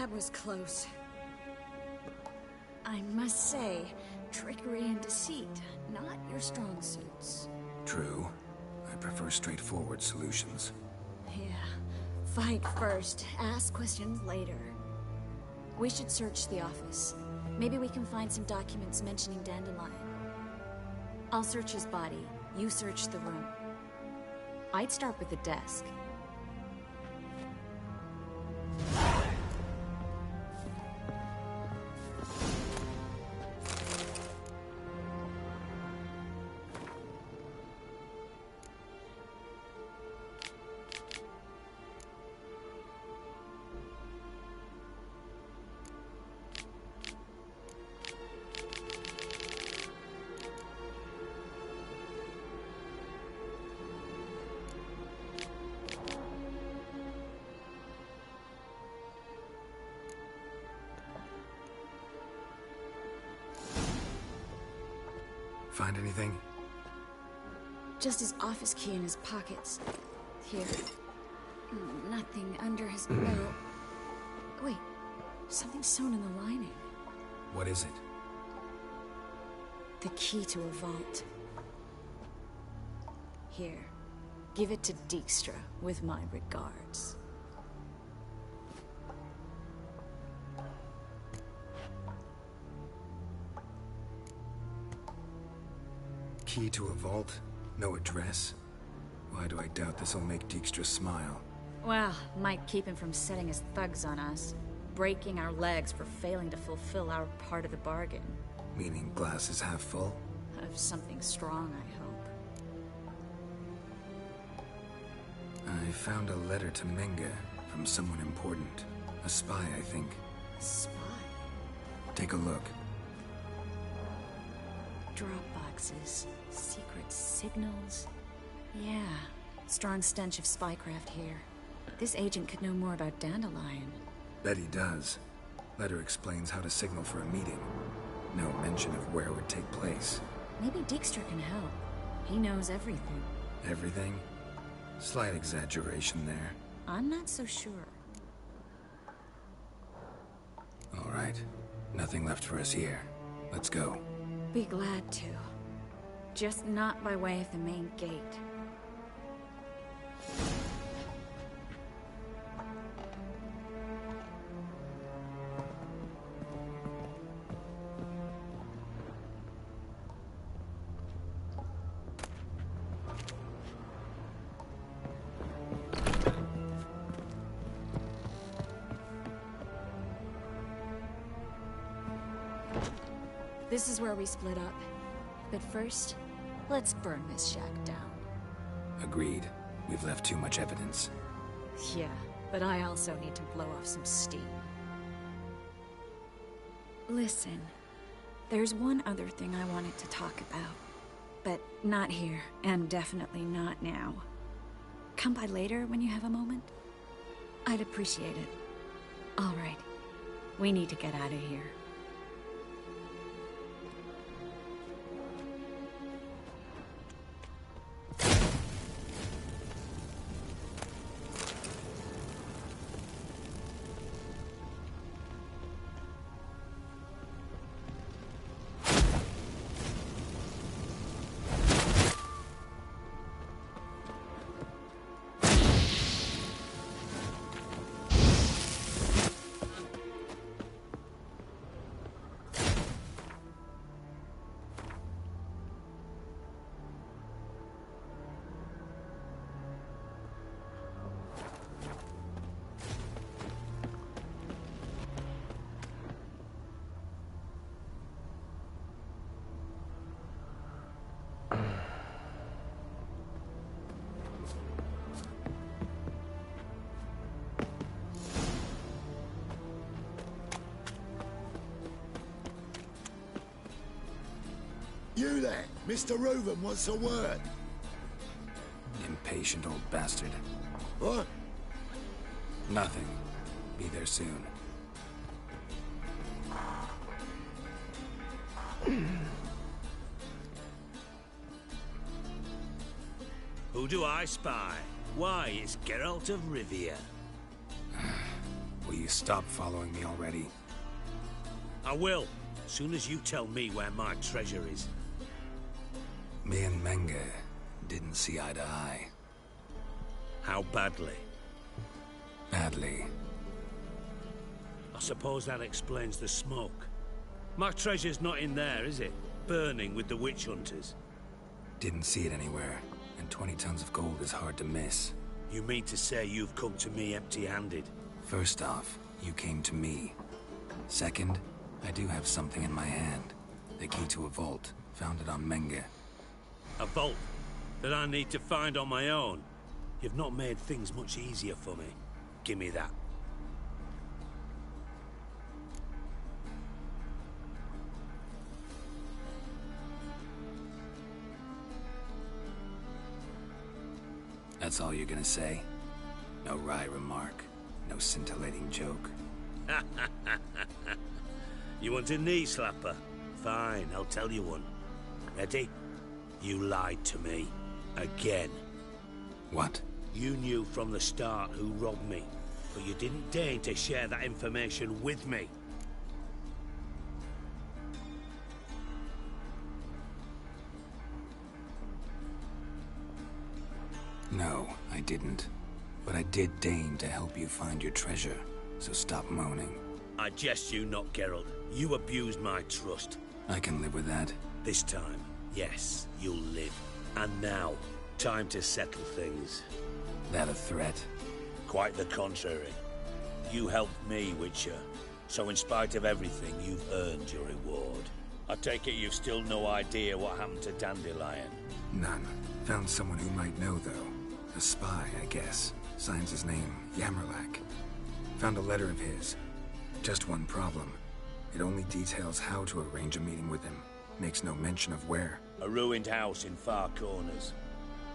That was close. I must say, trickery and deceit, not your strong suits. True. I prefer straightforward solutions. Yeah. Fight first, ask questions later. We should search the office. Maybe we can find some documents mentioning Dandelion. I'll search his body, you search the room. I'd start with the desk. Find anything? Just his office key in his pockets. Here. Nothing under his belt. Wait, something sewn in the lining. What is it? The key to a vault. Here. Give it to Dijkstra with my regards. Key to a vault? No address? Why do I doubt this'll make Dijkstra smile? Well, might keep him from setting his thugs on us. Breaking our legs for failing to fulfill our part of the bargain. Meaning glass is half full? Of something strong, I hope. I found a letter to Menge from someone important. A spy, I think. A spy? Take a look. Drop boxes, secret signals. Yeah, strong stench of spycraft here. This agent could know more about Dandelion. Bet he does. Letter explains how to signal for a meeting. No mention of where it would take place. Maybe Dijkstra can help. He knows everything. Everything? Slight exaggeration there. I'm not so sure. All right. Nothing left for us here. Let's go. Be glad to. Just not by way of the main gate. This is where we split up. But first, let's burn this shack down. Agreed. We've left too much evidence. Yeah, but I also need to blow off some steam. Listen, there's one other thing I wanted to talk about. But not here, and definitely not now. Come by later when you have a moment? I'd appreciate it. All right. We need to get out of here. You there, Mr. Reuven wants a word. Impatient old bastard. What? Nothing. Be there soon. Who do I spy? Why, it's Geralt of Rivia. Will you you stop following me already? I will, as soon as you tell me where my treasure is. Me and Menge didn't see eye to eye. How badly? Badly. I suppose that explains the smoke. My treasure's not in there, is it? Burning with the witch hunters. Didn't see it anywhere, and 20 tons of gold is hard to miss. You mean to say you've come to me empty-handed? First off, you came to me. Second, I do have something in my hand. The key to a vault, founded on Menge. A vault that I need to find on my own? You've not made things much easier for me. Give me that. That's all you're gonna say? No wry remark, no scintillating joke. You want a knee slapper? Fine, I'll tell you one. Ready? You lied to me. Again. What? You knew from the start who robbed me, but you didn't deign to share that information with me. No, I didn't. But I did deign to help you find your treasure, so stop moaning. I jest you not, Geralt. You abused my trust. I can live with that. This time, yes, you'll live. And now, time to settle things. That a threat? Quite the contrary. You helped me, Witcher. So in spite of everything, you've earned your reward. I take it you've still no idea what happened to Dandelion? None. Found someone who might know, though. A spy, I guess. Signs his name, Yammerlack. Found a letter of his. Just one problem. It only details how to arrange a meeting with him. Makes no mention of where. A ruined house in Far Corners.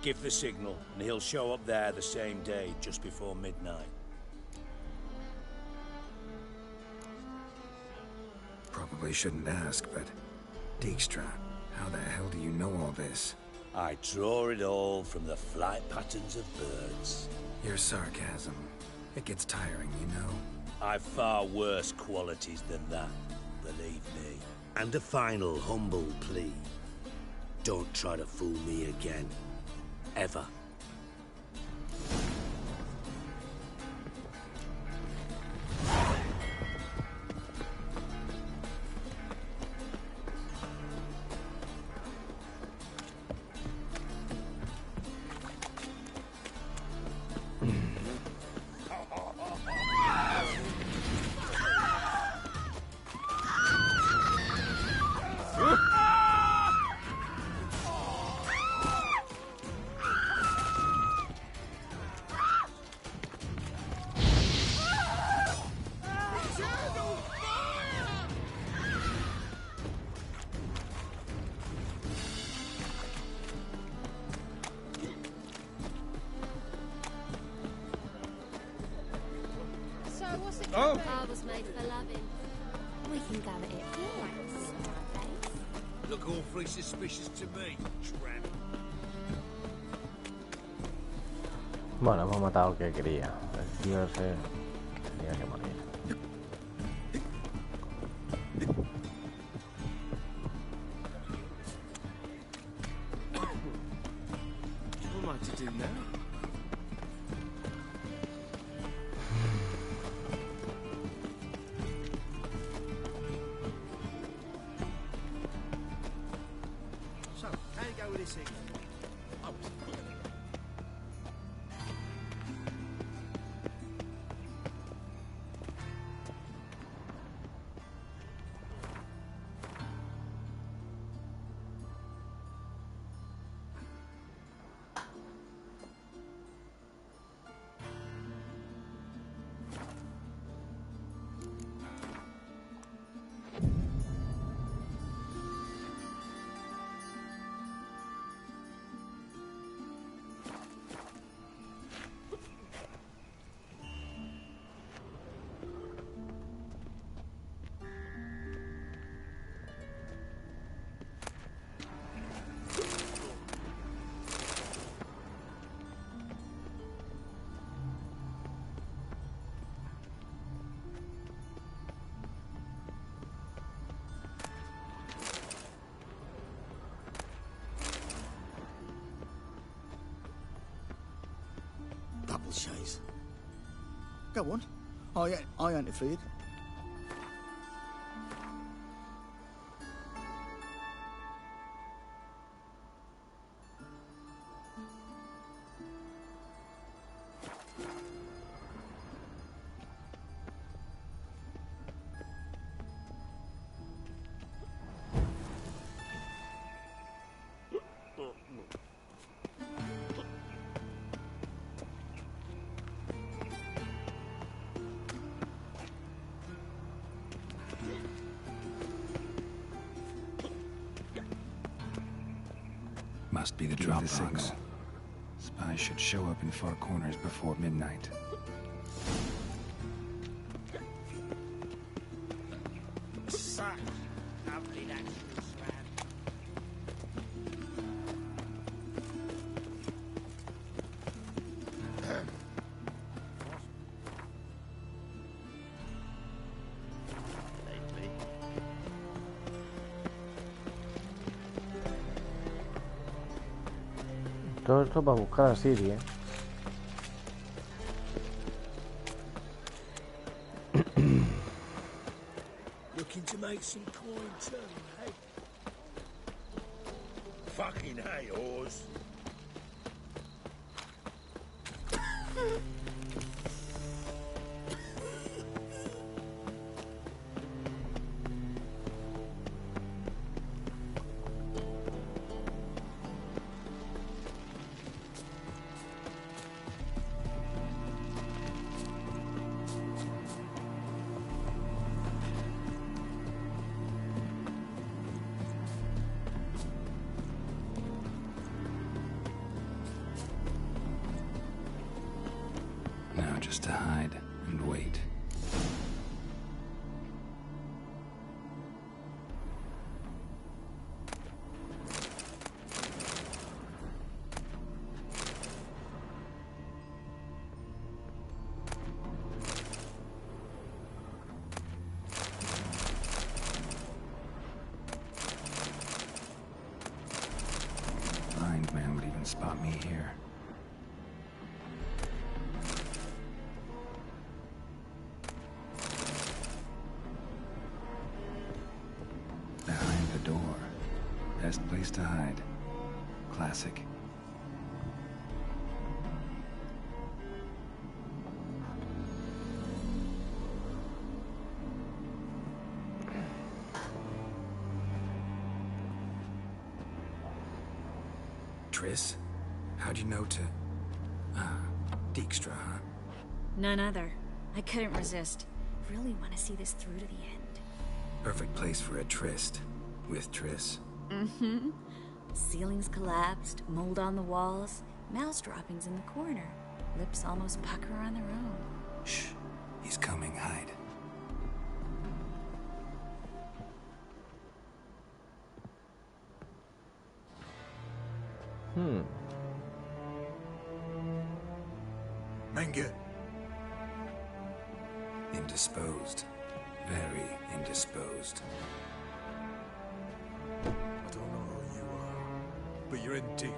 Give the signal, and he'll show up there the same day, just before midnight. Probably shouldn't ask, but... Dijkstra, how the hell do you know all this? I draw it all from the flight patterns of birds. Your sarcasm. It gets tiring, you know. I've far worse qualities than that, believe me. And a final humble plea. Don't try to fool me again. Ever. Car was made for loving. We can go at it flex, Starface. Look awfully suspicious to me, tramp. Bueno, hemos matado al que quería. El tío ese tenía que morir. What am I to do now? steeplechase. Go on. I ain't afraid. Must be the drop box. Spies should show up in far corners before midnight. Such lovely naturals, man. Todo esto para buscar a Siri, Looking to make some coin too, hey? Fucking hey, Oz. Now just to hide and wait. Blind man would even spot me here. Behind the door. Best place to hide. Classic. Triss? How'd you know to... Dijkstra, huh? None other. I couldn't resist. Really want to see this through to the end. Perfect place for a tryst. With Triss. Mm-hmm. Ceilings collapsed, mold on the walls, mouse droppings in the corner. Lips almost pucker on their own. Shh. He's coming. Hide. Menge. Indisposed. Very indisposed. I don't know who you are, but you're in deep.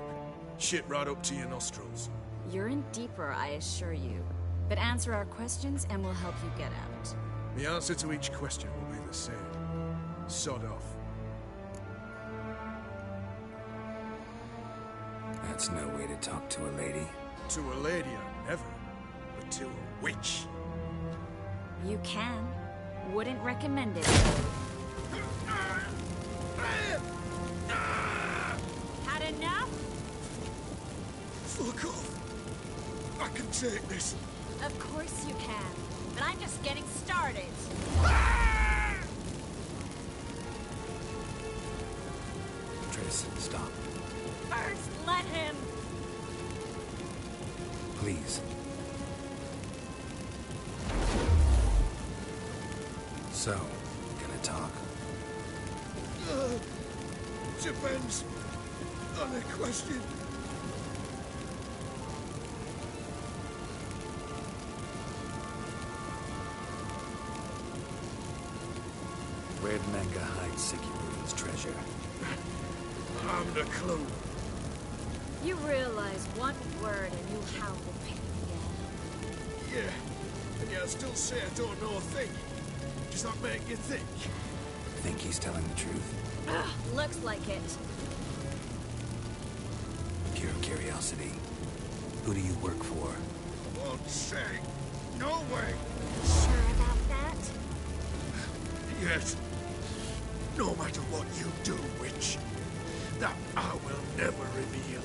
Shit right up to your nostrils. You're in deeper, I assure you. But answer our questions and we'll help you get out. The answer to each question will be the same. Sod off. That's no way to talk to a lady. To a lady, I never. But to a witch. You can. Wouldn't recommend it. Had enough? Fuck off. I can take this. Of course you can. But I'm just getting started. Triss, stop. First, let him. Please. So, gonna talk? Depends on the question. Where'd Menge hide Sikiru's treasure? I'm the clue. You realize one word and you'll howl the pain again. Yeah. And yet I still say I don't know a thing. Does that make you think? Think he's telling the truth? Looks like it. Pure curiosity. Who do you work for? I won't say. No way. Sure about that? Yes. No matter what you do, witch, that I will never reveal.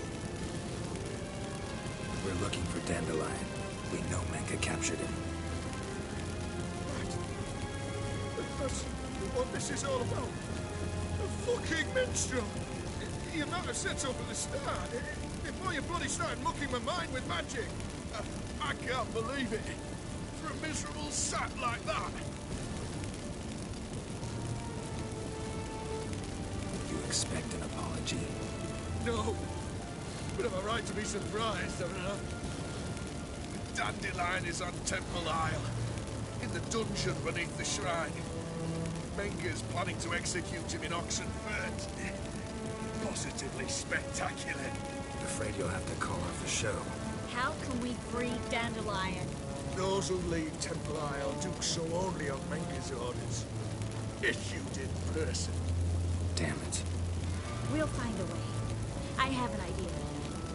We're looking for Dandelion. We know Menka captured him. That's what this is all about. A fucking minstrel. You might have said so from the start. Before you bloody started mucking my mind with magic. I can't believe it. For a miserable sap like that. You expect an apology? No. But am I right to be surprised, haven't I? The Dandelion is on Temple Isle. In the dungeon beneath the shrine. Menga's planning to execute him in Oxenfurt. Positively spectacular. Afraid you'll have to call off the show. How can we free Dandelion? Those who lead Temple Isle do so only on Menga's orders. Issued in person. Damn it. We'll find a way. I have an idea.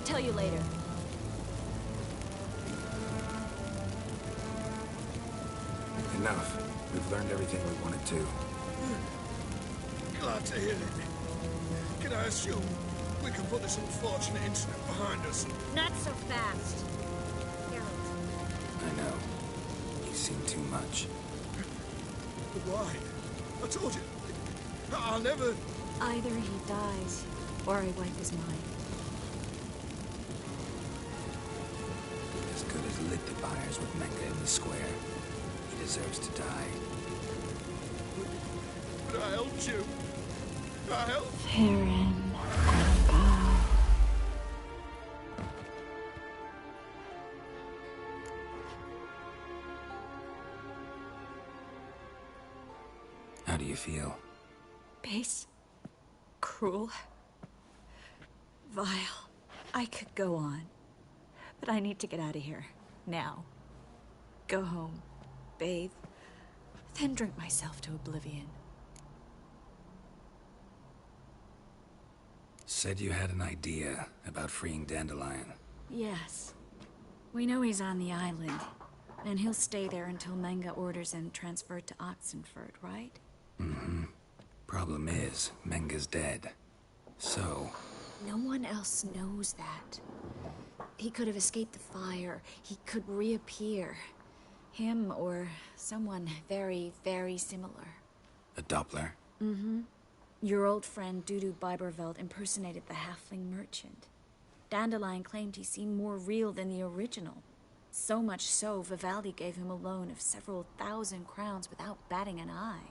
Tell you later. Enough. We've learned everything we wanted to. Glad to hear it. Can I assume we can put this unfortunate incident behind us? Not so fast. Geralt. I know. You've seen too much. But why? I told you. I'll never... Either he dies, or I wipe his mind. As good as lit the fires with Menka in the square. He deserves to die. But I helped you. I helped. Perrin. How do you feel? Base. Cruel. Vile. I could go on. But I need to get out of here. Now. Go home. Bathe. Then drink myself to oblivion. Said you had an idea about freeing Dandelion. Yes. We know he's on the island. And he'll stay there until Menga orders him transferred to Oxenfurt, right? Mm-hmm. Problem is, Menga's dead. So... No one else knows that. He could have escaped the fire. He could reappear. Him or someone very, very similar. A Doppler? Mm-hmm. Your old friend Dudu Biberveld impersonated the halfling merchant. Dandelion claimed he seemed more real than the original. So much so, Vivaldi gave him a loan of several thousand crowns without batting an eye.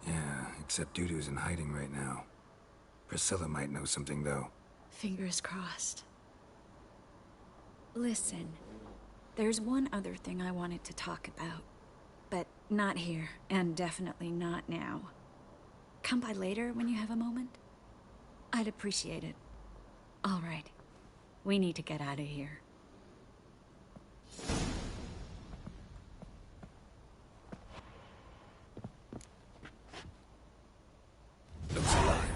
Yeah, except Dudu's in hiding right now. Priscilla might know something, though. Fingers crossed. Listen, there's one other thing I wanted to talk about. But not here, and definitely not now. Come by later when you have a moment? I'd appreciate it. All right. We need to get out of here. Looks alive.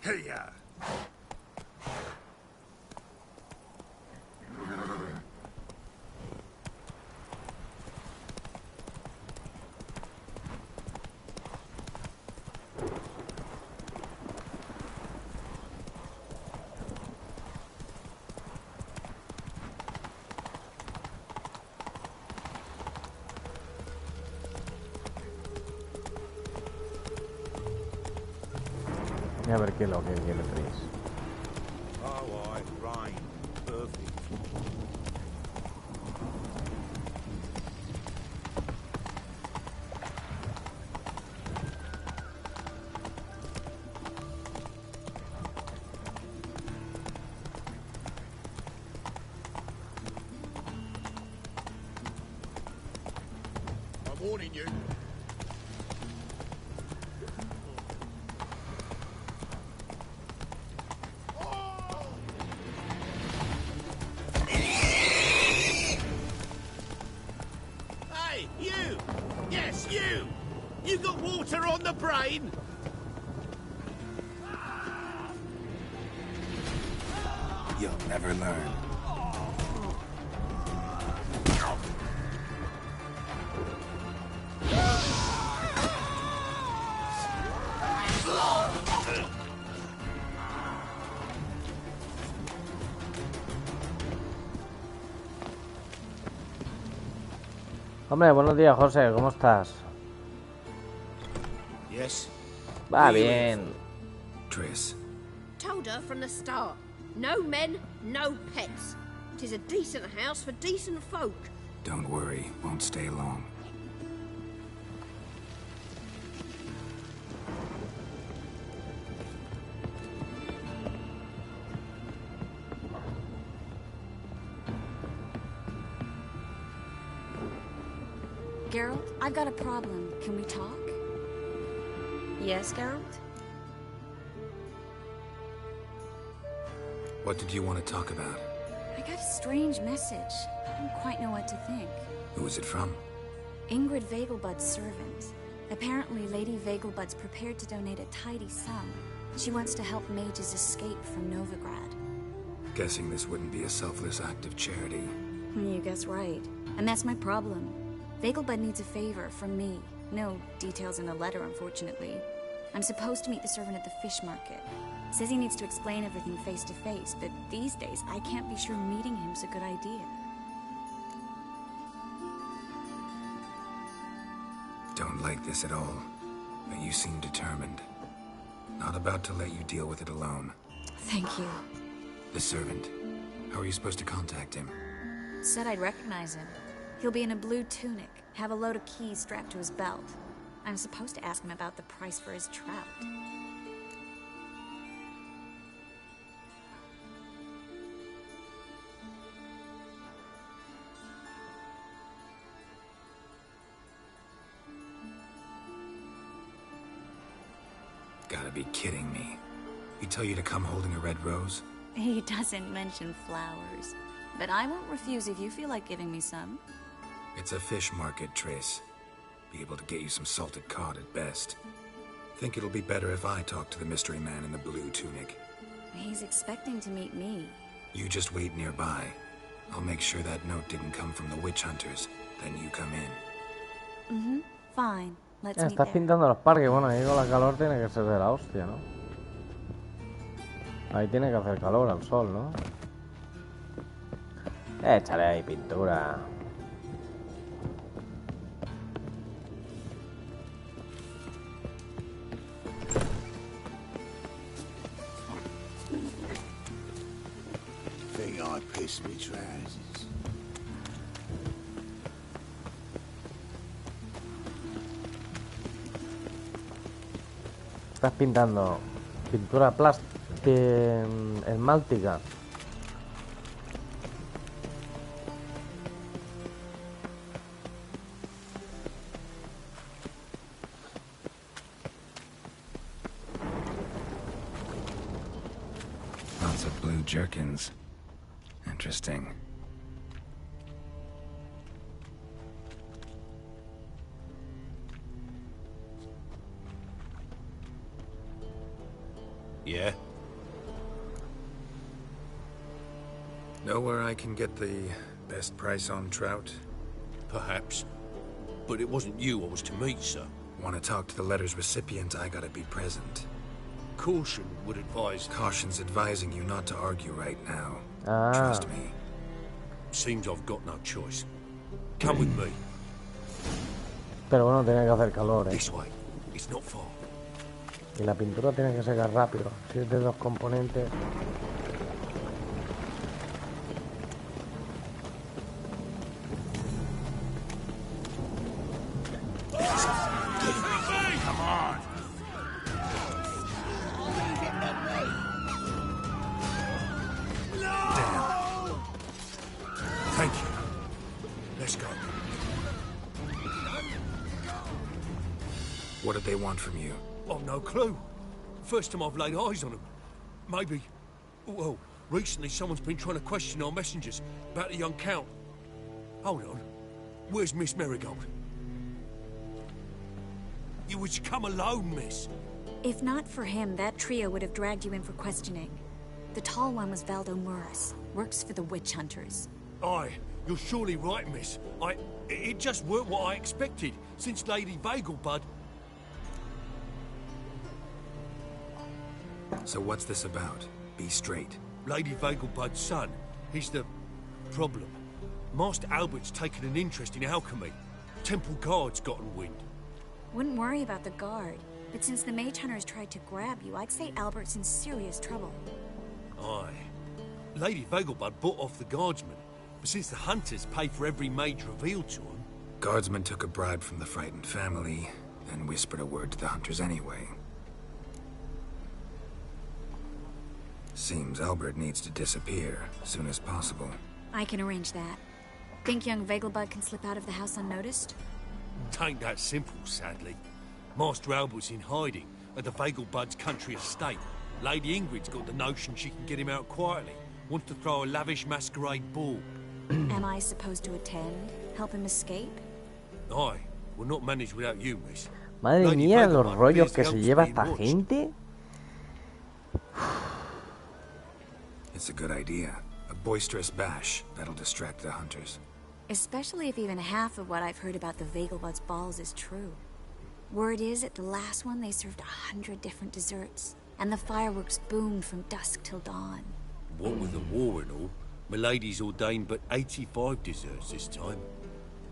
Hey-ya! A ver qué es lo que quiere Tris. Oh, right. Perfect. I'm warning you. Hey, you! Yes, you! You got water on the brain? You'll never learn. Hombre, buenos días, José, ¿cómo estás? Yes. Va bien. Tris. Told her from the start. No men, no pets. 'Tis a decent house for decent folk. Don't worry, won't stay long. Geralt, I've got a problem. Can we talk? Yes, Geralt? What did you want to talk about? I got a strange message. I don't quite know what to think. Who was it from? Ingrid Vegelbud's servant. Apparently, Lady Vegelbud's prepared to donate a tidy sum. She wants to help mages escape from Novigrad. Guessing this wouldn't be a selfless act of charity. You guess right. And that's my problem. Vegelbud needs a favor from me. No details in the letter, unfortunately. I'm supposed to meet the servant at the fish market. Says he needs to explain everything face to face, but these days I can't be sure meeting him's a good idea. Don't like this at all, but you seem determined. Not about to let you deal with it alone. Thank you. The servant. How are you supposed to contact him? Said I'd recognize him. He'll be in a blue tunic, have a load of keys strapped to his belt. I'm supposed to ask him about the price for his trout. Gotta be kidding me. He tell you to come holding a red rose? He doesn't mention flowers, but I won't refuse if you feel like giving me some. It's a fish market, Tris. Be able to get you some salted cod at best. Think it'll be better if I talk to the mystery man in the blue tunic. He's expecting to meet me. You just wait nearby. I'll make sure that note didn't come from the witch hunters. Then you come in. Fine. Let's meet Estás there. pintando los parques. Bueno, ahí con la calor tiene que ser de la hostia, ¿no? Ahí tiene que hacer calor al sol, ¿no? Échale ahí pintura. Think I pissed me trousers. Estás pintando pintura plástica, esmáltica. Lots of blue jerkins. Interesting. Yeah? Know where I can get the best price on trout? Perhaps. But it wasn't you I was to meet, sir. Want to talk to the letter's recipient, I gotta be present. Caution would advise... Caution's advising you not to argue right now. Ah. Trust me. Seems I've got no choice. Come with me. Pero bueno, tiene que hacer calor, ¿eh? This way. It's not far. Y la pintura tiene que secar rápido. Si es de 2 componentes. Thank you. Let's go. What did they want from you? I've no clue. First time I've laid eyes on them. Maybe... Well, recently someone's been trying to question our messengers about the young Count. Hold on. Where's Miss Marigold? You was come alone, miss. If not for him, that trio would have dragged you in for questioning. The tall one was Valdo Muras. Works for the witch hunters. Aye, you're surely right, miss. It just weren't what I expected, since Lady Vegelbud... So what's this about? Be straight. Lady Vegelbud's son, he's the... problem. Master Albert's taken an interest in alchemy. Temple Guard's gotten wind. Wouldn't worry about the guard, but since the mage hunters tried to grab you, I'd say Albert's in serious trouble. Aye. Lady Vegelbud bought off the guardsmen, but since the hunters pay for every mage revealed to them... Guardsmen took a bribe from the frightened family, and whispered a word to the hunters anyway. Seems Albert needs to disappear as soon as possible. I can arrange that. Think young Vegelbud can slip out of the house unnoticed? Tain't that simple, sadly. Master Albert's in hiding at the Vegelbud's country estate. Lady Ingrid's got the notion she can get him out quietly. Wants to throw a lavish masquerade ball. Am I supposed to attend? Help him escape? Aye. We'll not manage without you, miss. Madre Lady mía, Vegelbud los rollos appears que the se help's lleva being esta watched. gente. It's a good idea. A boisterous bash. That'll distract the hunters. Especially if even half of what I've heard about the Vegelbud's balls is true. Word is, at the last one, they served 100 different desserts. And the fireworks boomed from dusk till dawn. What with the war and all, Milady's ordained but 85 desserts this time.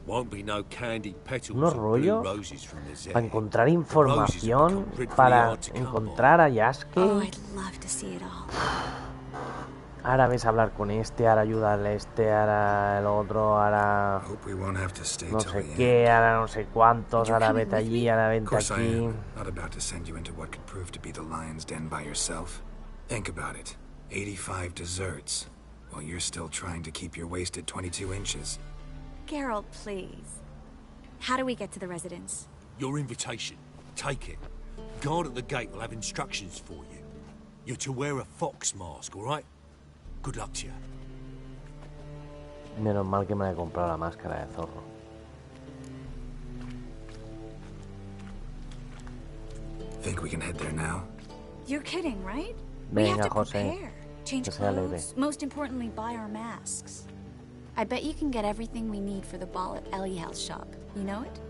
Won't be no candied petals Unos or blue rollos roses from the Zed. para encontrar información, para encontrar a Yasuke. Oh, I'd love to see it all. Ahora ves a hablar con este, ahora ayudarle a este, ahora el otro, ahora no sé qué, ahora no sé cuántos, ahora vete allí, ahora vente aquí. Not about to send you into what could prove to be the lion's den by yourself. Think about it. 85 desserts, while you're still trying to keep your waist at 22 inches. Geralt, please. How do we get to the residence? Your invitation. Take it. Guard at the gate will have instructions for you. You're to wear a fox mask, all right? Good luck to you. Menos mal que me he comprado la máscara de zorro. Think we can head there now? You're kidding, right? Venga, we have to José, prepare. Change que sea leve. clothes. Most importantly, buy our masks. I bet you can get everything we need for the ball at Eliel's shop. You know it?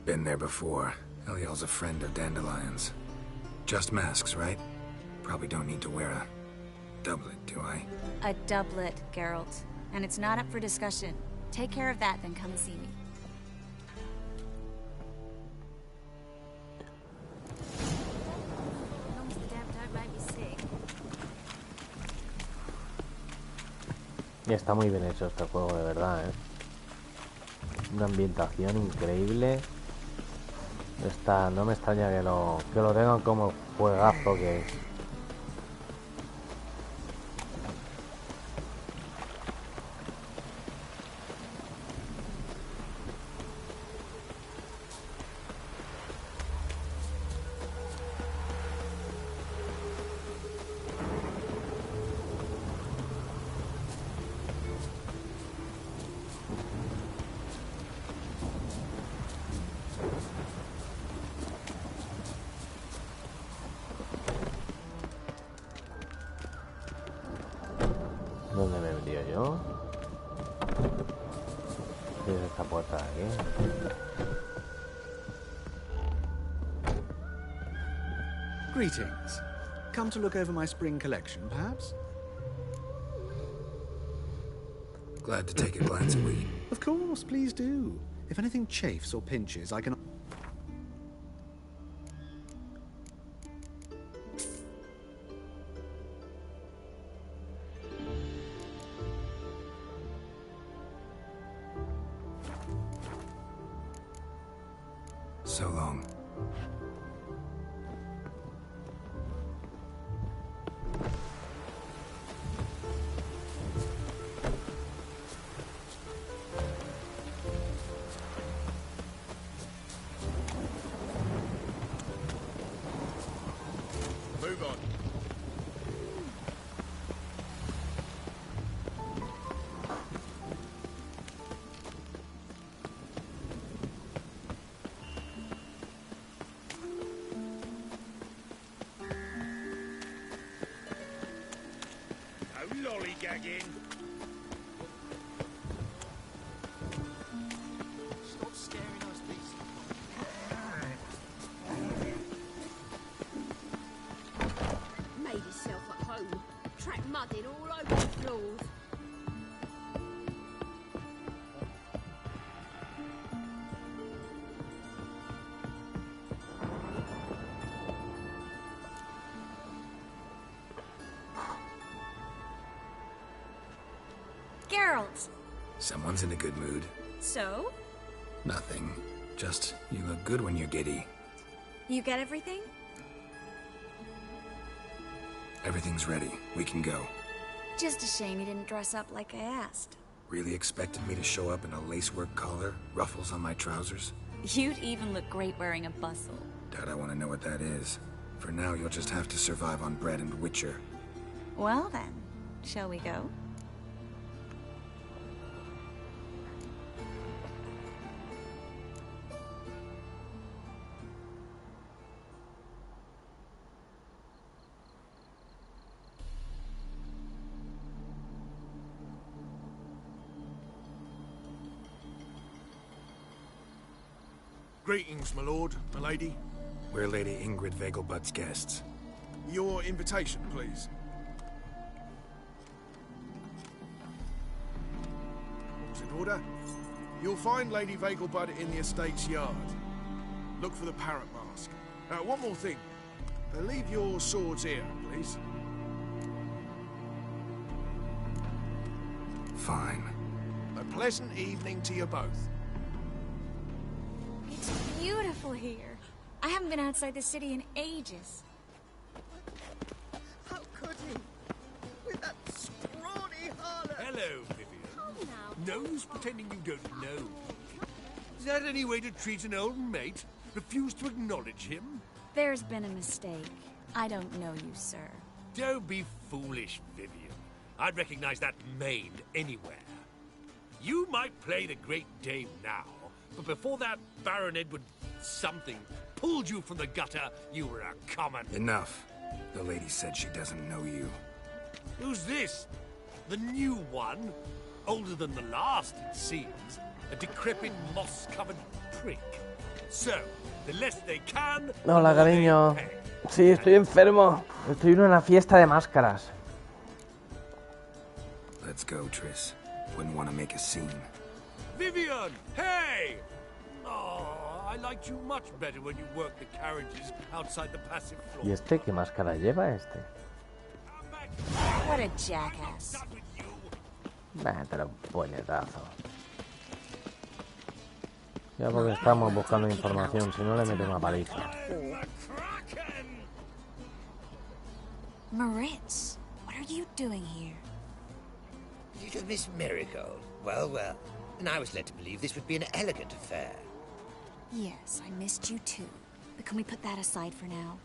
Been there before. Eliel's a friend of Dandelion's. Just masks, right? Probably don't need to wear a doublet, do I? A doublet, Geralt. And it's not up for discussion. Take care of that, then come and see me. Y está muy bien hecho este juego, de verdad, ¿eh? Una ambientación increíble. No me extraña que lo tengan como juegazo que es. ¿Dónde me he metido yo? ¿Qué es esta puerta de aquí? Greetings. Come to look over my spring collection, perhaps? Glad to take a glance at we. Of course, please do. If anything chafes or pinches, I can... long. Move on. No lollygagging. Stop staring us, beast. Made himself at home. Track mudding all over the floors. Geralt! Someone's in a good mood. So? Nothing. Just, you look good when you're giddy. You get everything? Everything's ready. We can go. Just a shame you didn't dress up like I asked. Really expected me to show up in a lacework collar, ruffles on my trousers? You'd even look great wearing a bustle. Doubt I want to know what that is. For now, you'll just have to survive on bread and Witcher. Well then, shall we go? Greetings, my lord, my lady. We're Lady Ingrid Vegelbud's guests. Your invitation, please. All's in order. You'll find Lady Vegelbud in the estate's yard. Look for the parrot mask. One more thing. Leave your swords here, please. Fine. A pleasant evening to you both. It's beautiful here. I haven't been outside the city in ages. How could he? With that scrawny harlot. Hello, Vivian. No use pretending you don't know. Is that any way to treat an old mate? Refuse to acknowledge him? There's been a mistake. I don't know you, sir. Don't be foolish, Vivian. I'd recognize that mane anywhere. You might play the Great Dame now, but before that Baron Edward something pulled you from the gutter, you were a common... Enough. The lady said she doesn't know you. Who's this? The new one? Older than the last, it seems. A decrepit, moss-covered prick. So, the less they can... Hola, cariño. Sí, estoy enfermo. Estoy en una fiesta de máscaras. Let's go, Triss. Wouldn't want to make a scene. Vivian! Hey! Oh, I liked you much better when you worked the carriages outside the passive floor. ¿Y este qué máscara lleva este? What a jackass. Mételo un puñetazo. Ya porque estamos buscando información, si no le meto una paliza. Moritz, what are you doing here? Little Miss Marigold. Well, well. And I was led to believe this would be an elegant affair. Yes, I missed you too. But can we put that aside for now?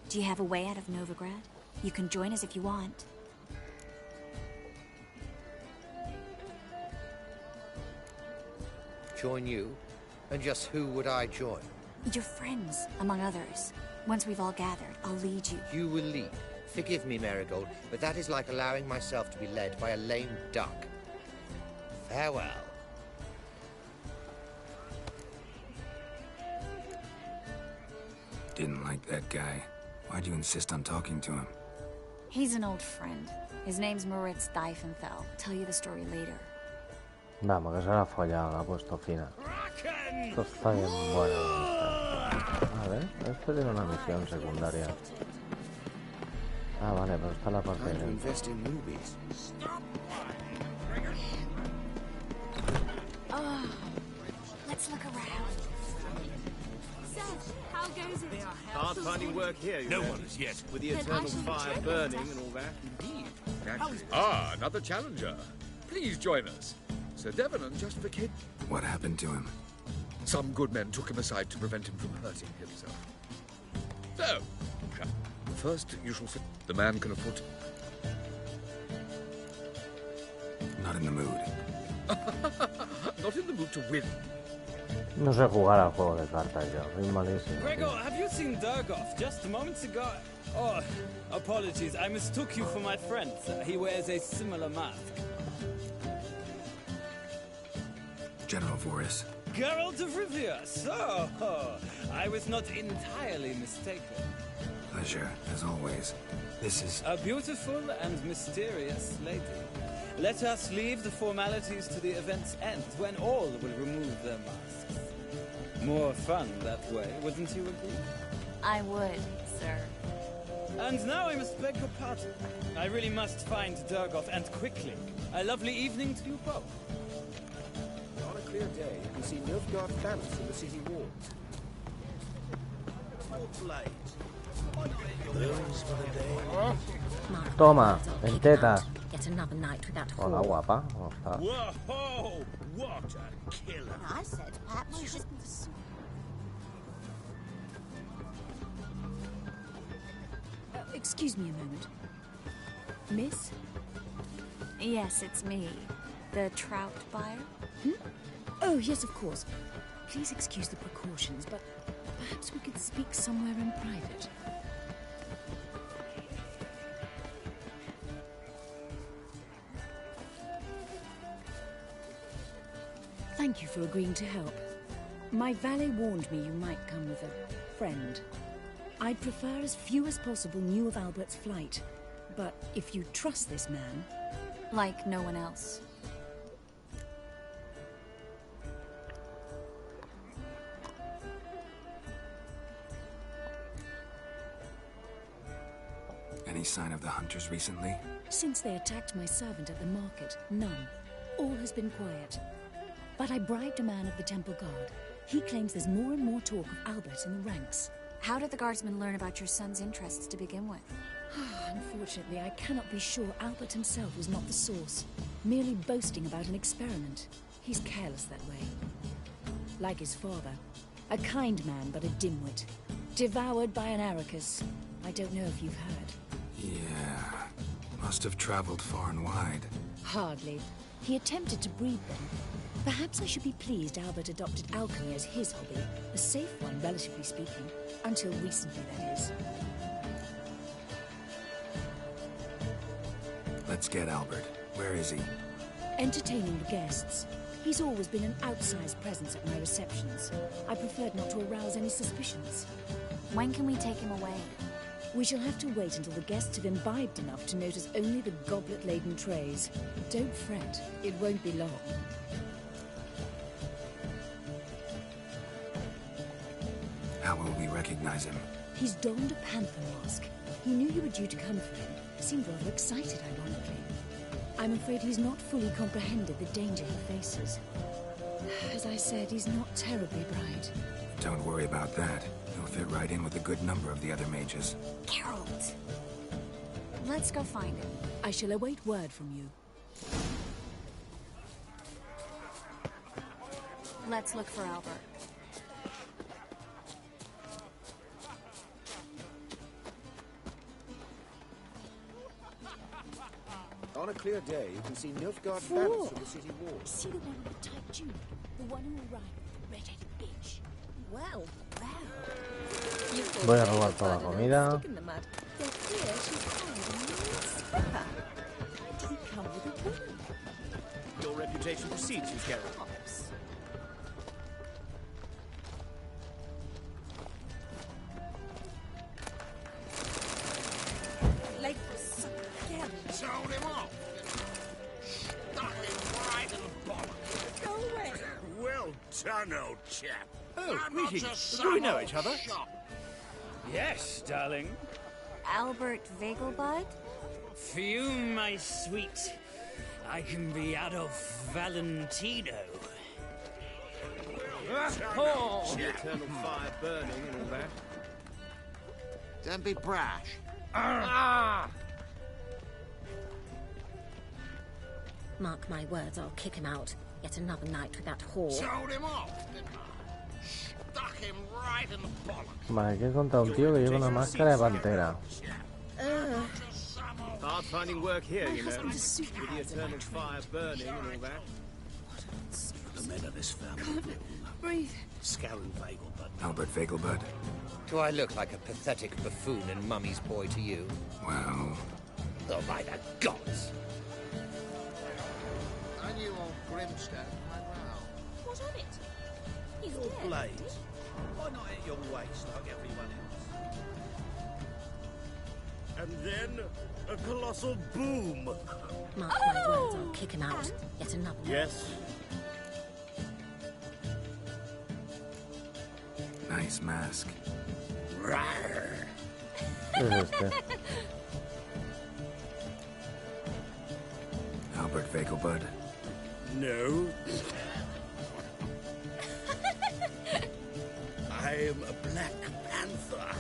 Do you have a way out of Novigrad? You can join us if you want. Join you? And just who would I join? Your friends, among others. Once we've all gathered, I'll lead you. You will lead. Forgive me, Marigold, but that is like allowing myself to be led by a lame duck. Farewell. Didn't like that guy. Why'd you insist on talking to him? He's an old friend. His name's Moritz Diefenfeld. Tell you the story later. Vamos, que se la ha follado, la ha puesto fina. Esto está bien bueno. A ver, esto tiene una misión secundaria. Ah, vale, pero está la parte de dentro. Oh, let's look around. goes it? Hard finding work here, you No know. one as yet. With the Then eternal I shall fire check burning it. and all that. Indeed. Ah, another challenger. Please join us. Sir Devenant just became... What happened to him? Some good men took him aside to prevent him from hurting himself. So, first you shall sit. The man can afford to... Not in the mood. Not in the mood to win. No sé jugar al juego de cartas yo, soy malísimo. Gregor, have you seen Durgoff? Just moments ago. Oh, apologies. I mistook you for my friend. He wears a similar mask. General Voris. Geralt of Rivia. So, I was not entirely mistaken. Pleasure, as always. This is... A beautiful and mysterious lady. Let us leave the formalities to the event's end, when all will remove their masks. More fun that way, wouldn't you agree? I would, sir. And now I must beg your pardon. I really must find Durgoff, and quickly. A lovely evening to you both. On a clear day, you can see Nilfgaard dance in the city walls. Toma, en tetas. Get another night with that Hola, whore. guapa. ¿Cómo estás? Whoa! What a killer! I said perhaps you should... Excuse me a moment. Miss? Yes, it's me. The trout buyer? Oh, yes, of course. Please excuse the precautions, but perhaps we could speak somewhere in private. Thank you for agreeing to help. My valet warned me you might come with a friend. I'd prefer as few as possible knew of Albert's flight, but if you trust this man... Like no one else. Any sign of the hunters recently? Since they attacked my servant at the market, none. All has been quiet. But I bribed a man of the Temple Guard. He claims there's more and more talk of Albert in the ranks. How did the guardsmen learn about your son's interests to begin with? Unfortunately, I cannot be sure Albert himself was not the source. Merely boasting about an experiment. He's careless that way. Like his father. A kind man, but a dimwit. Devoured by an Arrakis. I don't know if you've heard. Yeah. Must have traveled far and wide. Hardly. He attempted to breed them. Perhaps I should be pleased Albert adopted alchemy as his hobby. A safe one, relatively speaking. Until recently, that is. Let's get Albert. Where is he? Entertaining the guests. He's always been an outsized presence at my receptions. I preferred not to arouse any suspicions. When can we take him away? We shall have to wait until the guests have imbibed enough to notice only the goblet-laden trays. Don't fret, it won't be long. How will we recognize him? He's donned a panther mask. He knew you were due to come for him. Seemed rather excited, ironically. I'm afraid he's not fully comprehended the danger he faces. As I said, he's not terribly bright. Don't worry about that. He'll fit right in with a good number of the other mages. Geralt! Let's go find him. I shall await word from you. Let's look for Albert. On a clear day, you can see Nilfgaard dance in the city walls. See the one with the tight tunic? The one who arrived with the red-headed bitch. Well, well. Voy a robar toda la comida. In the mud. Yet here she's hired a new stripper. Why did he come with a woman? Your reputation precedes you, Geralt. Like some Geralt. Told him off. Stuck him right in the bollock. Go away. Well done, old chap. Oh, I'm not greetings. just Do we some know old each other? shop. Yes, darling. Albert Vegelbud? For you, my sweet, I can be Adolf Valentino. Oh. The eternal fire burning and all that. Don't be brash. Mark my words, I'll kick him out. Yet another night with that whore. Told him off, didn't I? Stuck him right in the bollocks. Vale, hay que encontrar un tío que lleva una máscara de pantera. Hard finding work here, you know. With the eternal fire burning and all that. The men of this family. Breathe. Scaring Vegelbud. Albert Vegelbud. Do I look like a pathetic buffoon and mummy's boy to you? Well... Oh, by the gods! I knew old Grimstone quite well. What of it? He's Your dead. blades. Why not at your waist like everyone else? And then a colossal boom. Mark my words, I'll kick him out. Yet another night. Yes. Nice mask. Rawr. Albert Vegelbud. No. I am a Black Panther.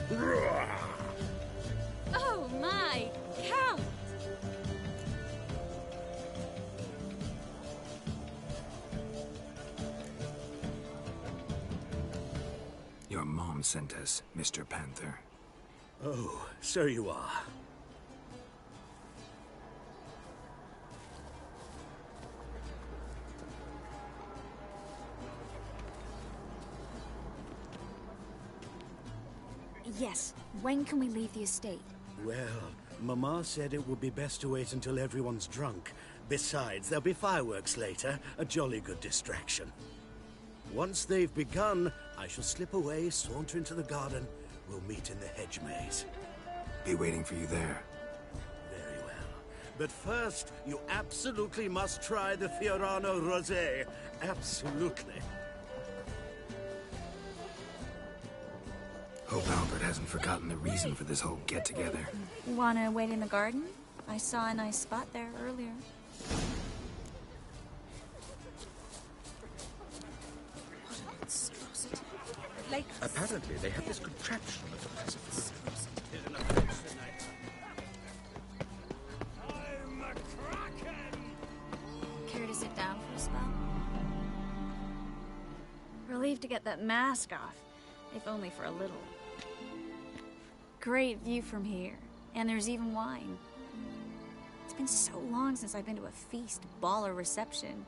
Oh my cow! Your mom sent us, Mr. Panther. Oh, so you are. Yes. When can we leave the estate? Well, Mama said it would be best to wait until everyone's drunk. Besides, there'll be fireworks later, a jolly good distraction. Once they've begun, I shall slip away, saunter into the garden. We'll meet in the hedge maze. Be waiting for you there. Very well. But first, you absolutely must try the Fiorano Rosé. Absolutely. Hope Albert hasn't forgotten the reason for this whole get-together. Wanna wait in the garden? I saw a nice spot there earlier. Apparently, they have this contraption at the precipice. Care to sit down for a spell? Relieved to get that mask off, if only for a little. Great view from here, and there's even wine. It's been so long since I've been to a feast, ball, or reception.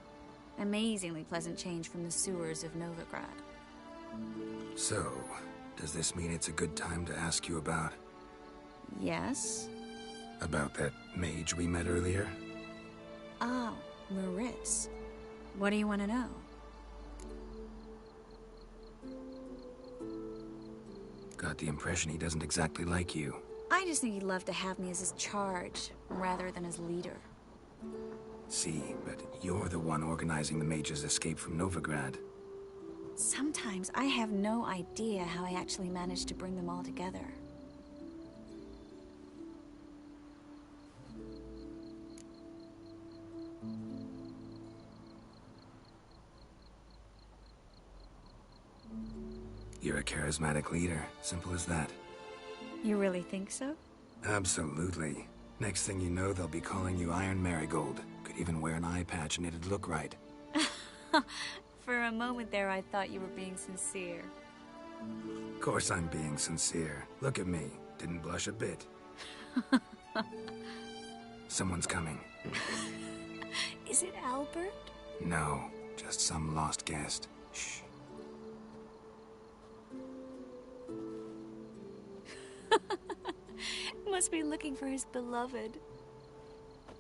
Amazingly pleasant change from the sewers of Novigrad. So, does this mean it's a good time to ask you about... Yes? About that mage we met earlier? Oh, Maritz. What do you want to know? Got the impression he doesn't exactly like you. I just think he'd love to have me as his charge, rather than his leader. See, but you're the one organizing the mage's escape from Novigrad. Sometimes I have no idea how I actually managed to bring them all together. You're a charismatic leader. Simple as that. You really think so? Absolutely. Next thing you know, they'll be calling you Iron Marigold. Could even wear an eye patch and it'd look right. For a moment there, I thought you were being sincere. Of course I'm being sincere. Look at me. Didn't blush a bit. Someone's coming. Is it Albert? No, just some lost guest. Shh. Must be looking for his beloved.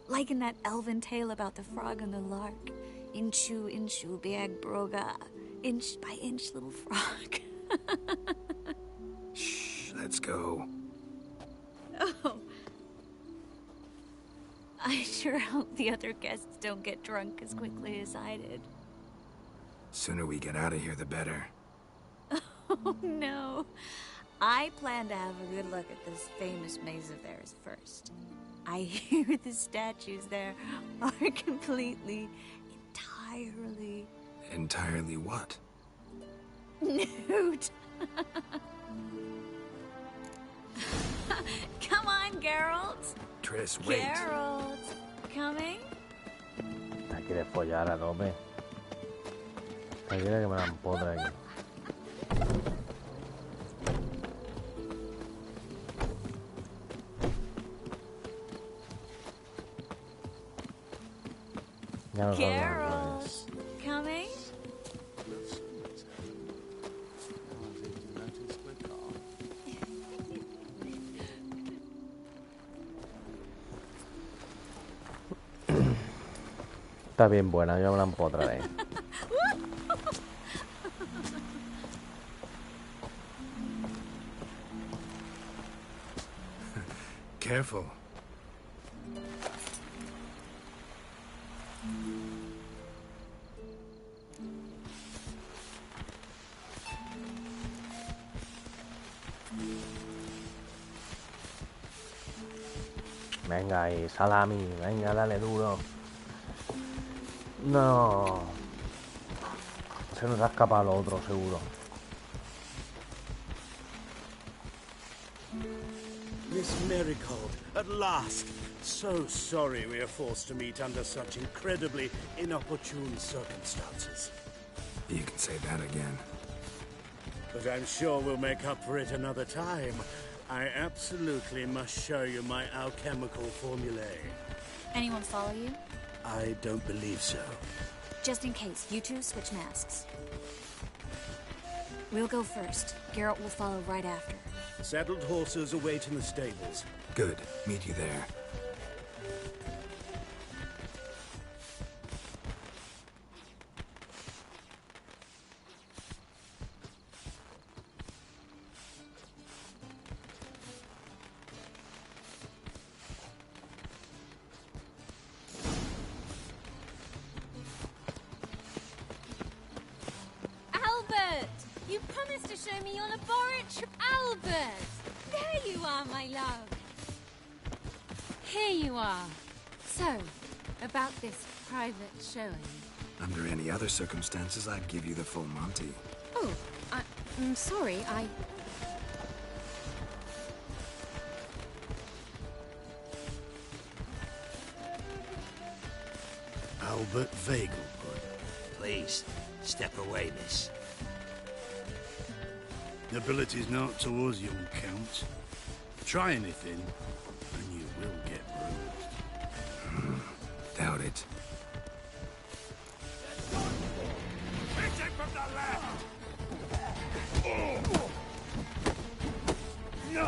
Like in that elven tale about the frog and the lark. Inchu, inchu, biag broga. Inch by inch, little frog. Shh, let's go. Oh. I sure hope the other guests don't get drunk as quickly as I did. Sooner we get out of here, the better. Oh, no. I plan to have a good look at this famous maze of theirs first. I hear the statues there are completely, entirely... Entirely what? Newt! Come on, Geralt. Triss, wait. Geralt, coming? La quiere follar a tope. La quiere que me la empodre aquí. Ya no Geralt, coming? Está bien buena, yo me la empotraré. Careful. Venga ahí, salami, venga, dale duro. No. Se nos ha escapado lo otro, seguro. Miss Marigold, at last. So sorry we are forced to meet under such incredibly inopportune circumstances. You can say that again. But I'm sure we'll make up for it another time. I absolutely must show you my alchemical formulae. Anyone follow you? I don't believe so. Just in case, you two switch masks. We'll go first. Geralt will follow right after. Saddled horses await in the stables. Good. Meet you there. Albert! You promised to show me your laboratory. Albert! There you are, my love. Here you are. So, about this private showing. Under any other circumstances, I'd give you the full Monty. Oh, I'm sorry, Albert Vegelbud. Please, step away, miss. Nobility's not towards young Count. Try anything, and you will get bruised. Doubt it. From the left! No!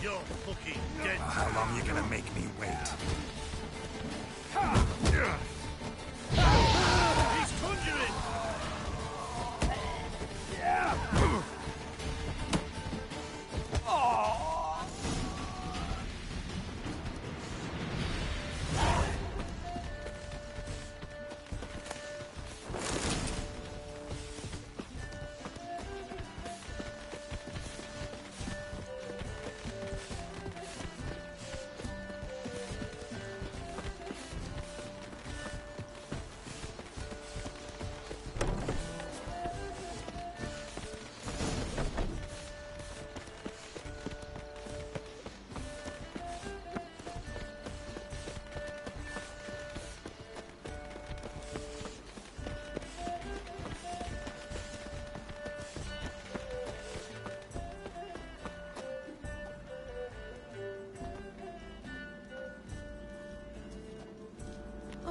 You're fucking dead. How long you gonna make me wait? He's conjuring!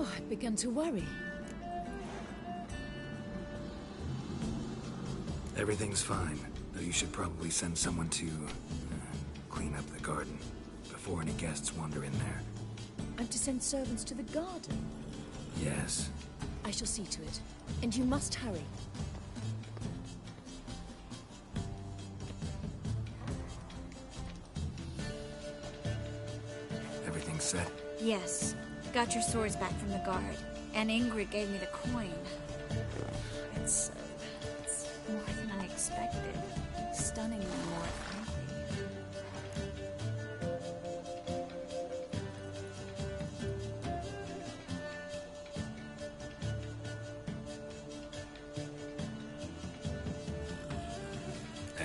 Oh, I'd begun to worry. Everything's fine, though you should probably send someone to clean up the garden before any guests wander in there. I'm to send servants to the garden? Yes. I shall see to it. And you must hurry. Everything's set? Yes. Got your swords back from the guard. And Ingrid gave me the coin. It's more than I expected. Stunningly more, frankly.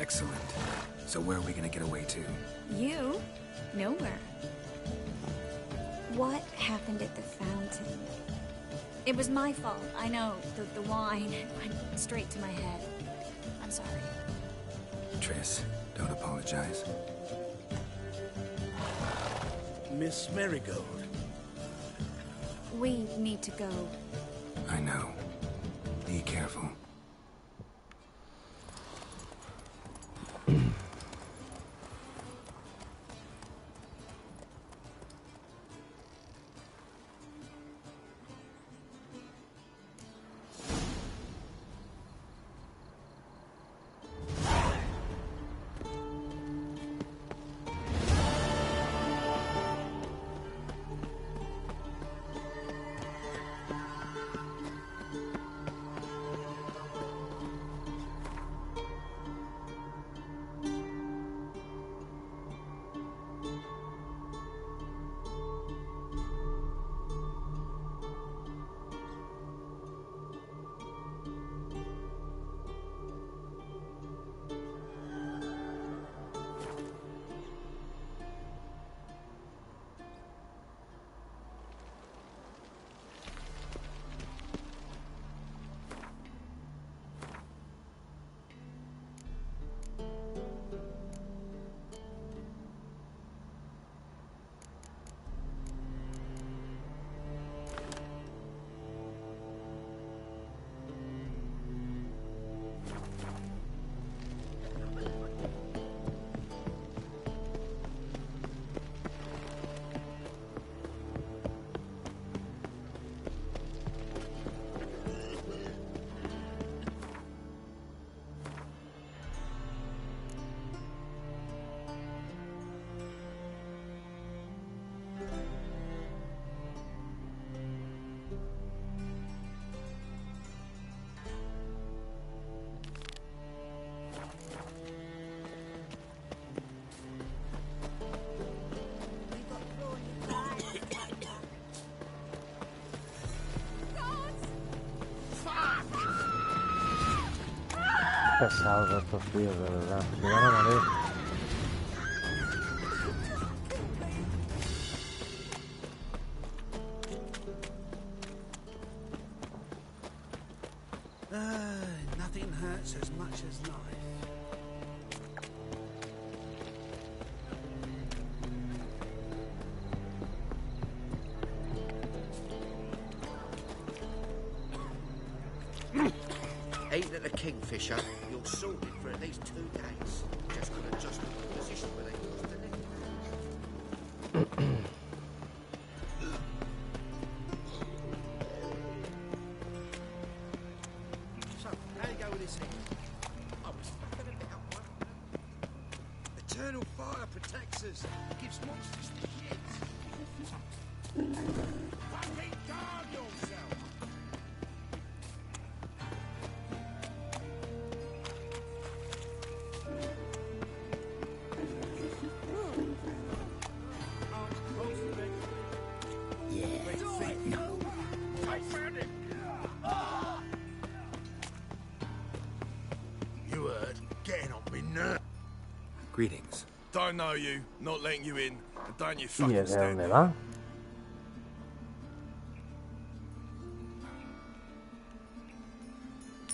Excellent. So where are we gonna get away to? You? Nowhere. What happened at the fountain? It was my fault, I know. The wine went straight to my head. I'm sorry. Triss, don't apologize. Miss Marigold. We need to go. I know. Be careful. Pesados estos tíos, de verdad. Me van a morir. Nothing hurts as much as life. Ain't it a kingfisher? You're sorted for at least 2 days. Just gotta adjust the position where they cross the limit. So, how you go with this thing? I was fucking a bit up, right? Eternal fire protects us. Gives monsters the shits. Fucking guard yourself! Greetings. Don't know you, not letting you in, and don't you ¿Y fucking de stand dónde there. va?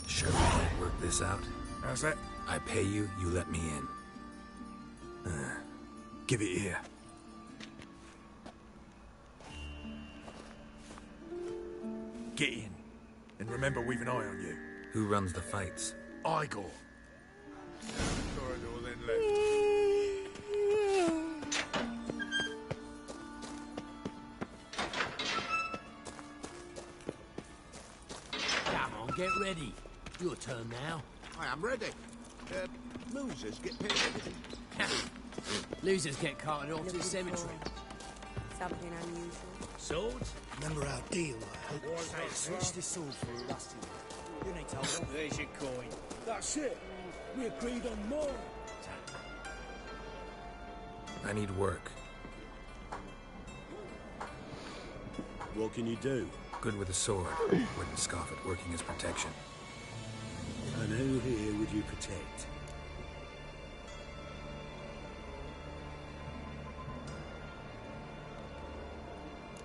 Sure we can work this out? How's that? I pay you, you let me in. Give it here. Get in. And remember, we've an eye on you. Who runs the fights? Igor. Corridor, then left. Come on, get ready. Your turn now. I am ready. Losers get paid everything. Losers get carted off to the cemetery. Something unusual. Swords? Remember our deal, I hope. Switch this sword for a rusty one. You need to hold on. There's your coin. That's it. We agreed on more. I need work. What can you do? Good with a sword. Wouldn't scoff at working as protection. And who here would you protect?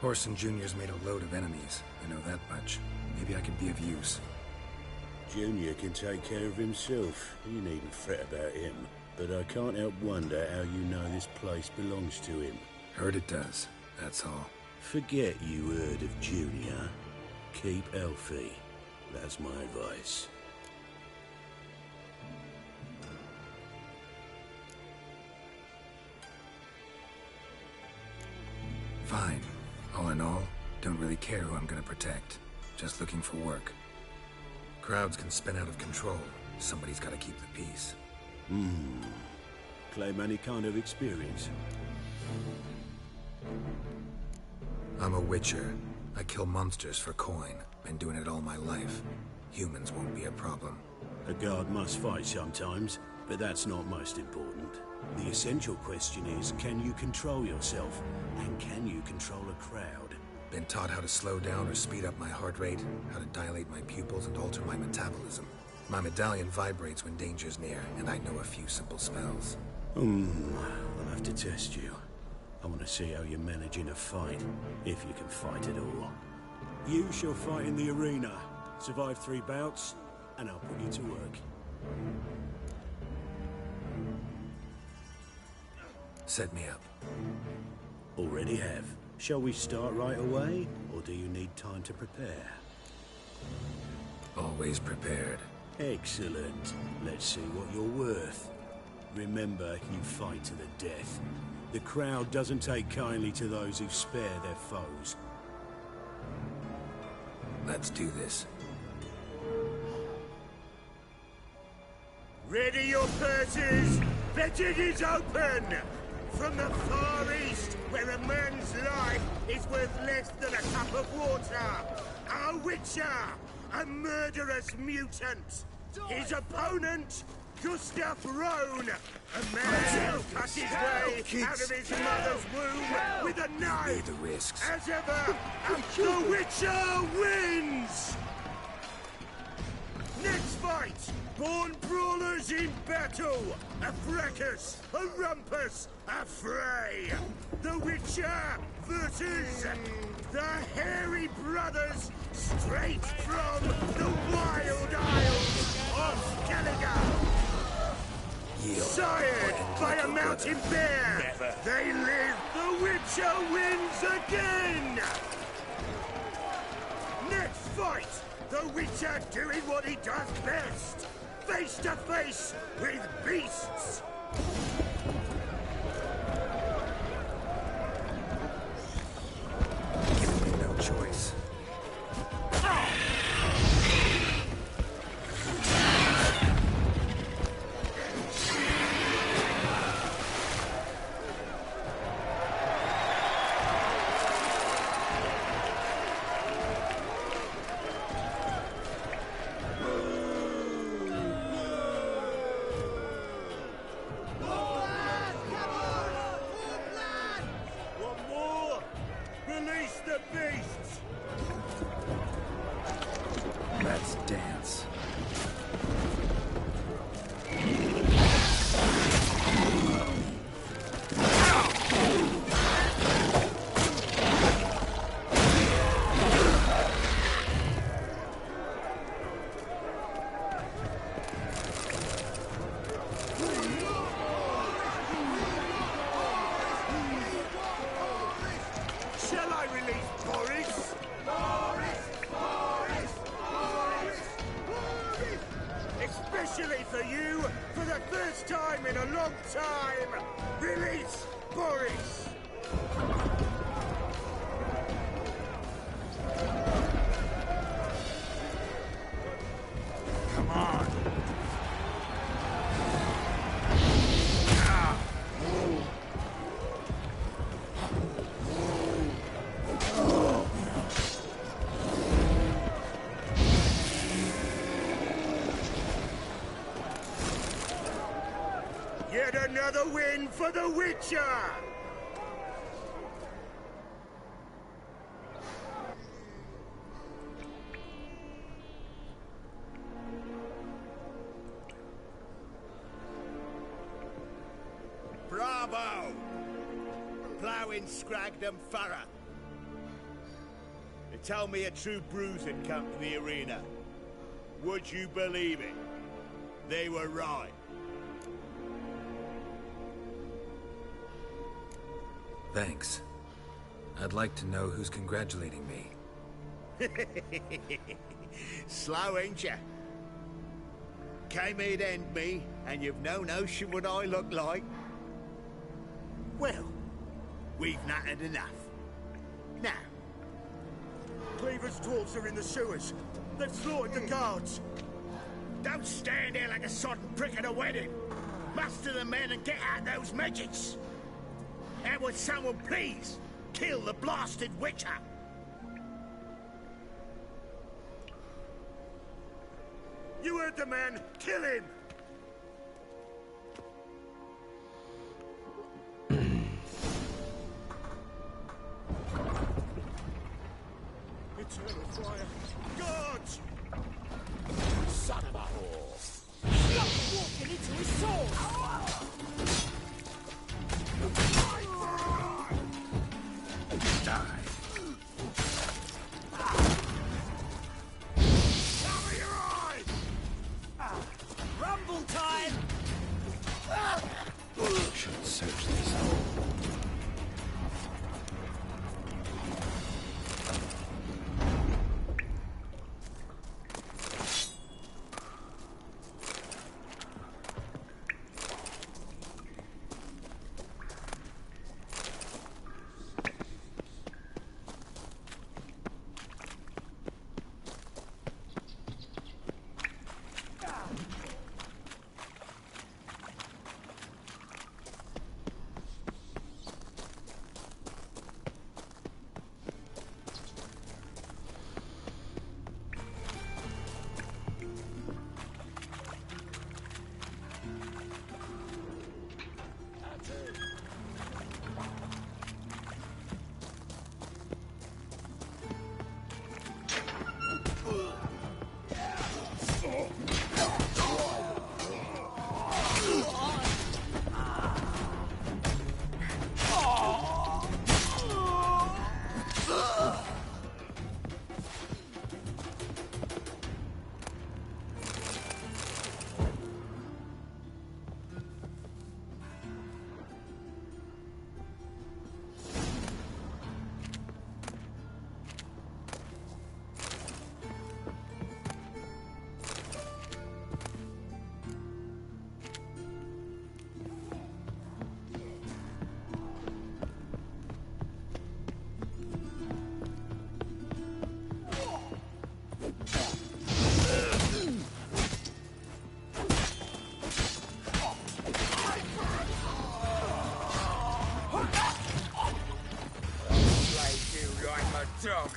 Horson Jr.'s made a load of enemies. I know that much. Maybe I could be of use. Junior can take care of himself. You needn't fret about him. But I can't help wonder how you know this place belongs to him. Heard it does, that's all. Forget you heard of Junior. Keep healthy. That's my advice. Fine. All in all, don't really care who I'm gonna protect. Just looking for work. Crowds can spin out of control. Somebody's gotta keep the peace. Claim any kind of experience? I'm a witcher. I kill monsters for coin. Been doing it all my life. Humans won't be a problem. A guard must fight sometimes, but that's not most important. The essential question is, can you control yourself? And can you control a crowd? Been taught how to slow down or speed up my heart rate, how to dilate my pupils and alter my metabolism. My medallion vibrates when danger's near, and I know a few simple spells. I'll have to test you. I want to see how you manage in a fight, if you can fight at all. You shall fight in the arena, survive 3 bouts, and I'll put you to work. Set me up. Already have. Shall we start right away, or do you need time to prepare? Always prepared. Excellent. Let's see what you're worth. Remember, you fight to the death. The crowd doesn't take kindly to those who spare their foes. Let's do this. Ready your purses! Betting is open! From the Far East, where a man's life is worth less than a cup of water, a witcher, a murderous mutant. His opponent, Gustav Rohn, a man who cut his way out of his mother's womb with a knife. The risks. As ever, the Witcher wins! Next fight! Born brawlers in battle! A fracas, a rumpus, a fray! The Witcher versus the Hairy Brothers, straight from the Wild Isles of Skellige! Sired by a mountain bear, they live, the Witcher wins again! Next fight! The Witcher doing what he does best! Face to face with beasts! Giving me no choice. Let's dance. Shall I release Boris? Especially for you, for the first time in a long time, release Boris! Come on! Yet another win for the Witcher! Bravo! Ploughing Scragdom Furrow. told me a true bruise had come to the arena. Would you believe it? They were right. Thanks. I'd like to know who's congratulating me. Slow, ain't ya? Came here'd end me, and you've no notion what I look like. Well, we've nattered enough. Now, Cleaver's dwarves are in the sewers. They've slaughtered the guards. don't stand there like a sodden prick at a wedding. Muster the men and get out those midgets. And would someone please kill the blasted witcher? You heard the man. Kill him! It's fire. Guards! Son of a whore! Stop walking into his sword! Die. Cover your eyes! Rumble time! Should search this hole. Dog.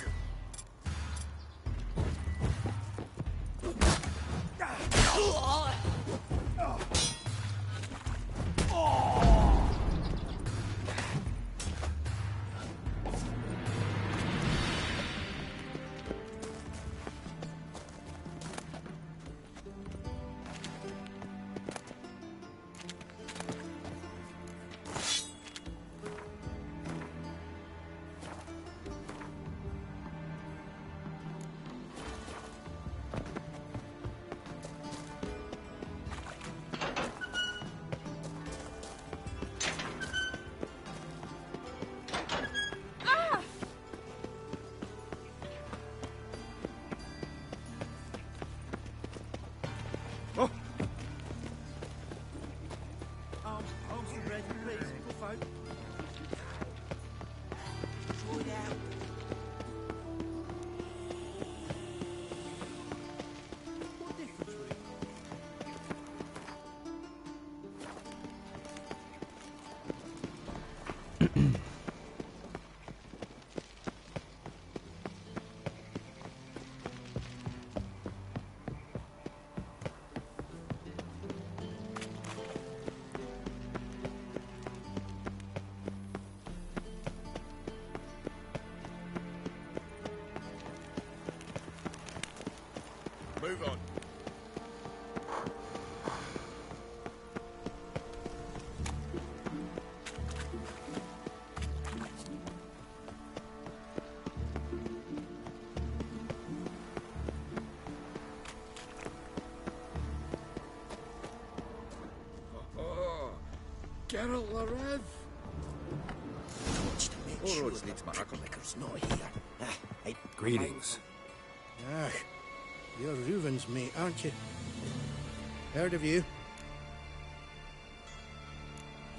Move on. Geralt Larev. Watch to make sure the trickmaker's not here. Greetings. Ah, you're Reuven's mate, aren't you? Heard of you.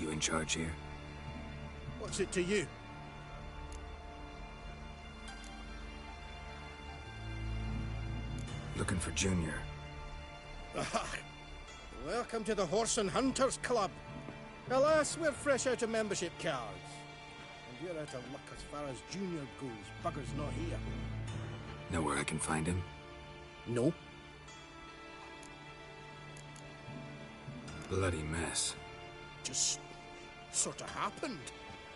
You in charge here? What's it to you? Looking for Junior. Ah, welcome to the Horse and Hunters Club. Alas, we're fresh out of membership cards. And you're out of luck as far as Junior goes. Bugger's not here. Know where I can find him? No. Bloody mess. Just sort of happened.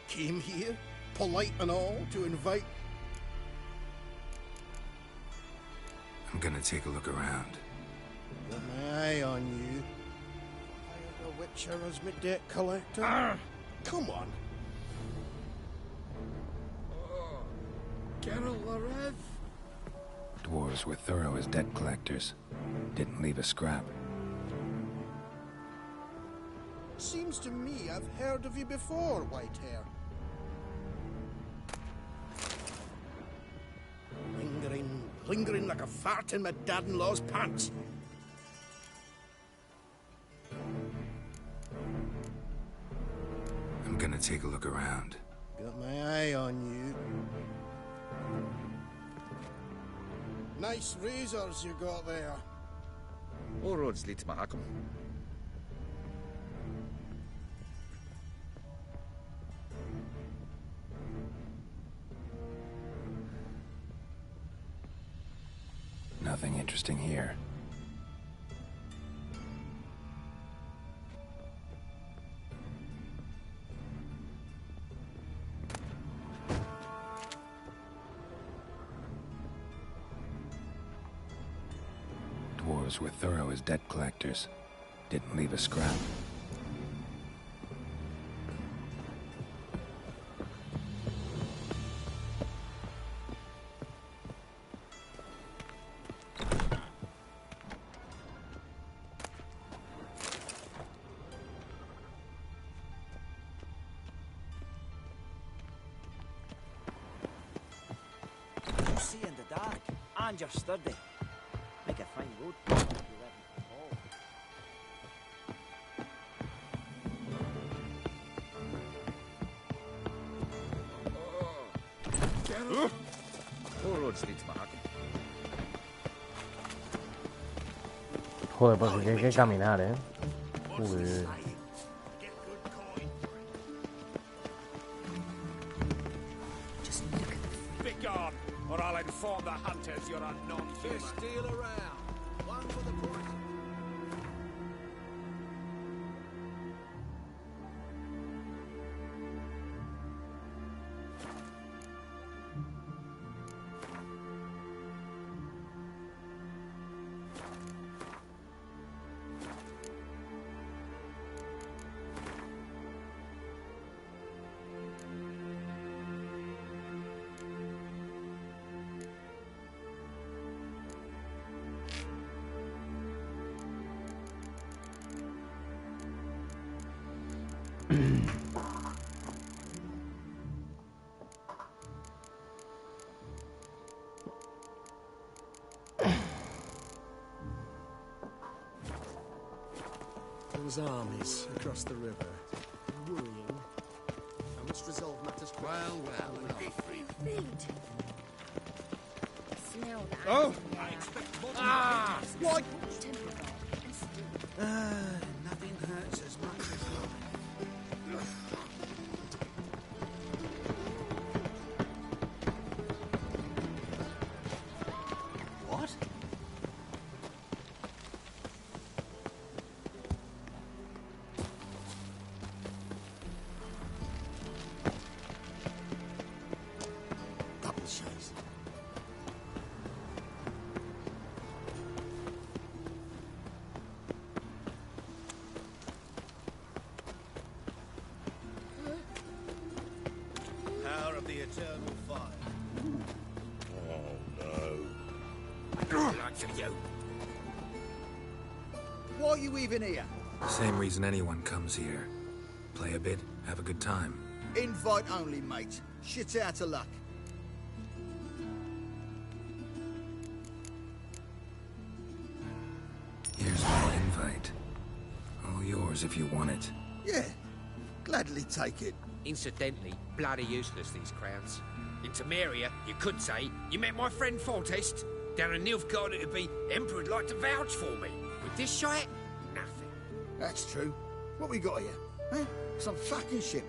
Came here, polite and all, to invite... I'm gonna take a look around. Got my eye on you. Hired a witcher as my debt collector. Come on. Geralt Larev. Dwarves were thorough as debt collectors. Didn't leave a scrap. Seems to me I've heard of you before, Whitehair. Lingering like a fart in my dad-in-law's pants. I'm gonna take a look around. Got my eye on you. Nice razors you got there. All roads lead to Mahakam. Nothing interesting here. Dwarves were thorough as debt collectors. Didn't leave a scrap. You see in the dark, and you're sturdy. Make a fine road. All roads lead to Mahakam. Joder, pues sí que hay que caminar, ¿eh? Joder. Begone, or I'll inform the hunters you're a non-human. Just steal around. One for the poison. Those armies across the river. Worrying. I must resolve matters quickly. Well. Feet. Smell that. Oh! I expect Ah! What? Nothing hurts as much as What? Double shows. Power of the eternal fire. Why are you even here? Same reason anyone comes here. Play a bit, have a good time. Invite only, mate. Shit out of luck. Here's my invite. All yours if you want it. Yeah, gladly take it. Incidentally, bloody useless, these crowns. In Temeria, you could say, you met my friend Foltest. Down in Nilfgaard, it'd be, Emperor'd like to vouch for me. With this shite, nothing. That's true. What we got here? Huh? Some fucking ship.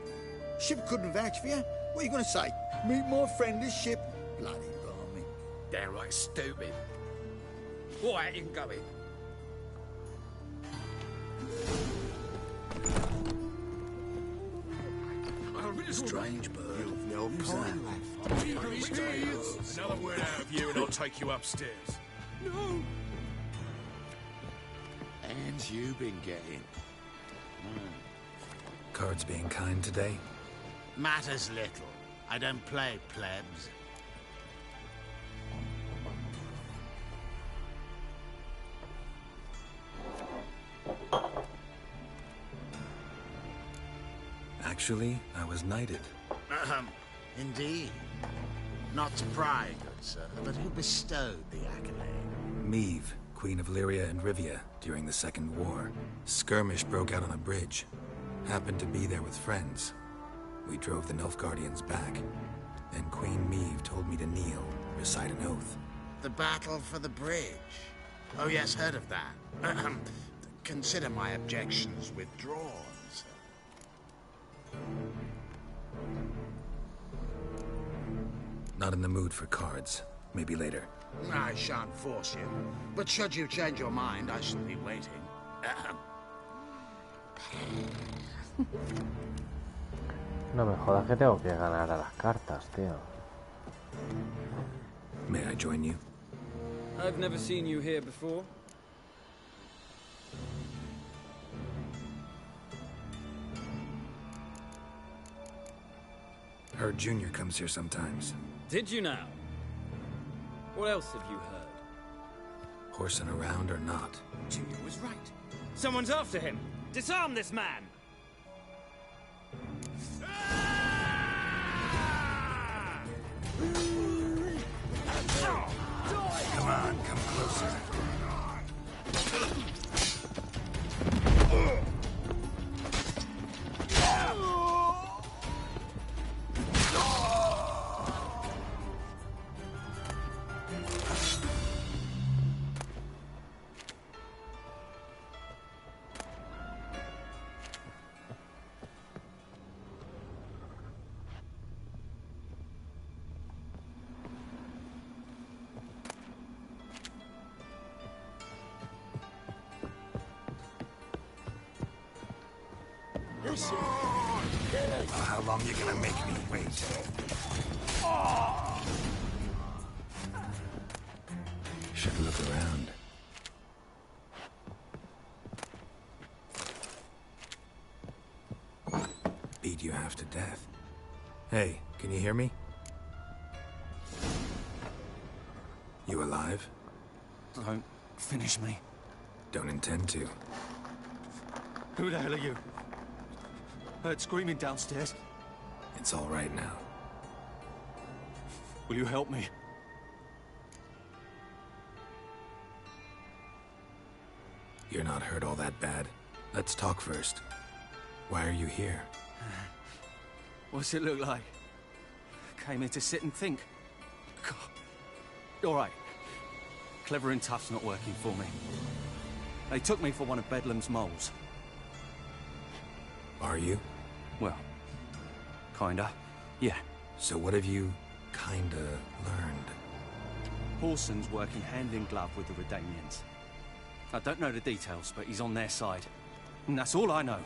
Ship couldn't vouch for you? What are you gonna say? Meet my friend, this ship? Bloody balmy. Downright stupid. All right, you can go in. Strange bird. You've no kind left. Another word out of you and I'll take you upstairs. No! And you been getting? Cards being kind today? Matters little. I don't play plebs. Actually, I was knighted. Indeed. Not to pry, good sir, but who bestowed the accolade? Meve, Queen of Lyria and Rivia, during the Second War. Skirmish broke out on a bridge. Happened to be there with friends. We drove the Nilfgaardians back. Then Queen Meve told me to kneel, recite an oath. The battle for the bridge. Oh yes, heard of that. Consider my objections withdrawn, sir. Not in the mood for cards. Maybe later. I shan't force you, but should you change your mind, I shall be waiting. No me jodas que tengo que ganar a las cartas, tío. May I join you? I've never seen you here before. Heard Junior comes here sometimes. Did you now? What else have you heard? Horsing around or not. Junior was right. Someone's after him. Disarm this man! Come on, come closer. How long you gonna make me wait? Should look around. Beat you half to death. Hey, can you hear me? You alive? Don't finish me. Don't intend to. Who the hell are you? Heard screaming downstairs. It's all right now. Will you help me? You're not hurt all that bad. Let's talk first. Why are you here? What's it look like? Came here to sit and think. God. All right. Clever and tough's not working for me. They took me for one of Bedlam's moles. Are you? Well, kinda, yeah. So what have you kinda learned? Paulson's working hand in glove with the Redanians. I don't know the details, but he's on their side. And that's all I know.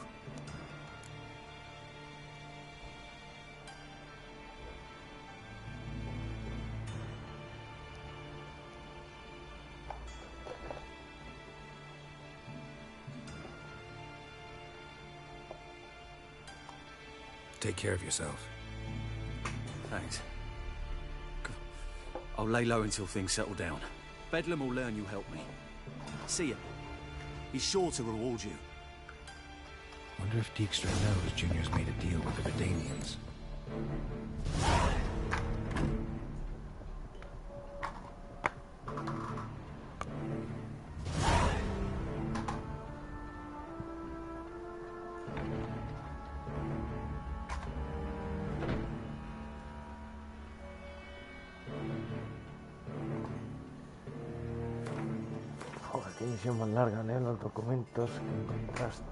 Take care of yourself. Thanks. I'll lay low until things settle down. Bedlam will learn you helped me. See ya. He's sure to reward you. Wonder if Dijkstra knows Junior's made a deal with the Redanians. Joder, qué misión más larga, lee los documentos que encontraste.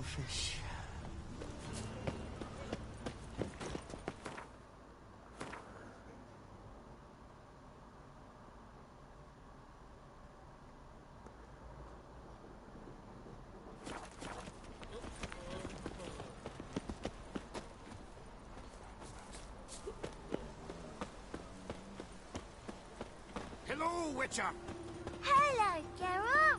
Fish. Hello, Witcher! Hello, Geralt!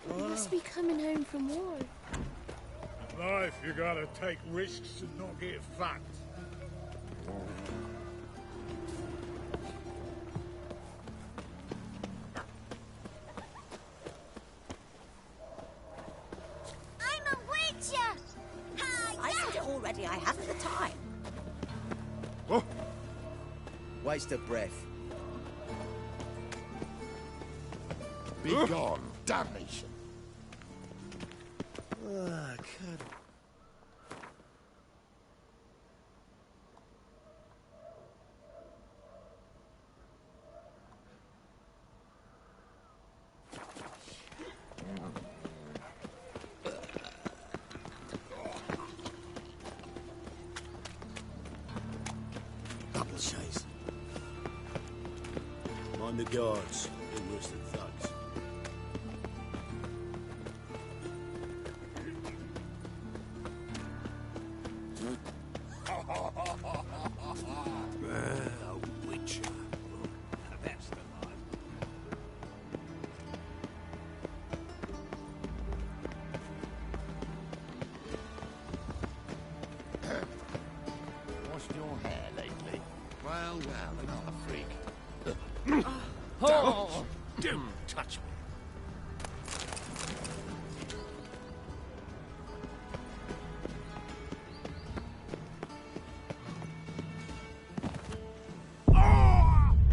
You must be coming home from war. In life, you gotta take risks and not get fucked. I'm a witcher! I said it already, I haven't the time. Oh. Waste of breath. Be gone, damnation. Ah, God. Double chase. Mind the guards. They're worse than thugs. A witcher. Well, another freak. Oh. Don't touch me.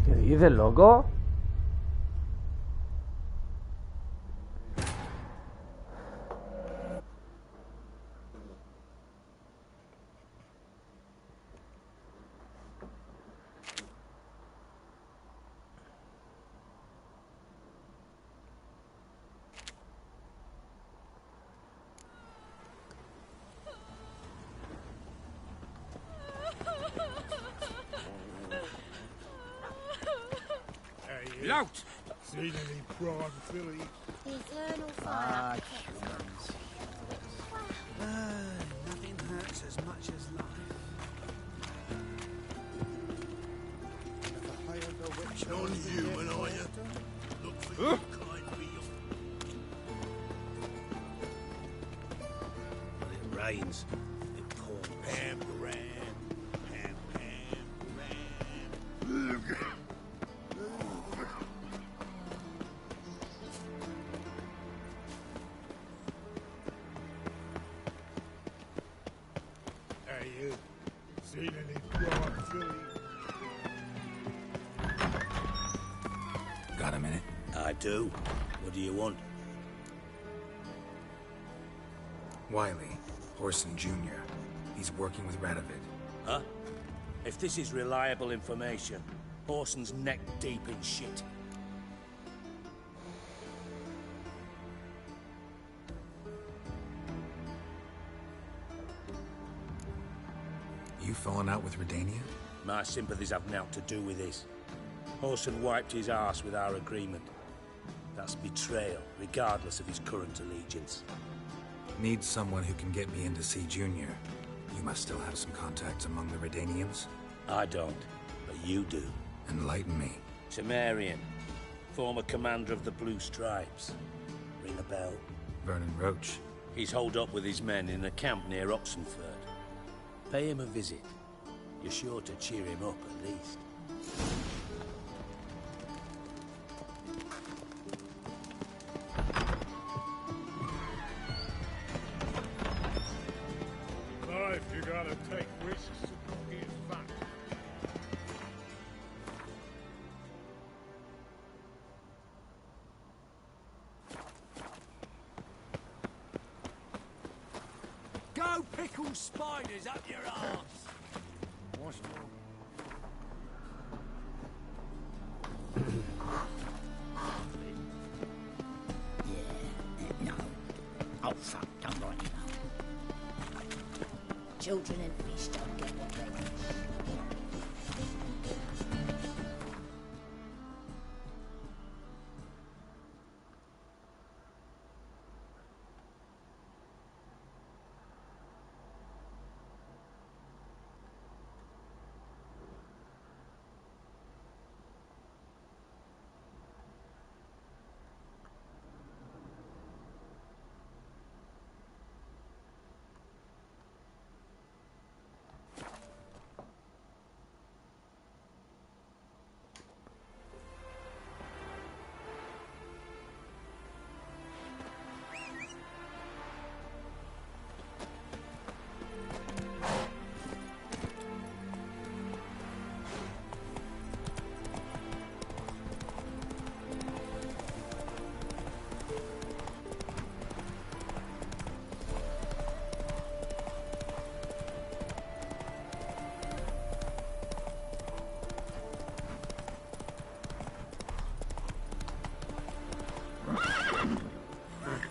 ¿Qué dices, loco? Lout! Seen any prawn filly? Eternal fire. Nothing hurts as much as life. Non-human, are you? Look for your kind beyond. When it rains, it pours. Pam, ram. Pam, ram. Hey, you. Seen any prawn filly? Got a minute? I do. What do you want? Wiley, Horson Jr. He's working with Radovid. Huh? If this is reliable information, Horson's neck deep in shit. You falling out with Redania? My sympathies have naught to do with this. Horson wiped his arse with our agreement. That's betrayal, regardless of his current allegiance. Need someone who can get me in to see Junior. You must still have some contacts among the Redanians? I don't, but you do. Enlighten me. Temerian, former commander of the Blue Stripes. Ring a bell? Vernon Roach. He's holed up with his men in a camp near Oxenford. Pay him a visit. You're sure to cheer him up, at least. Life, you gotta take risks and not get fucked. Go pickle spiders up your arse! No. Oh, fuck, don't write it up. Children and fish don't get what they wish.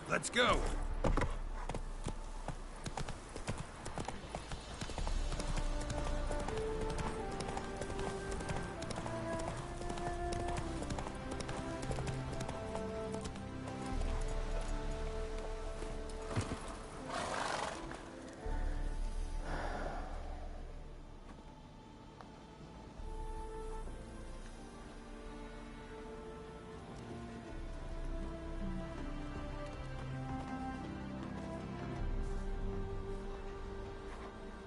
Let's go!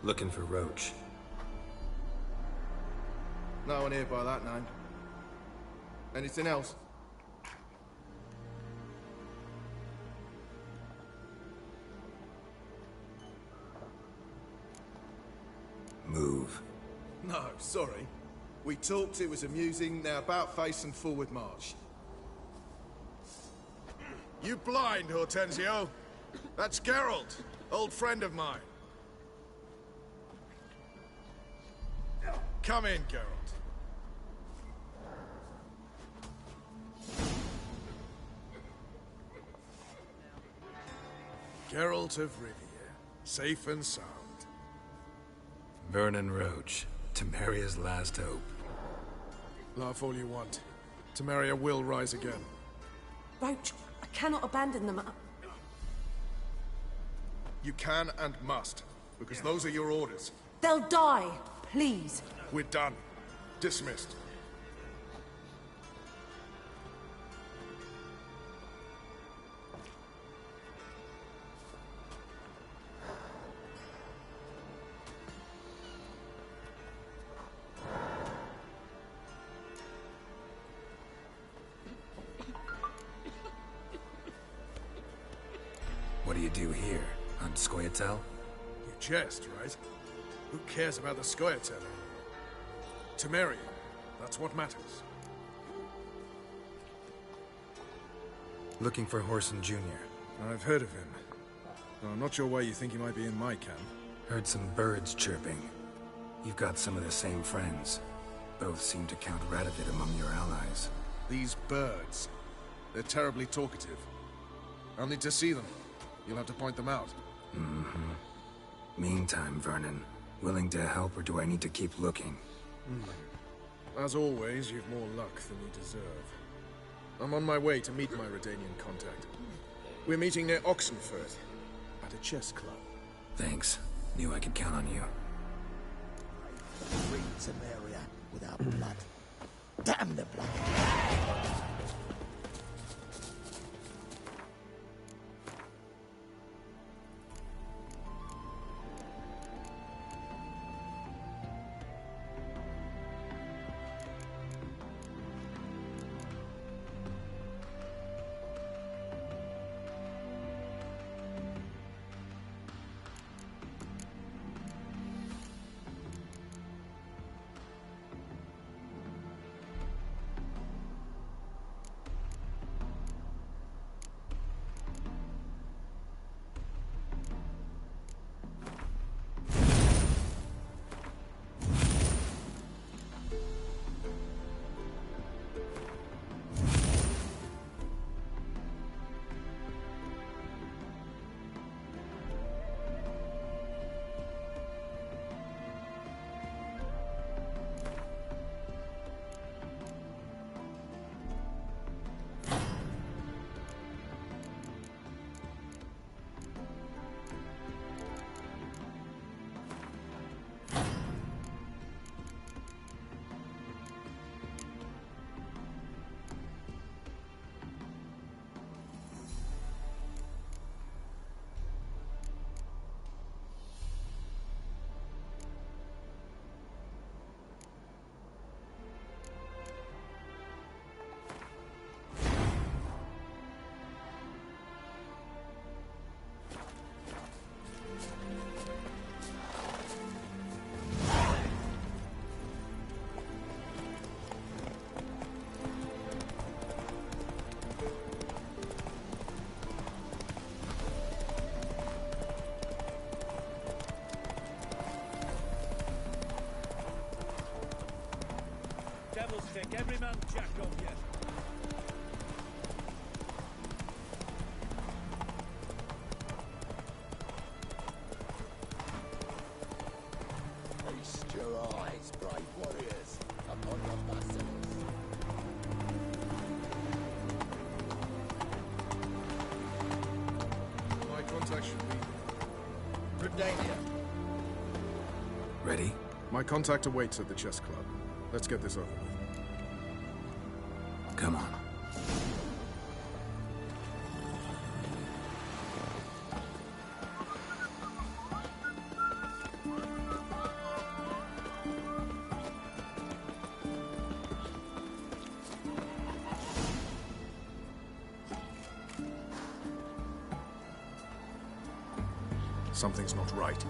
Looking for Roach. No one here by that name. Anything else? Move. No, sorry. We talked, it was amusing, now about face and forward march. You blind, Hortensio? That's Geralt, old friend of mine. Come in, Geralt. Geralt of Rivia, safe and sound. Vernon Roach, Temeria's last hope. Laugh all you want. Temeria will rise again. Roach, I cannot abandon them. You can and must, because those are your orders. They'll die, please. We're done. Dismissed. What do you do here? On Scoia'tael? You jest, right? Who cares about the Scoia'tael anymore? Temeria, that's what matters. Looking for Whoreson Jr. I've heard of him. Though I'm not sure why you think he might be in my camp. Heard some birds chirping. You've got some of the same friends. Both seem to count Radovid among your allies. These birds. They're terribly talkative. I'll need to see them. You'll have to point them out. Mm-hmm. Meantime, Vernon, willing to help or do I need to keep looking? As always, you've more luck than you deserve. I'm on my way to meet my Redanian contact. We're meeting near Oxenford, at a chess club. Thanks. Knew I could count on you. Free Temeria without blood. Damn the blood. Devil's kick, every man jack off yet. Feast your eyes, brave warriors, upon your vassals. My contact should be... Redania. Ready? My contact awaits at the chess club. Let's get this over with. Come on. Something's not right.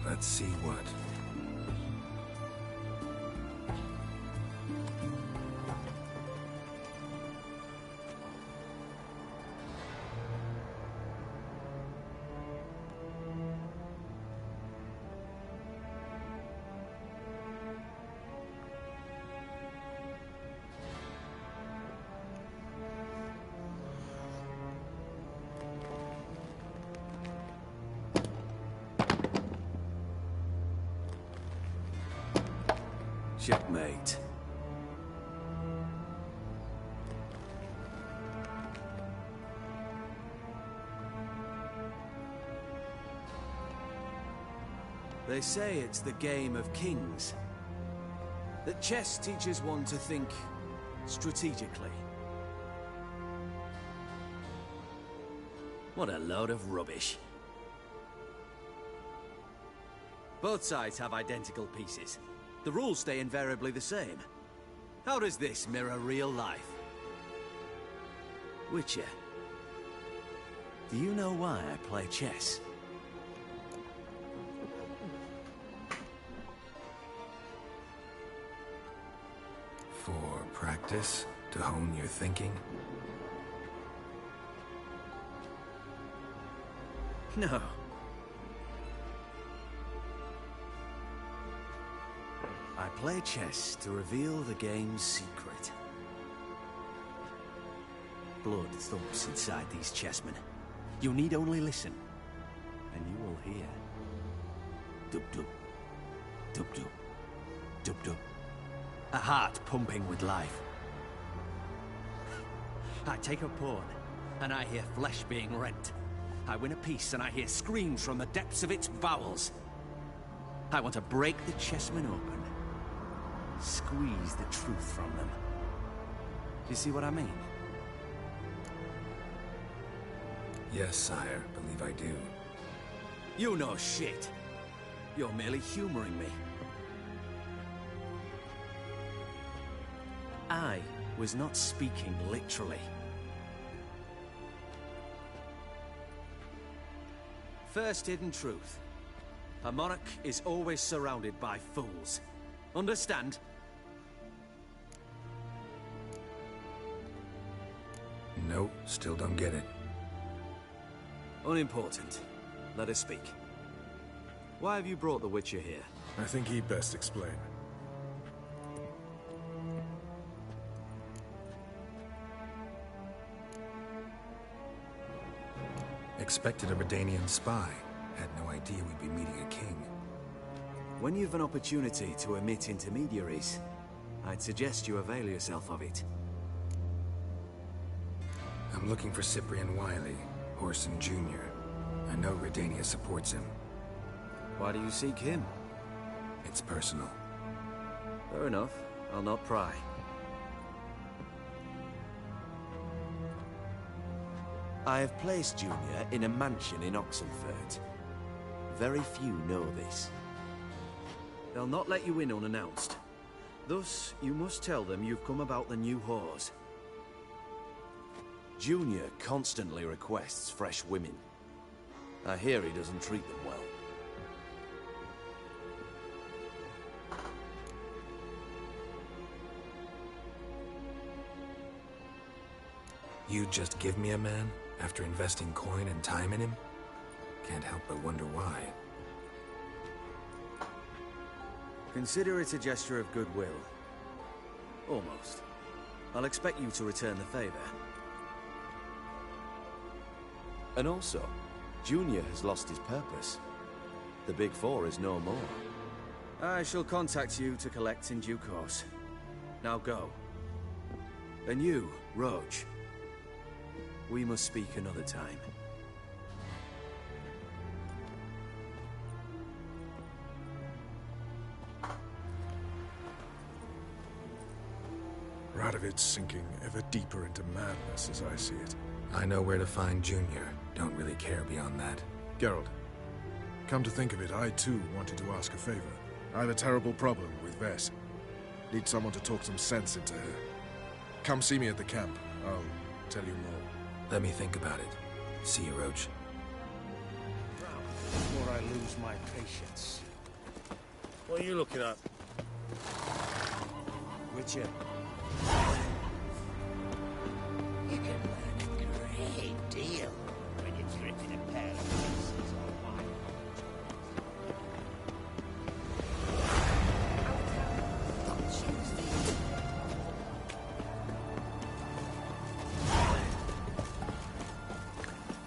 Let's see what. Checkmate. They say it's the game of kings. That chess teaches one to think strategically. What a load of rubbish. Both sides have identical pieces. The rules stay invariably the same. How does this mirror real life? Witcher, do you know why I play chess? For practice? To hone your thinking? No. I play chess to reveal the game's secret. Blood thumps inside these chessmen. You need only listen, and you will hear. Dub-dub. Dub-dub. Dub-dub. A heart pumping with life. I take a pawn, and I hear flesh being rent. I win a piece, and I hear screams from the depths of its bowels. I want to break the chessmen open. Squeeze the truth from them. You see what I mean? Yes, sire. Believe I do. You know shit. You're merely humoring me. I was not speaking literally. First hidden truth. A monarch is always surrounded by fools. Understand? Nope, still don't get it. Unimportant. Let us speak. Why have you brought the Witcher here? I think he'd best explain. Expected a Redanian spy. Had no idea we'd be meeting a king. When you've an opportunity to omit intermediaries, I'd suggest you avail yourself of it. I'm looking for Cyprian Wiley, Orson Jr. I know Redania supports him. Why do you seek him? It's personal. Fair enough. I'll not pry. I have placed Junior in a mansion in Oxenfurt. Very few know this. They'll not let you in unannounced. Thus, you must tell them you've come about the new whores. Junior constantly requests fresh women. I hear he doesn't treat them well. You'd just give me a man, after investing coin and time in him? Can't help but wonder why. Consider it a gesture of goodwill. Almost. I'll expect you to return the favor. And also, Junior has lost his purpose. The Big Four is no more. I shall contact you to collect in due course. Now go. And you, Roach. We must speak another time. Radovid's sinking ever deeper into madness as I see it. I know where to find Junior. Don't really care beyond that. Geralt, come to think of it, I too wanted to ask a favor. I have a terrible problem with Vess. Need someone to talk some sense into her. Come see me at the camp. I'll tell you more. Let me think about it. See you, Roach. Before I lose my patience. What are you looking at? Witcher. You can learn a great deal when you're gripping a pair of pistols or wine.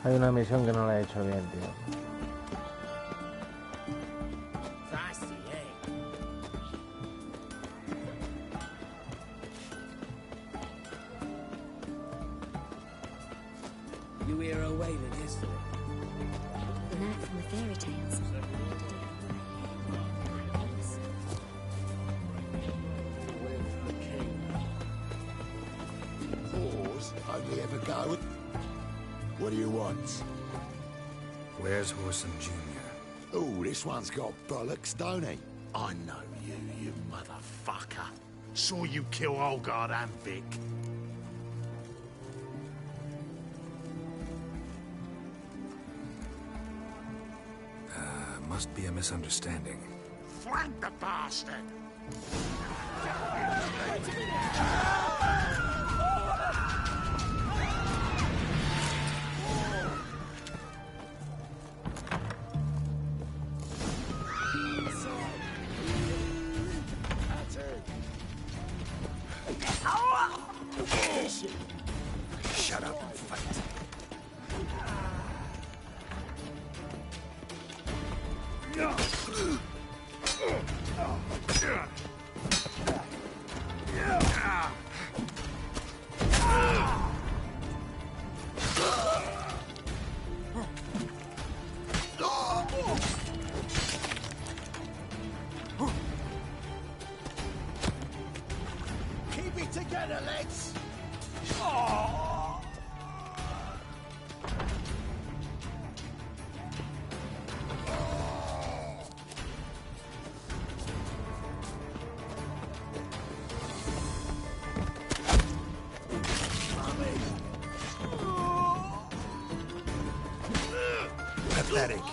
Hay una misión que no la he hecho bien, tío. You hear her wailing history? The night from the fairy tales. Whores only ever go. What do you want? Where's Whoreson Jr.? Oh, this one's got bollocks, don't he? I know you, you motherfucker. Saw you kill Olgard and Vic. Must be a misunderstanding. Flank the bastard! Shut up and fight. Keep it together, lads! Pathetic.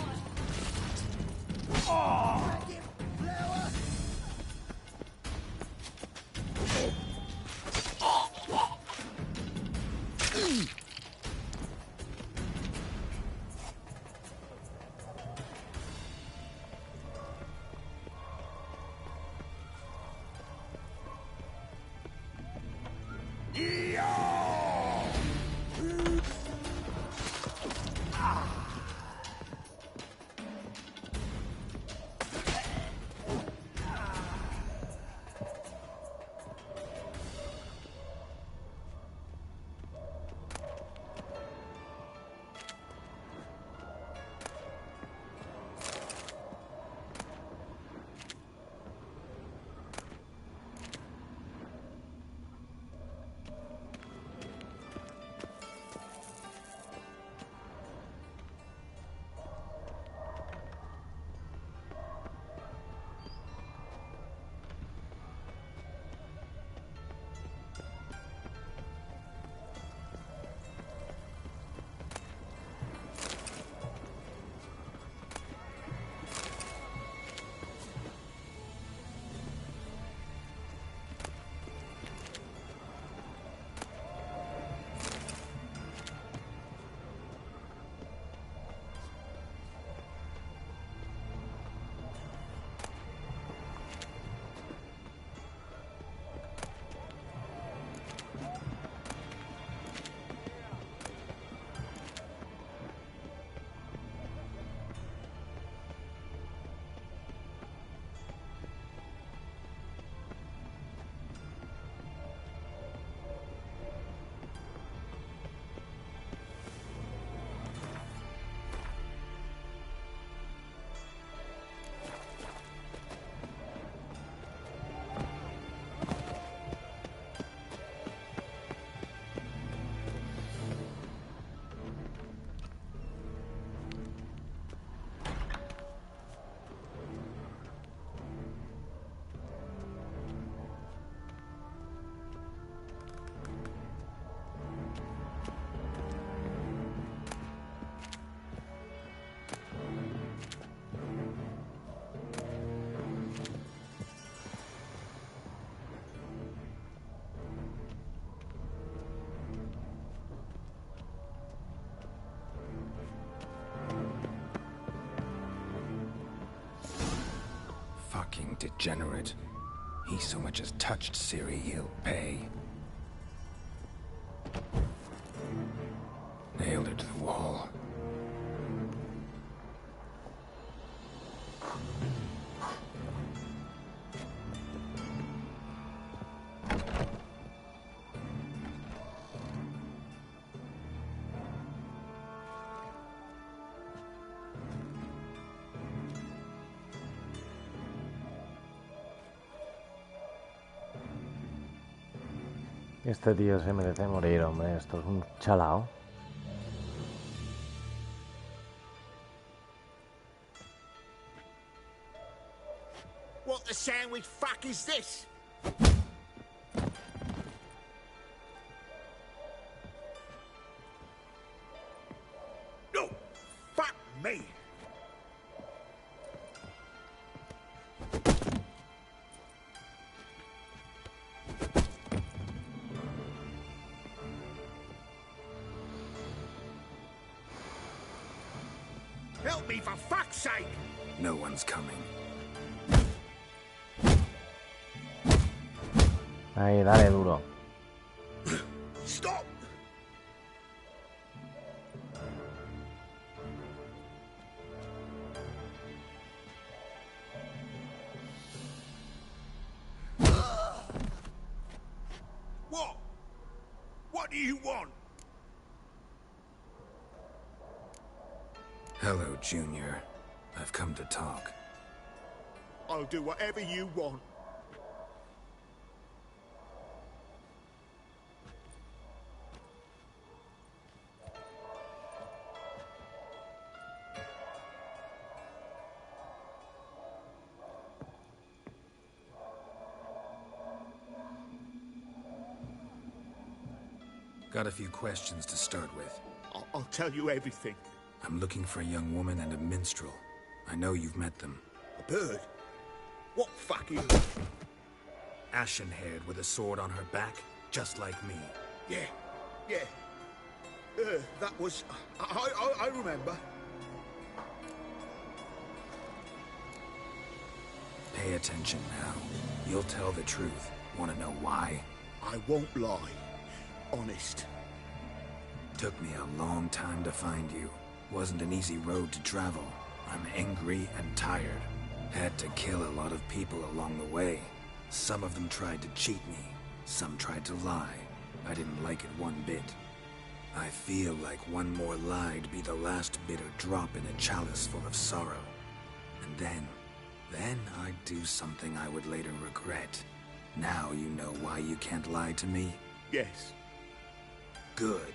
Degenerate. He so much as touched Ciri, he'll pay. Nailed her to the wall. Este tío se merece morir, hombre. Esto es un chalao. What the sandwich fuck is this? No! Fuck me! Help me, for fuck's sake! No one's coming. Ahí, dale duro. Stop! What? What do you want? Hello, Junior. I've come to talk. I'll do whatever you want. Got a few questions to start with. I'll tell you everything. I'm looking for a young woman and a minstrel. I know you've met them. A bird? What fucking... Ashen-haired with a sword on her back, just like me. Yeah. That was... I remember. Pay attention now. You'll tell the truth. Want to know why? I won't lie. Honest. Took me a long time to find you. Wasn't an easy road to travel. I'm angry and tired. Had to kill a lot of people along the way. Some of them tried to cheat me. Some tried to lie. I didn't like it one bit. I feel like one more lie'd be the last bitter drop in a chalice full of sorrow. And then I'd do something I would later regret. Now you know why you can't lie to me? Yes. Good.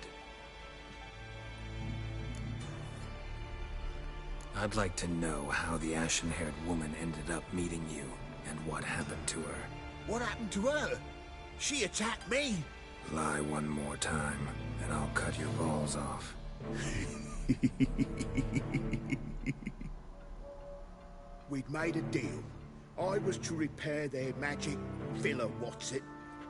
I'd like to know how the ashen-haired woman ended up meeting you, and what happened to her. What happened to her? She attacked me. Lie one more time, and I'll cut your balls off. We'd made a deal. I was to repair their magic villa,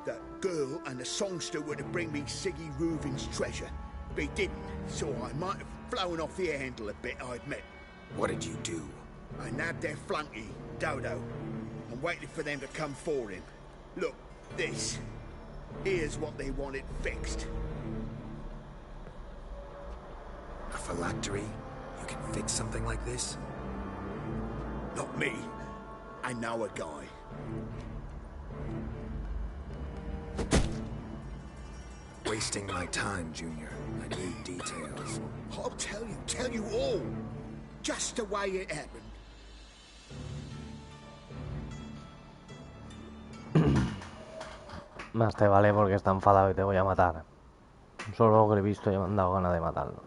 that girl and the songster were to bring me Siggy Reuven's treasure. They didn't, so I might have flown off the handle a bit, I admit. What did you do? I nabbed their flunky, Dodo, and waited for them to come for him. Look, this. Here's what they wanted fixed. A phylactery? You can fix something like this? Not me. I know a guy. Wasting my time, Junior. I need details. I'll tell you all. Just the way it happened. Más te vale porque está enfadado y te voy a matar. Solo que he visto y me han dado ganas de matarlo.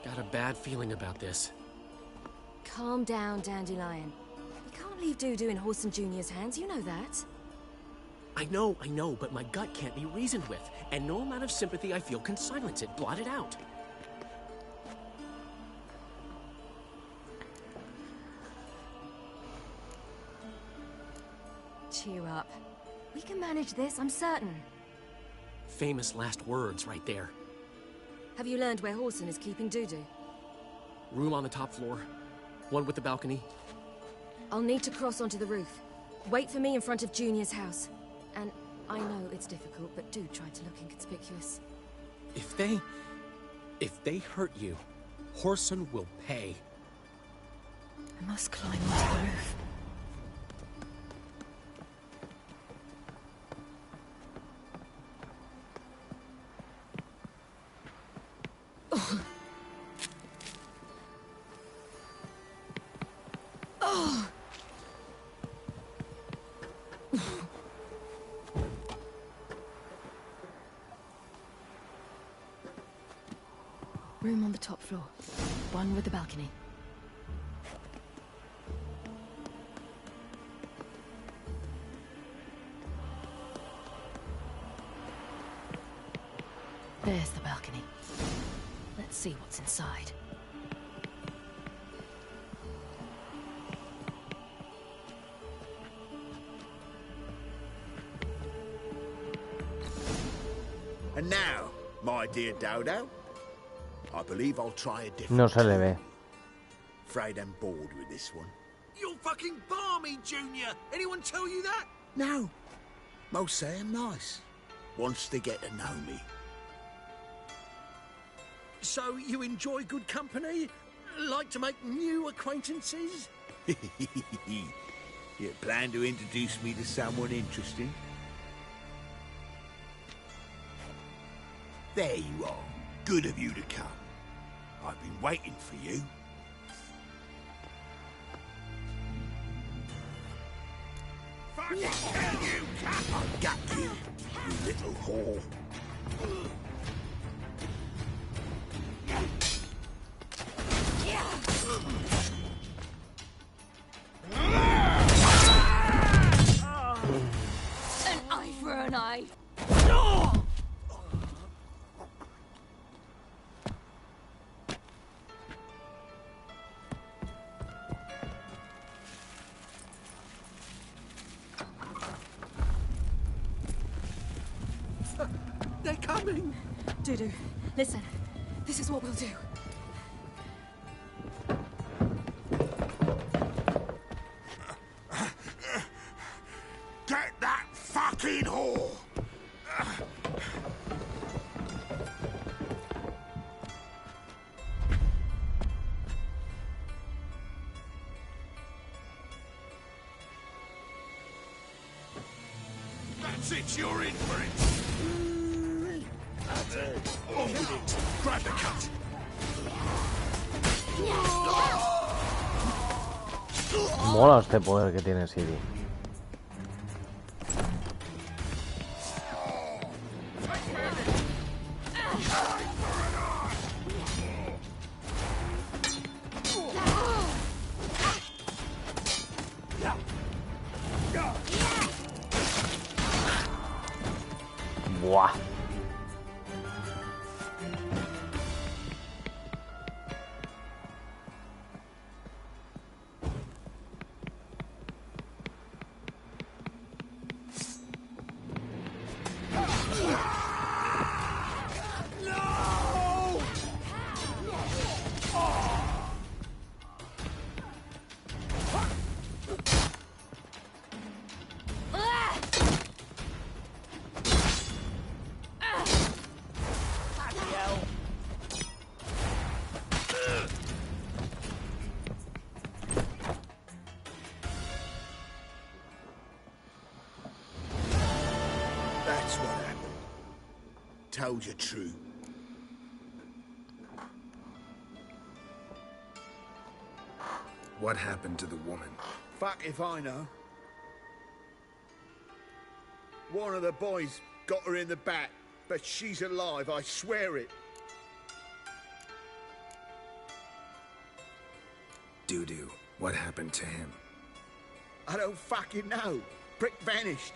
Got a bad feeling about this. Calm down, Dandelion. You can't leave Dudu in Horson Jr.'s hands, you know that. I know, but my gut can't be reasoned with, and no amount of sympathy I feel can silence it, blot it out. Cheer up. We can manage this, I'm certain. Famous last words right there. Have you learned where Horson is keeping Dudu? Room on the top floor. One with the balcony. I'll need to cross onto the roof. Wait for me in front of Junior's house. And I know it's difficult, but do try to look inconspicuous. If they hurt you, Horson will pay. I must climb onto the roof. Oh. Oh. Room on the top floor. One with the balcony. There's the balcony. Let's see what's inside. And now, my dear Dodo, I believe I'll try a different. No se le ve. Afraid I'm bored with this one. You're fucking balmy, Junior. Anyone tell you that? No. Most say I'm nice. Wants to get to know me. So you enjoy good company? Like to make new acquaintances? You plan to introduce me to someone interesting? There you are. Good of you to come. I've been waiting for you. Fucking hell, you cat! I got you, you little whore. An eye for an eye. They're coming! Dudu, listen. This is what we'll do. Get that fucking whore! That's it, you're in for it! On with it! Grab the cut! Mola este poder que tiene Siri. Buah. That's what happened. Told you true. What happened to the woman? Fuck if I know. One of the boys got her in the back, but she's alive, I swear it. Dudu, what happened to him? I don't fucking know. Prick vanished.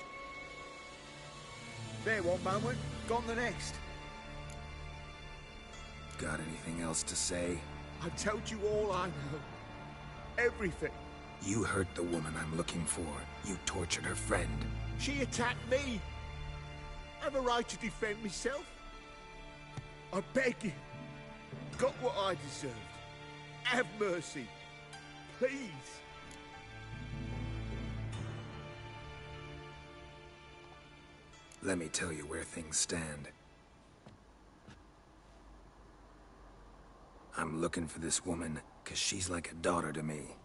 There one moment, gone the next. Got anything else to say? I've told you all I know. Everything. You hurt the woman I'm looking for. You tortured her friend. She attacked me. I have a right to defend myself. I beg you, got what I deserved. Have mercy. Please. Let me tell you where things stand. I'm looking for this woman, 'cause she's like a daughter to me.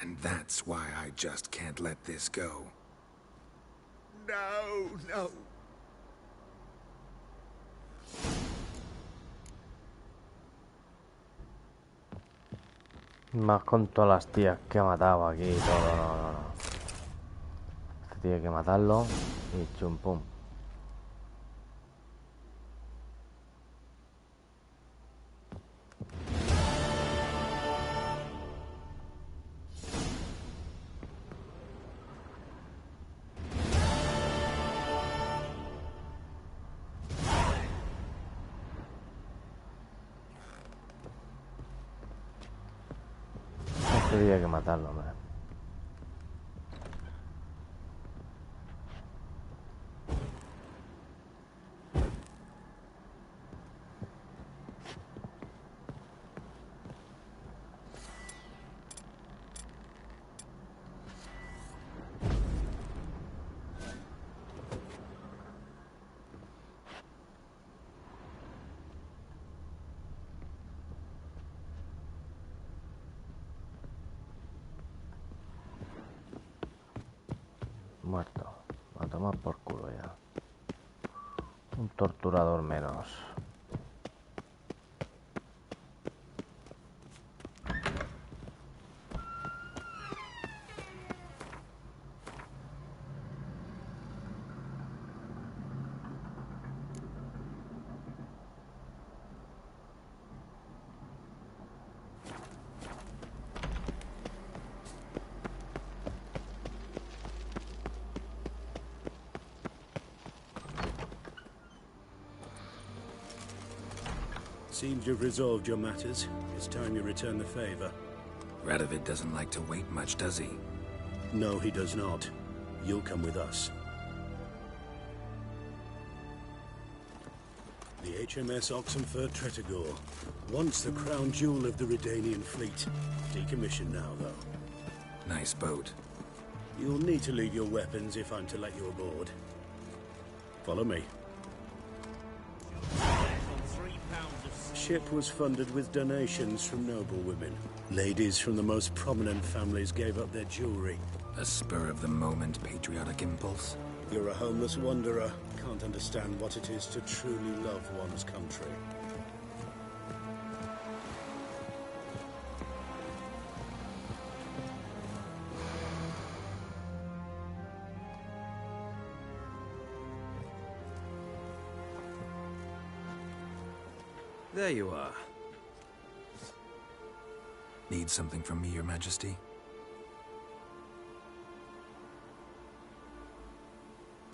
And that's why I just can't let this go. No, no. Más con todas las tías que ha matado aquí y todo, no. Este tiene que matarlo y chum pum. Había que matarlo, hombre. Muerto. A tomar por culo ya. Un torturador menos. Seems you've resolved your matters. It's time you return the favor. Radovid doesn't like to wait much, does he? No, he does not. You'll come with us. The HMS Oxenford Tretogor. Once the crown jewel of the Redanian fleet. Decommissioned now, though. Nice boat. You'll need to leave your weapons if I'm to let you aboard. Follow me. Ship was funded with donations from noble women. Ladies from the most prominent families gave up their jewelry. A spur-of-the-moment patriotic impulse? You're a homeless wanderer. Can't understand what it is to truly love one's country. There you are. Need something from me, Your Majesty?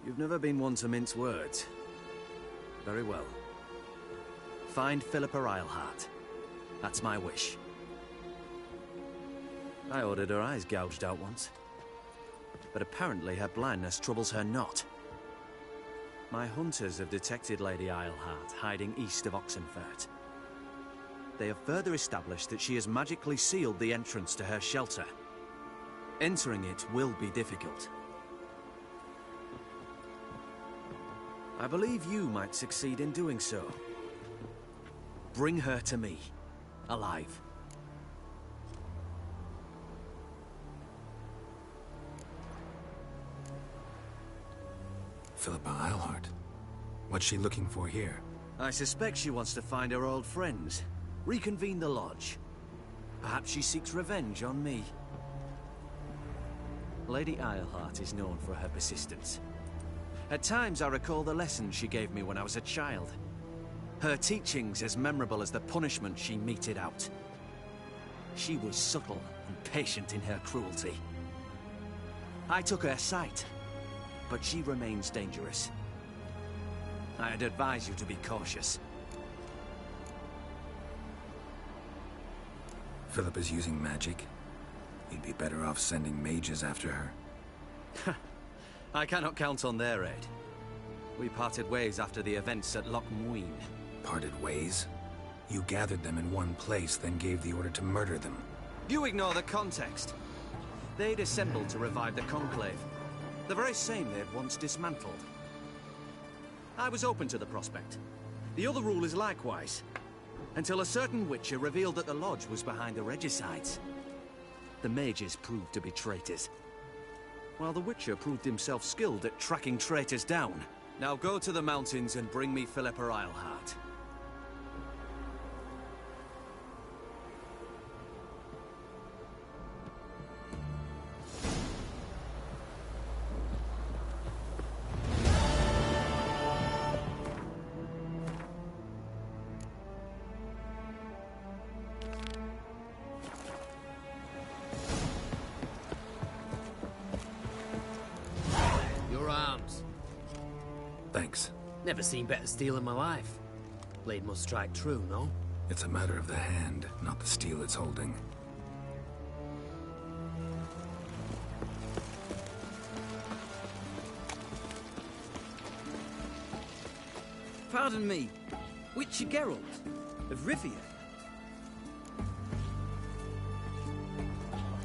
You've never been one to mince words. Very well. Find Philippa Eilhart. That's my wish. I ordered her eyes gouged out once. But apparently her blindness troubles her not. My hunters have detected Lady Eilhart hiding east of Oxenfurt. They have further established that she has magically sealed the entrance to her shelter. Entering it will be difficult. I believe you might succeed in doing so. Bring her to me, alive. Philippa Eilhart. What's she looking for here? I suspect she wants to find her old friends. Reconvene the lodge. Perhaps she seeks revenge on me. Lady Eilhart is known for her persistence. At times I recall the lessons she gave me when I was a child. Her teachings as memorable as the punishment she meted out. She was subtle and patient in her cruelty. I took her sight, but she remains dangerous. I'd advise you to be cautious. Philippa's using magic. You'd be better off sending mages after her. I cannot count on their aid. We parted ways after the events at Loch Muin. Parted ways? You gathered them in one place, then gave the order to murder them. You ignore the context. They'd assembled to revive the Conclave. The very same they'd once dismantled. I was open to the prospect. The other rulers likewise. Until a certain Witcher revealed that the Lodge was behind the regicides. The mages proved to be traitors, while the Witcher proved himself skilled at tracking traitors down. Now go to the mountains and bring me Philippa Eilhart. Thanks. Never seen better steel in my life. Blade must strike true, no? It's a matter of the hand, not the steel it's holding. Pardon me, Witcher Geralt of Rivia.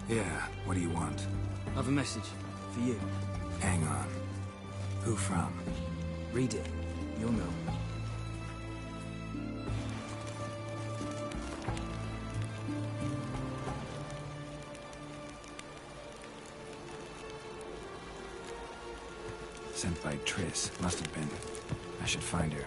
Yeah, what do you want? I've a message for you. Hang on. Who from? Read it. You'll know. Sent by Triss. Must have been. I should find her.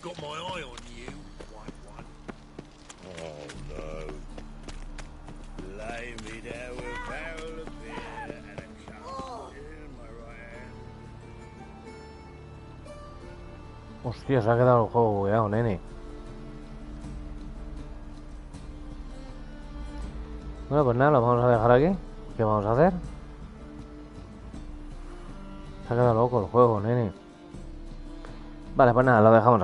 Got my eye on you, white one. Oh no. Lay me there with a barrel of beer and a cup in my right hand. Hostia, se ha quedado el juego bugueado, nene. Bueno, pues nada, lo vamos a dejar aquí. ¿Qué vamos a hacer? Se ha quedado loco el juego, nene. Vale, pues nada, lo dejamos.